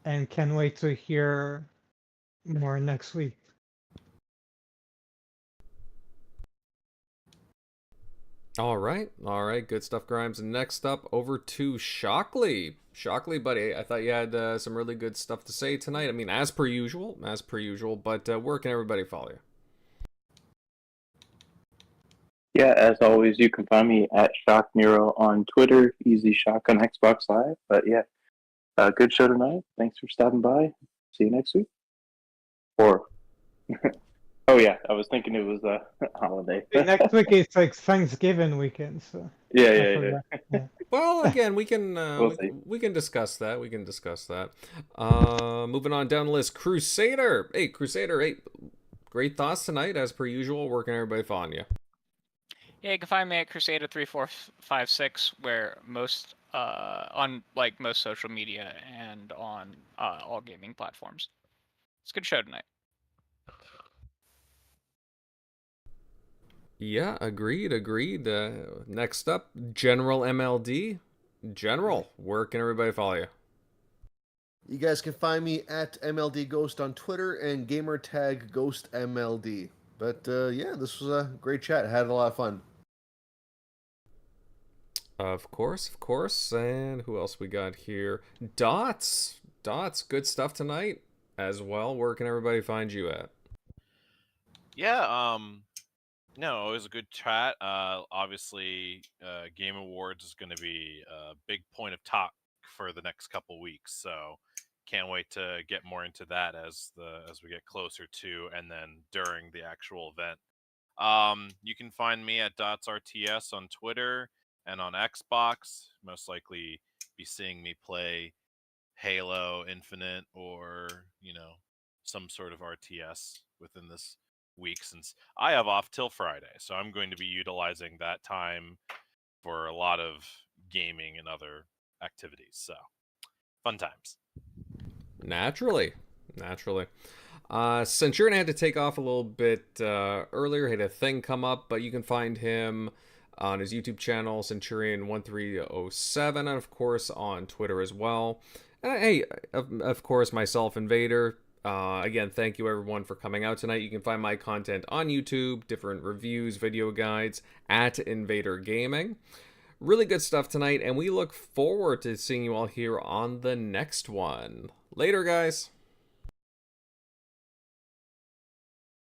and can't wait to hear more next week. All right, good stuff, Grimes. And next up, over to Shockley. Shockley, buddy, I thought you had some really good stuff to say tonight. I mean, as per usual, but where can everybody follow you? Yeah, as always, you can find me at Shock Nero on Twitter, EZShock on Xbox Live. But yeah, good show tonight. Thanks for stopping by. See you next week. Or, oh yeah, I was thinking it was a holiday. Next week is like Thanksgiving weekend, so Yeah. Well, again, we can we can discuss that. Moving on down the list, Crusader. Hey, great thoughts tonight, as per usual. Where can everybody find you? Yeah, you can find me at Crusader3456, where on like most social media and on all gaming platforms. It's a good show tonight. Yeah, agreed. Next up, GeneralMLD. General, where can everybody follow you? You guys can find me at MLD Ghost on Twitter and Gamertag GhostMLD. But yeah, this was a great chat. Had a lot of fun. Of course. And who else we got here? Dots, good stuff tonight as well. Where can everybody find you at? Yeah, no, it was a good chat. Obviously, Game Awards is going to be a big point of talk for the next couple weeks, so can't wait to get more into that as we get closer to and then during the actual event. You can find me at DotsRTS on Twitter and on Xbox. Most likely be seeing me play Halo Infinite or, some sort of RTS within this week, since I have off till Friday. So I'm going to be utilizing that time for a lot of gaming and other activities. So fun times. Naturally. Centurion had to take off a little bit earlier. He had a thing come up, but you can find him on his YouTube channel, Centurion1307, and of course on Twitter as well. And hey, of course, myself, Invader. Again, thank you everyone for coming out tonight. You can find my content on YouTube, different reviews, video guides at Invader Gaming. Really good stuff tonight, and we look forward to seeing you all here on the next one. Later, guys.